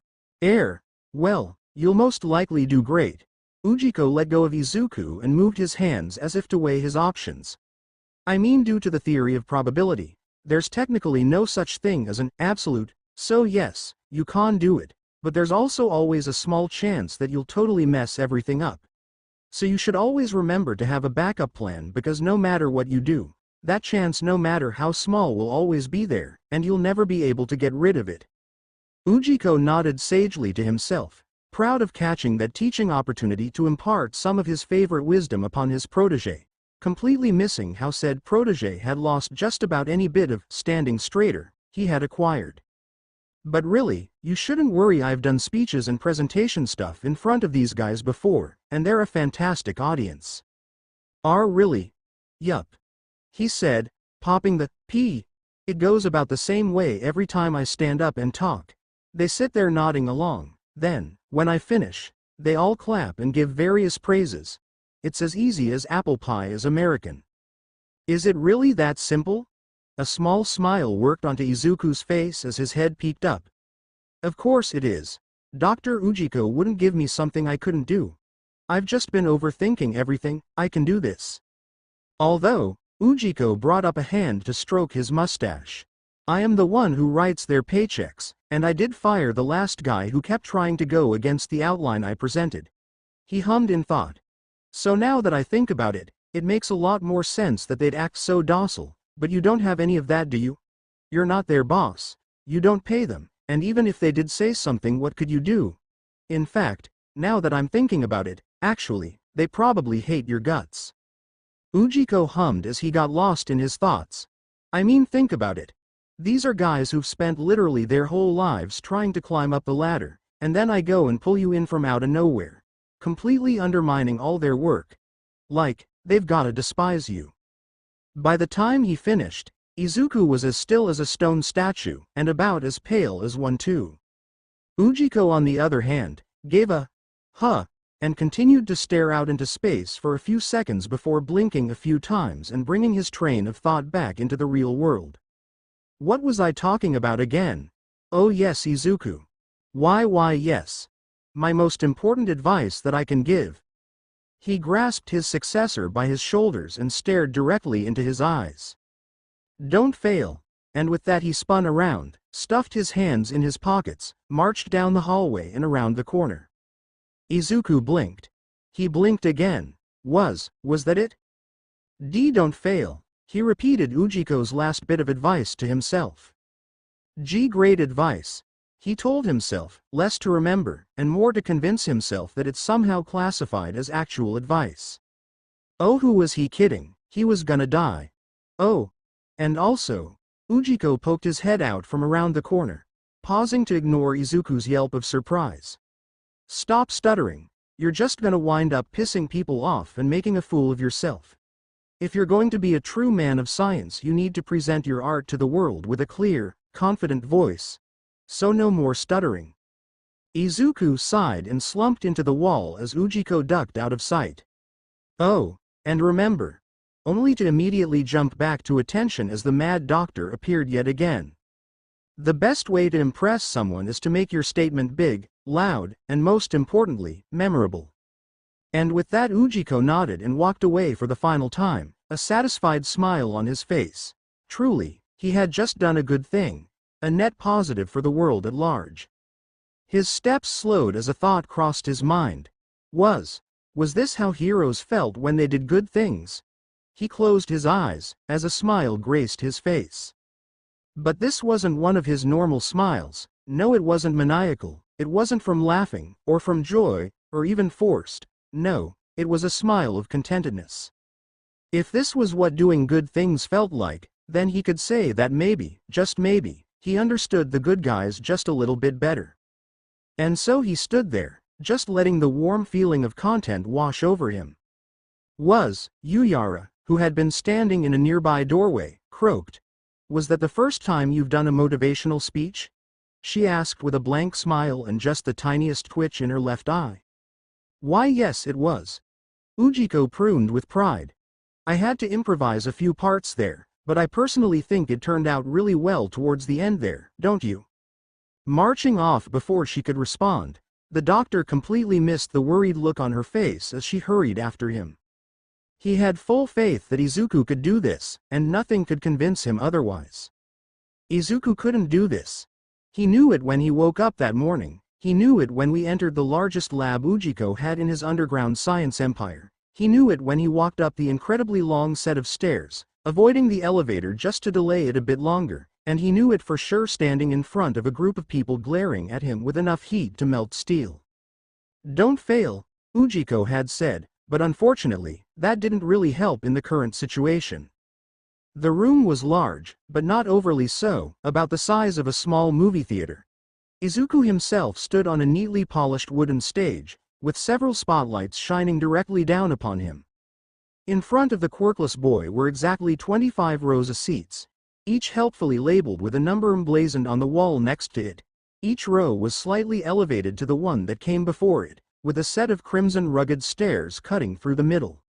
Well, you'll most likely do great." Ujiko let go of Izuku and moved his hands as if to weigh his options. "I mean, due to the theory of probability, there's technically no such thing as an absolute, so yes, you can do it, but there's also always a small chance that you'll totally mess everything up. So you should always remember to have a backup plan because no matter what you do, that chance no matter how small will always be there, and you'll never be able to get rid of it." Ujiko nodded sagely to himself, proud of catching that teaching opportunity to impart some of his favorite wisdom upon his protege, completely missing how said protege had lost just about any bit of standing straighter he had acquired. "But really, you shouldn't worry, I've done speeches and presentation stuff in front of these guys before, and they're a fantastic audience." "Are really?" "Yup," he said, popping the P. "It goes about the same way every time I stand up and talk. They sit there nodding along, then, when I finish, they all clap and give various praises. It's as easy as apple pie is American." "Is it really that simple?" A small smile worked onto Izuku's face as his head peeked up. "Of course it is. Dr. Ujiko wouldn't give me something I couldn't do." I've just been overthinking everything, I can do this. Although, Ujiko brought up a hand to stroke his mustache. I am the one who writes their paychecks, and I did fire the last guy who kept trying to go against the outline I presented. He hummed in thought. So now that I think about it, it makes a lot more sense that they'd act so docile, but you don't have any of that, do you? You're not their boss. You don't pay them, and even if they did say something, what could you do? In fact, now that I'm thinking about it, actually, they probably hate your guts. Ujiko hummed as he got lost in his thoughts. I mean, think about it. These are guys who've spent literally their whole lives trying to climb up the ladder, and then I go and pull you in from out of nowhere, completely undermining all their work. Like, they've gotta despise you. By the time he finished, Izuku was as still as a stone statue, and about as pale as one too. Ujiko, on the other hand, gave a huh, and continued to stare out into space for a few seconds before blinking a few times and bringing his train of thought back into the real world. What was I talking about again? Oh yes, Izuku. Why yes. My most important advice that I can give. He grasped his successor by his shoulders and stared directly into his eyes. Don't fail. And with that he spun around, stuffed his hands in his pockets, marched down the hallway and around the corner. Izuku blinked. He blinked again. Was that it? Don't fail. He repeated Ujiko's last bit of advice to himself. Great advice. He told himself, less to remember, and more to convince himself that it's somehow classified as actual advice. Oh, who was he kidding? He was gonna die. Oh. And also, Ujiko poked his head out from around the corner, pausing to ignore Izuku's yelp of surprise. Stop stuttering. You're just gonna wind up pissing people off and making a fool of yourself. If you're going to be a true man of science, you need to present your art to the world with a clear, confident voice. So no more stuttering. Izuku sighed and slumped into the wall as Ujiko ducked out of sight. Oh, and remember. Only to immediately jump back to attention as the mad doctor appeared yet again. The best way to impress someone is to make your statement big, loud, and most importantly, memorable. And with that, Ujiko nodded and walked away for the final time, a satisfied smile on his face. Truly, he had just done a good thing, a net positive for the world at large. His steps slowed as a thought crossed his mind. Was this how heroes felt when they did good things? He closed his eyes, as a smile graced his face. But this wasn't one of his normal smiles. No, it wasn't maniacal, it wasn't from laughing, or from joy, or even forced. No, it was a smile of contentedness. If this was what doing good things felt like, then he could say that maybe, just maybe, he understood the good guys just a little bit better. And so he stood there, just letting the warm feeling of content wash over him. Yuyara, who had been standing in a nearby doorway, croaked. Was that the first time you've done a motivational speech? She asked with a blank smile and just the tiniest twitch in her left eye. Why, yes, it was. Ujiko pruned with pride. I had to improvise a few parts there, but I personally think it turned out really well towards the end there, don't you? Marching off before she could respond, the doctor completely missed the worried look on her face as she hurried after him. He had full faith that Izuku could do this, and nothing could convince him otherwise. Izuku couldn't do this. He knew it when he woke up that morning. He knew it when we entered the largest lab Ujiko had in his underground science empire. He knew it when he walked up the incredibly long set of stairs, avoiding the elevator just to delay it a bit longer, and he knew it for sure standing in front of a group of people glaring at him with enough heat to melt steel. Don't fail, Ujiko had said, but unfortunately, that didn't really help in the current situation. The room was large, but not overly so, about the size of a small movie theater. Izuku himself stood on a neatly polished wooden stage, with several spotlights shining directly down upon him. In front of the quirkless boy were exactly 25 rows of seats, each helpfully labeled with a number emblazoned on the wall next to it. Each row was slightly elevated to the one that came before it, with a set of crimson rugged stairs cutting through the middle.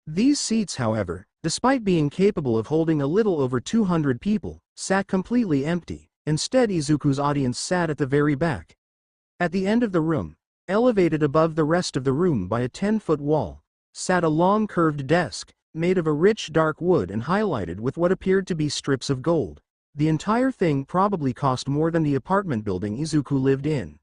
These seats, however, despite being capable of holding a little over 200 people, sat completely empty. Instead, Izuku's audience sat at the very back. At the end of the room, Elevated above the rest of the room by a 10-foot wall, sat a long curved desk, made of a rich dark wood and highlighted with what appeared to be strips of gold. The entire thing probably cost more than the apartment building Izuku lived in.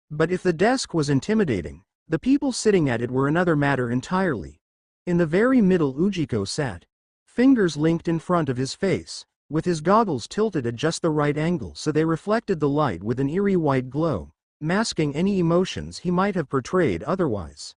But if the desk was intimidating, the people sitting at it were another matter entirely. In the very middle Ujiko sat, fingers linked in front of his face, with his goggles tilted at just the right angle so they reflected the light with an eerie white glow, masking any emotions he might have portrayed otherwise.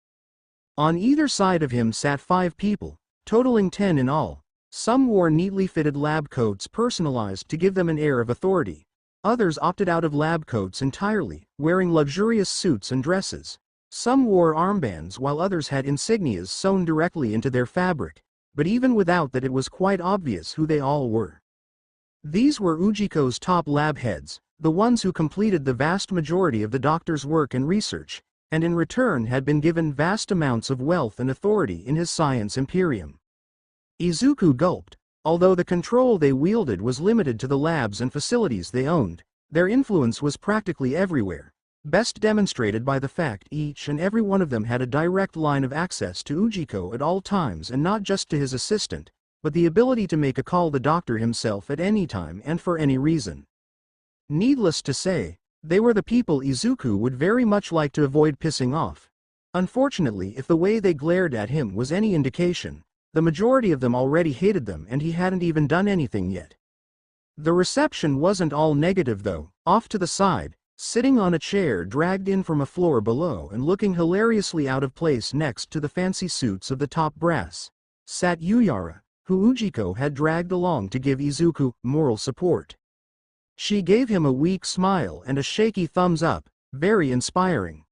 On either side of him sat 5 people, totaling 10 in all. Some wore neatly fitted lab coats personalized to give them an air of authority. Others opted out of lab coats entirely, wearing luxurious suits and dresses. Some wore armbands while others had insignias sewn directly into their fabric, but even without that it was quite obvious who they all were. These were Ujiko's top lab heads, the ones who completed the vast majority of the doctor's work and research, and in return had been given vast amounts of wealth and authority in his science imperium. Izuku gulped. Although the control they wielded was limited to the labs and facilities they owned, their influence was practically everywhere, best demonstrated by the fact each and every one of them had a direct line of access to Ujiko at all times, and not just to his assistant, but the ability to make a call the doctor himself at any time and for any reason. Needless to say, they were the people Izuku would very much like to avoid pissing off. Unfortunately, if the way they glared at him was any indication, the majority of them already hated them and he hadn't even done anything yet. The reception wasn't all negative though. Off to the side, sitting on a chair dragged in from a floor below and looking hilariously out of place next to the fancy suits of the top brass, sat Yuyara, who Ujiko had dragged along to give Izuku moral support. She gave him a weak smile and a shaky thumbs up, very inspiring.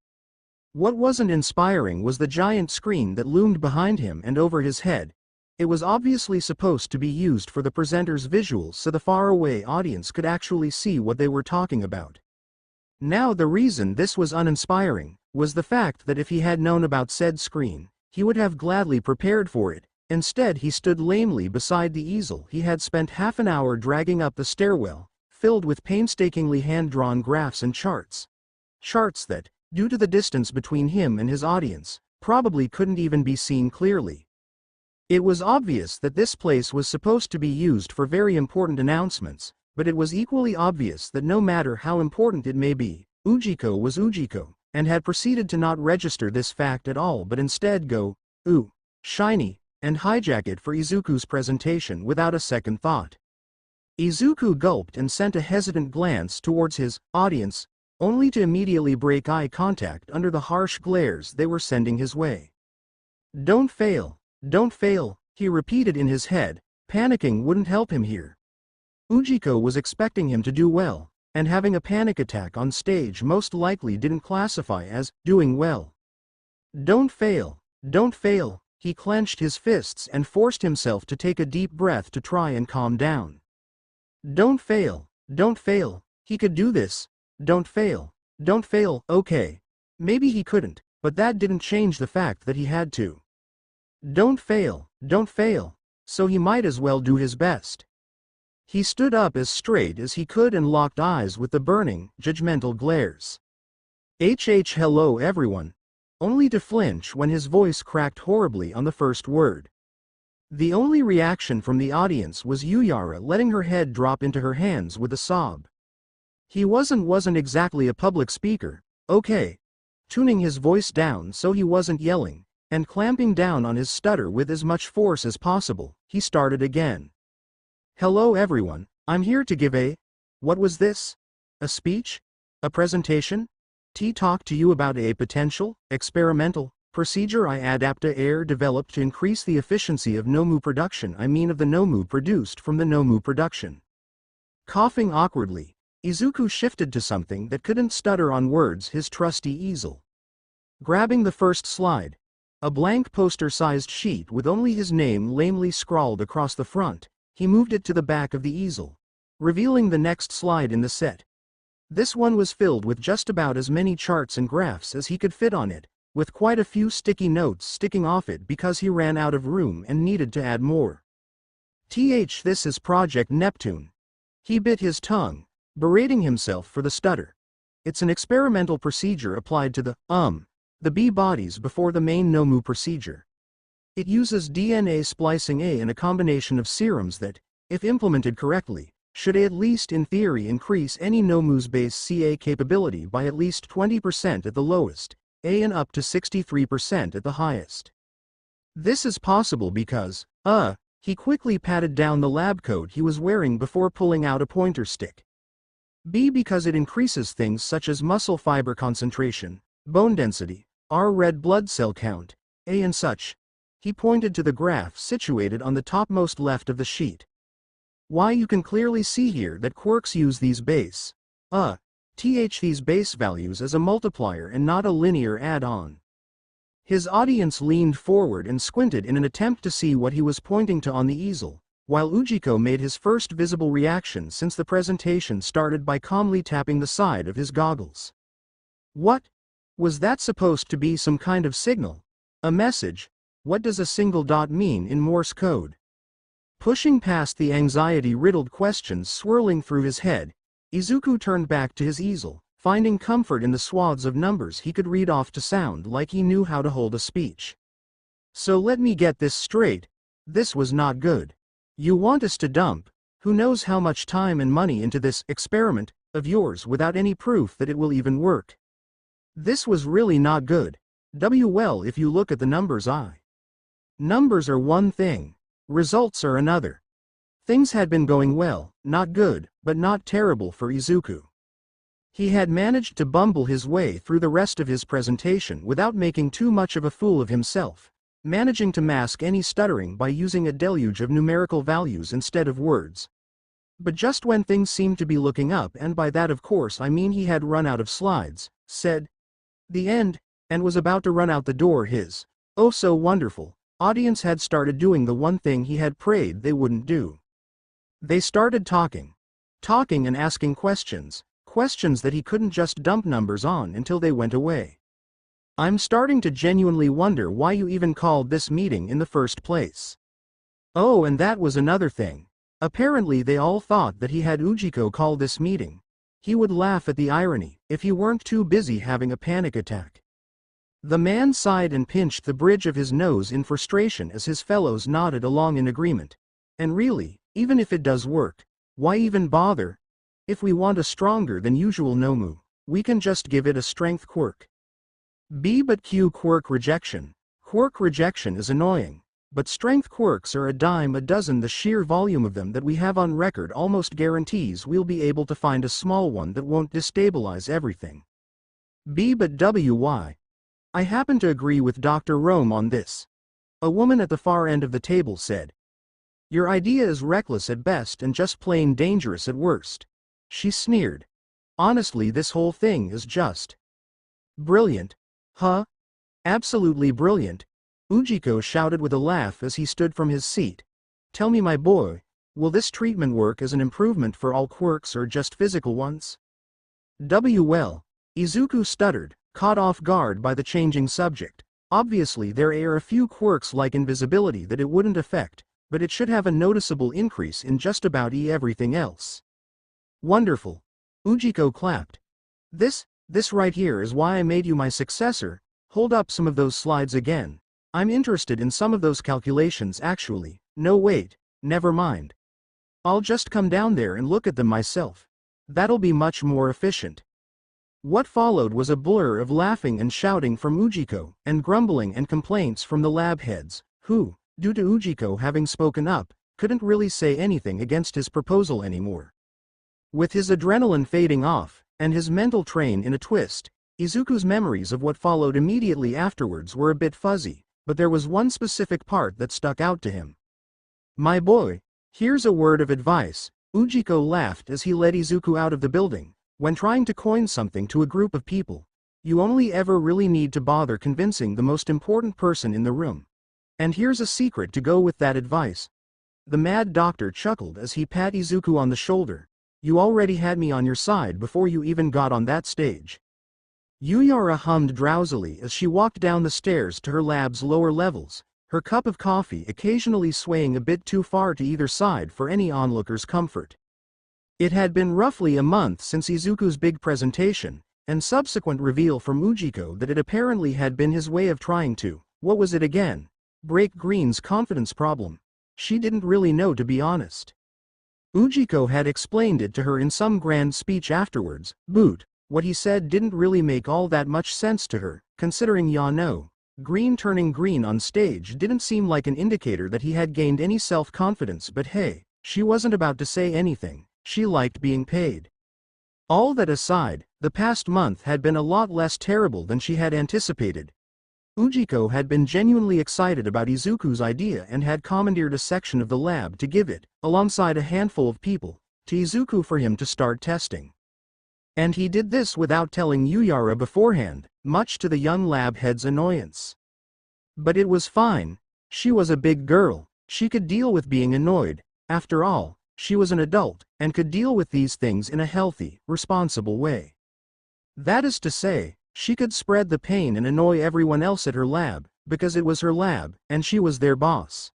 What wasn't inspiring was the giant screen that loomed behind him and over his head. It was obviously supposed to be used for the presenter's visuals so the faraway audience could actually see what they were talking about. Now the reason this was uninspiring was the fact that if he had known about said screen, he would have gladly prepared for it. Instead he stood lamely beside the easel he had spent half an hour dragging up the stairwell, filled with painstakingly hand-drawn graphs and charts. Charts that, due to the distance between him and his audience, probably couldn't even be seen clearly. It was obvious that this place was supposed to be used for very important announcements, but it was equally obvious that no matter how important it may be, Ujiko was Ujiko, and had proceeded to not register this fact at all but instead go, ooh, shiny, and hijack it for Izuku's presentation without a second thought. Izuku gulped and sent a hesitant glance towards his audience, only to immediately break eye contact under the harsh glares they were sending his way. Don't fail, he repeated in his head. Panicking wouldn't help him here. Ujiko was expecting him to do well, and having a panic attack on stage most likely didn't classify as doing well. Don't fail, he clenched his fists and forced himself to take a deep breath to try and calm down. Don't fail, he could do this. Don't fail, okay. Maybe he couldn't, but that didn't change the fact that he had to. Don't fail, so he might as well do his best. He stood up as straight as he could and locked eyes with the burning, judgmental glares. Hello everyone, only to flinch when his voice cracked horribly on the first word. The only reaction from the audience was Yuyara letting her head drop into her hands with a sob. He wasn't exactly a public speaker, okay. Tuning his voice down so he wasn't yelling, and clamping down on his stutter with as much force as possible, he started again. Hello everyone, I'm here to give what was this? A speech? A presentation? Talk to you about a potential, experimental, procedure I adapta air developed to increase the efficiency of Nomu production, of the Nomu produced from the Nomu production. Coughing awkwardly, Izuku shifted to something that couldn't stutter on words, his trusty easel. Grabbing the first slide, a blank poster-sized sheet with only his name lamely scrawled across the front, he moved it to the back of the easel, revealing the next slide in the set. This one was filled with just about as many charts and graphs as he could fit on it, with quite a few sticky notes sticking off it because he ran out of room and needed to add more. This is Project Neptune. He bit his tongue, berating himself for the stutter. It's an experimental procedure applied to the bee bodies before the main Nomu procedure. It uses DNA splicing A and a combination of serums that, if implemented correctly, should at least in theory increase any Nomu's base CA capability by at least 20% at the lowest, A and up to 63% at the highest. This is possible because, he quickly patted down the lab coat he was wearing before pulling out a pointer stick. B, because it increases things such as muscle fiber concentration, bone density, R, red blood cell count, A and such. He pointed to the graph situated on the topmost left of the sheet. Why, you can clearly see here that quirks use these base values as a multiplier and not a linear add-on. His audience leaned forward and squinted in an attempt to see what he was pointing to on the easel, while Ujiko made his first visible reaction since the presentation started by calmly tapping the side of his goggles. What? Was that supposed to be some kind of signal? A message? What does a single dot mean in Morse code? Pushing past the anxiety-riddled questions swirling through his head, Izuku turned back to his easel, finding comfort in the swaths of numbers he could read off to sound like he knew how to hold a speech. So let me get this straight, this was not good. You want us to dump, who knows how much time and money into this experiment of yours without any proof that it will even work. This was really not good. Well, if you look at the numbers, numbers are one thing, results are another. Things had been going well, not good, but not terrible for Izuku. He had managed to bumble his way through the rest of his presentation without making too much of a fool of himself, managing to mask any stuttering by using a deluge of numerical values instead of words. But just when things seemed to be looking up, and by that of course I mean he had run out of slides, said, "The end," and was about to run out the door, his, oh so wonderful, audience had started doing the one thing he had prayed they wouldn't do. They started talking and asking questions that he couldn't just dump numbers on until they went away. I'm starting to genuinely wonder why you even called this meeting in the first place. Oh, and that was another thing. Apparently they all thought that he had Ujiko call this meeting. He would laugh at the irony, if he weren't too busy having a panic attack. The man sighed and pinched the bridge of his nose in frustration as his fellows nodded along in agreement. And really, even if it does work, why even bother? If we want a stronger than usual Nomu, we can just give it a strength quirk. B, but Q quirk rejection. Quirk rejection is annoying, but strength quirks are a dime a dozen. The sheer volume of them that we have on record almost guarantees we'll be able to find a small one that won't destabilize everything. B, but why? I happen to agree with Dr. Rome on this. A woman at the far end of the table said. Your idea is reckless at best and just plain dangerous at worst. She sneered. Honestly, this whole thing is just brilliant. Huh? Absolutely brilliant. Ujiko shouted with a laugh as he stood from his seat. Tell me, my boy, will this treatment work as an improvement for all quirks or just physical ones? Well, Izuku stuttered, caught off guard by the changing subject. Obviously there are a few quirks like invisibility that it wouldn't affect, but it should have a noticeable increase in just about everything else. Wonderful. Ujiko clapped. This right here is why I made you my successor. Hold up some of those slides again. I'm interested in some of those calculations actually. No wait, never mind. I'll just come down there and look at them myself. That'll be much more efficient. What followed was a blur of laughing and shouting from Ujiko, and grumbling and complaints from the lab heads, who, due to Ujiko having spoken up, couldn't really say anything against his proposal anymore. With his adrenaline fading off, and his mental train in a twist, Izuku's memories of what followed immediately afterwards were a bit fuzzy, but there was one specific part that stuck out to him. My boy, here's a word of advice. Ujiko laughed as he led Izuku out of the building. When trying to coin something to a group of people, you only ever really need to bother convincing the most important person in the room. And here's a secret to go with that advice. The Mad Doctor chuckled as he pat Izuku on the shoulder. You already had me on your side before you even got on that stage. Yuyara hummed drowsily as she walked down the stairs to her lab's lower levels, her cup of coffee occasionally swaying a bit too far to either side for any onlooker's comfort. It had been roughly a month since Izuku's big presentation, and subsequent reveal from Ujiko that it apparently had been his way of trying to, what was it again? Break Green's confidence problem. She didn't really know, to be honest. Ujiko had explained it to her in some grand speech afterwards, but what he said didn't really make all that much sense to her, considering Yano. Green turning green on stage didn't seem like an indicator that he had gained any self-confidence, but hey, she wasn't about to say anything, she liked being paid. All that aside, the past month had been a lot less terrible than she had anticipated. Ujiko had been genuinely excited about Izuku's idea and had commandeered a section of the lab to give it, alongside a handful of people, to Izuku for him to start testing. And he did this without telling Yuyara beforehand, much to the young lab head's annoyance. But it was fine. She was a big girl, she could deal with being annoyed. After all, she was an adult, and could deal with these things in a healthy, responsible way. That is to say, she could spread the pain and annoy everyone else at her lab, because it was her lab, and she was their boss.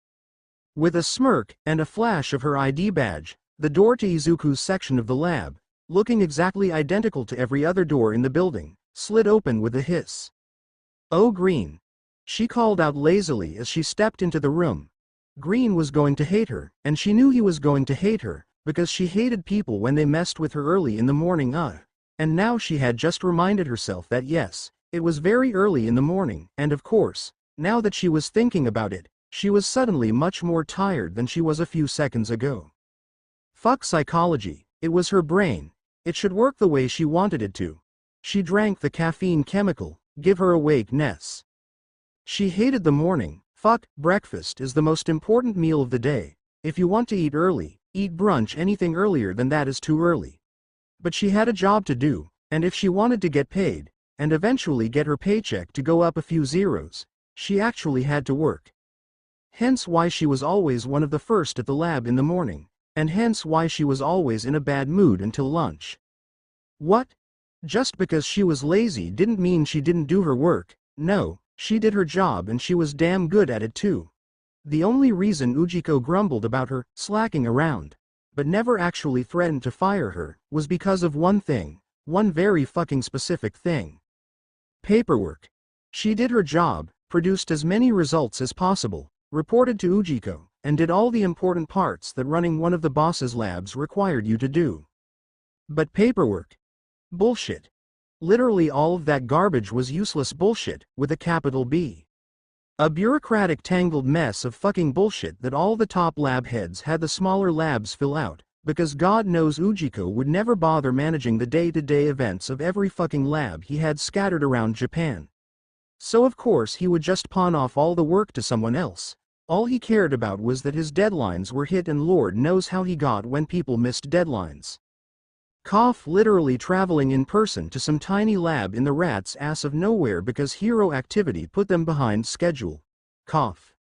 With a smirk, and a flash of her ID badge, the door to Izuku's section of the lab, looking exactly identical to every other door in the building, slid open with a hiss. "Oh, Green," she called out lazily as she stepped into the room. Green was going to hate her, and she knew he was going to hate her, because she hated people when they messed with her early in the morning. And now she had just reminded herself that yes, it was very early in the morning, and of course, now that she was thinking about it, she was suddenly much more tired than she was a few seconds ago. Fuck psychology, it was her brain. It should work the way she wanted it to. She drank the caffeine chemical, give her awakeness. She hated the morning. Fuck, breakfast is the most important meal of the day. If you want to eat early, eat brunch. Anything earlier than that is too early. But she had a job to do, and if she wanted to get paid, and eventually get her paycheck to go up a few zeros, she actually had to work. Hence why she was always one of the first at the lab in the morning, and hence why she was always in a bad mood until lunch. What? Just because she was lazy didn't mean she didn't do her work. No, she did her job and she was damn good at it too. The only reason Ujiko grumbled about her slacking around, but never actually threatened to fire her, was because of one thing, one very fucking specific thing. Paperwork. She did her job, produced as many results as possible, reported to Ujiko, and did all the important parts that running one of the boss's labs required you to do. But paperwork? Bullshit. Literally all of that garbage was useless bullshit, with a capital B. A bureaucratic tangled mess of fucking bullshit that all the top lab heads had the smaller labs fill out, because God knows Ujiko would never bother managing the day-to-day events of every fucking lab he had scattered around Japan. So of course he would just pawn off all the work to someone else. All he cared about was that his deadlines were hit, and Lord knows how he got when people missed deadlines. Cough, literally traveling in person to some tiny lab in the rat's ass of nowhere because hero activity put them behind schedule. Cough.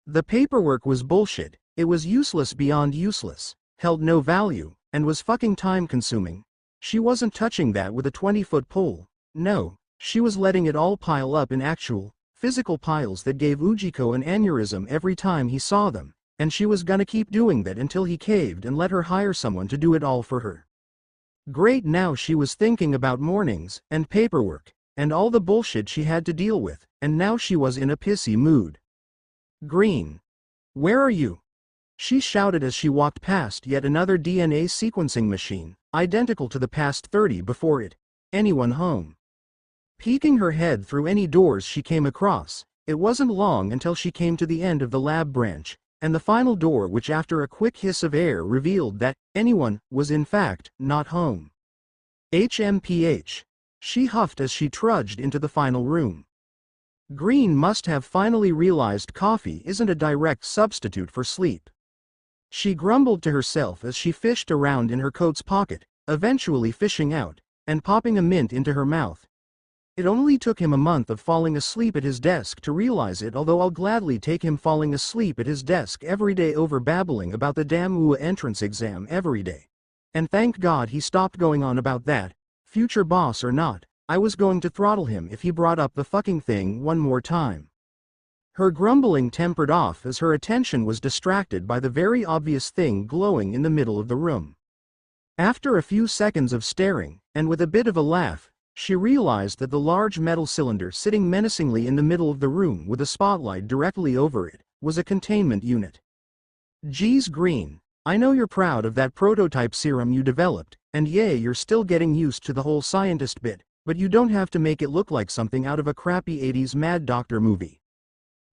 The paperwork was bullshit, it was useless beyond useless, held no value, and was fucking time consuming. She wasn't touching that with a 20-foot pole. No, she was letting it all pile up in actual, physical piles that gave Ujiko an aneurysm every time he saw them, and she was gonna keep doing that until he caved and let her hire someone to do it all for her. Great, now she was thinking about mornings, and paperwork, and all the bullshit she had to deal with, and now she was in a pissy mood. Green. Where are you? She shouted as she walked past yet another DNA sequencing machine, identical to the past 30 before it. Anyone home? Peeking her head through any doors she came across, it wasn't long until she came to the end of the lab branch, and the final door, which after a quick hiss of air revealed that anyone was in fact not home. HMPH. She huffed as she trudged into the final room. Green must have finally realized coffee isn't a direct substitute for sleep. She grumbled to herself as she fished around in her coat's pocket, eventually fishing out, and popping a mint into her mouth. It only took him a month of falling asleep at his desk to realize it, although I'll gladly take him falling asleep at his desk every day over babbling about the damn UA entrance exam every day. And thank God he stopped going on about that. Future boss or not, I was going to throttle him if he brought up the fucking thing one more time. Her grumbling tempered off as her attention was distracted by the very obvious thing glowing in the middle of the room. After a few seconds of staring, and with a bit of a laugh, She realized that the large metal cylinder sitting menacingly in the middle of the room with a spotlight directly over it was a containment unit. Geez Green, I know you're proud of that prototype serum you developed, and yay, you're still getting used to the whole scientist bit, but you don't have to make it look like something out of a crappy 80s Mad Doctor movie.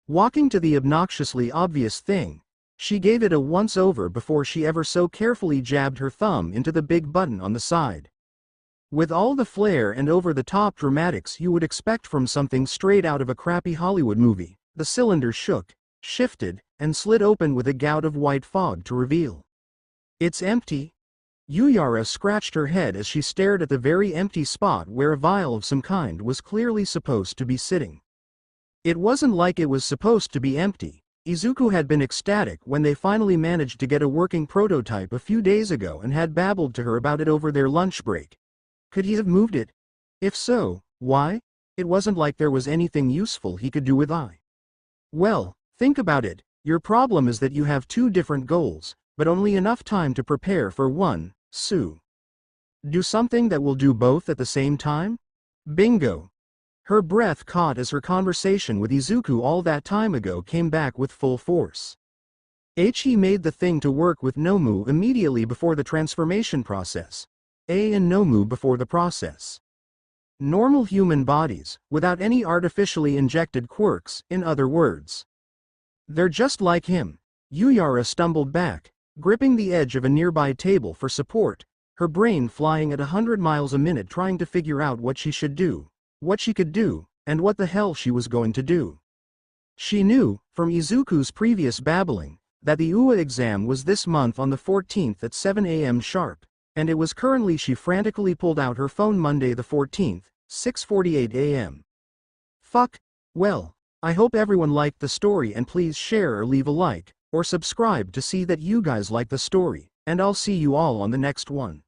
Walking to the obnoxiously obvious thing, she gave it a once-over before she ever so carefully jabbed her thumb into the big button on the side. With all the flair and over-the-top dramatics you would expect from something straight out of a crappy Hollywood movie, the cylinder shook, shifted, and slid open with a gout of white fog to reveal. It's empty. Yuyara scratched her head as she stared at the very empty spot where a vial of some kind was clearly supposed to be sitting. It wasn't like it was supposed to be empty. Izuku had been ecstatic when they finally managed to get a working prototype a few days ago and had babbled to her about it over their lunch break. Could he have moved it? If so, why? It wasn't like there was anything useful he could do with it. Well, think about it, your problem is that you have two different goals, but only enough time to prepare for one, Sue. Do something that will do both at the same time? Bingo! Her breath caught as her conversation with Izuku all that time ago came back with full force. He made the thing to work with Nomu immediately before the transformation process. And Nomu before the process. Normal human bodies, without any artificially injected quirks, in other words. They're just like him. Yuyara stumbled back, gripping the edge of a nearby table for support, her brain flying at 100 miles a minute trying to figure out what she should do, what she could do, and what the hell she was going to do. She knew, from Izuku's previous babbling, that the UA exam was this month on the 14th at 7 a.m. sharp, and it was currently. She frantically pulled out her phone. Monday the 14th, 6:48 a.m. Fuck, well, I hope everyone liked the story and please share or leave a like, or subscribe to see that you guys like the story, and I'll see you all on the next one.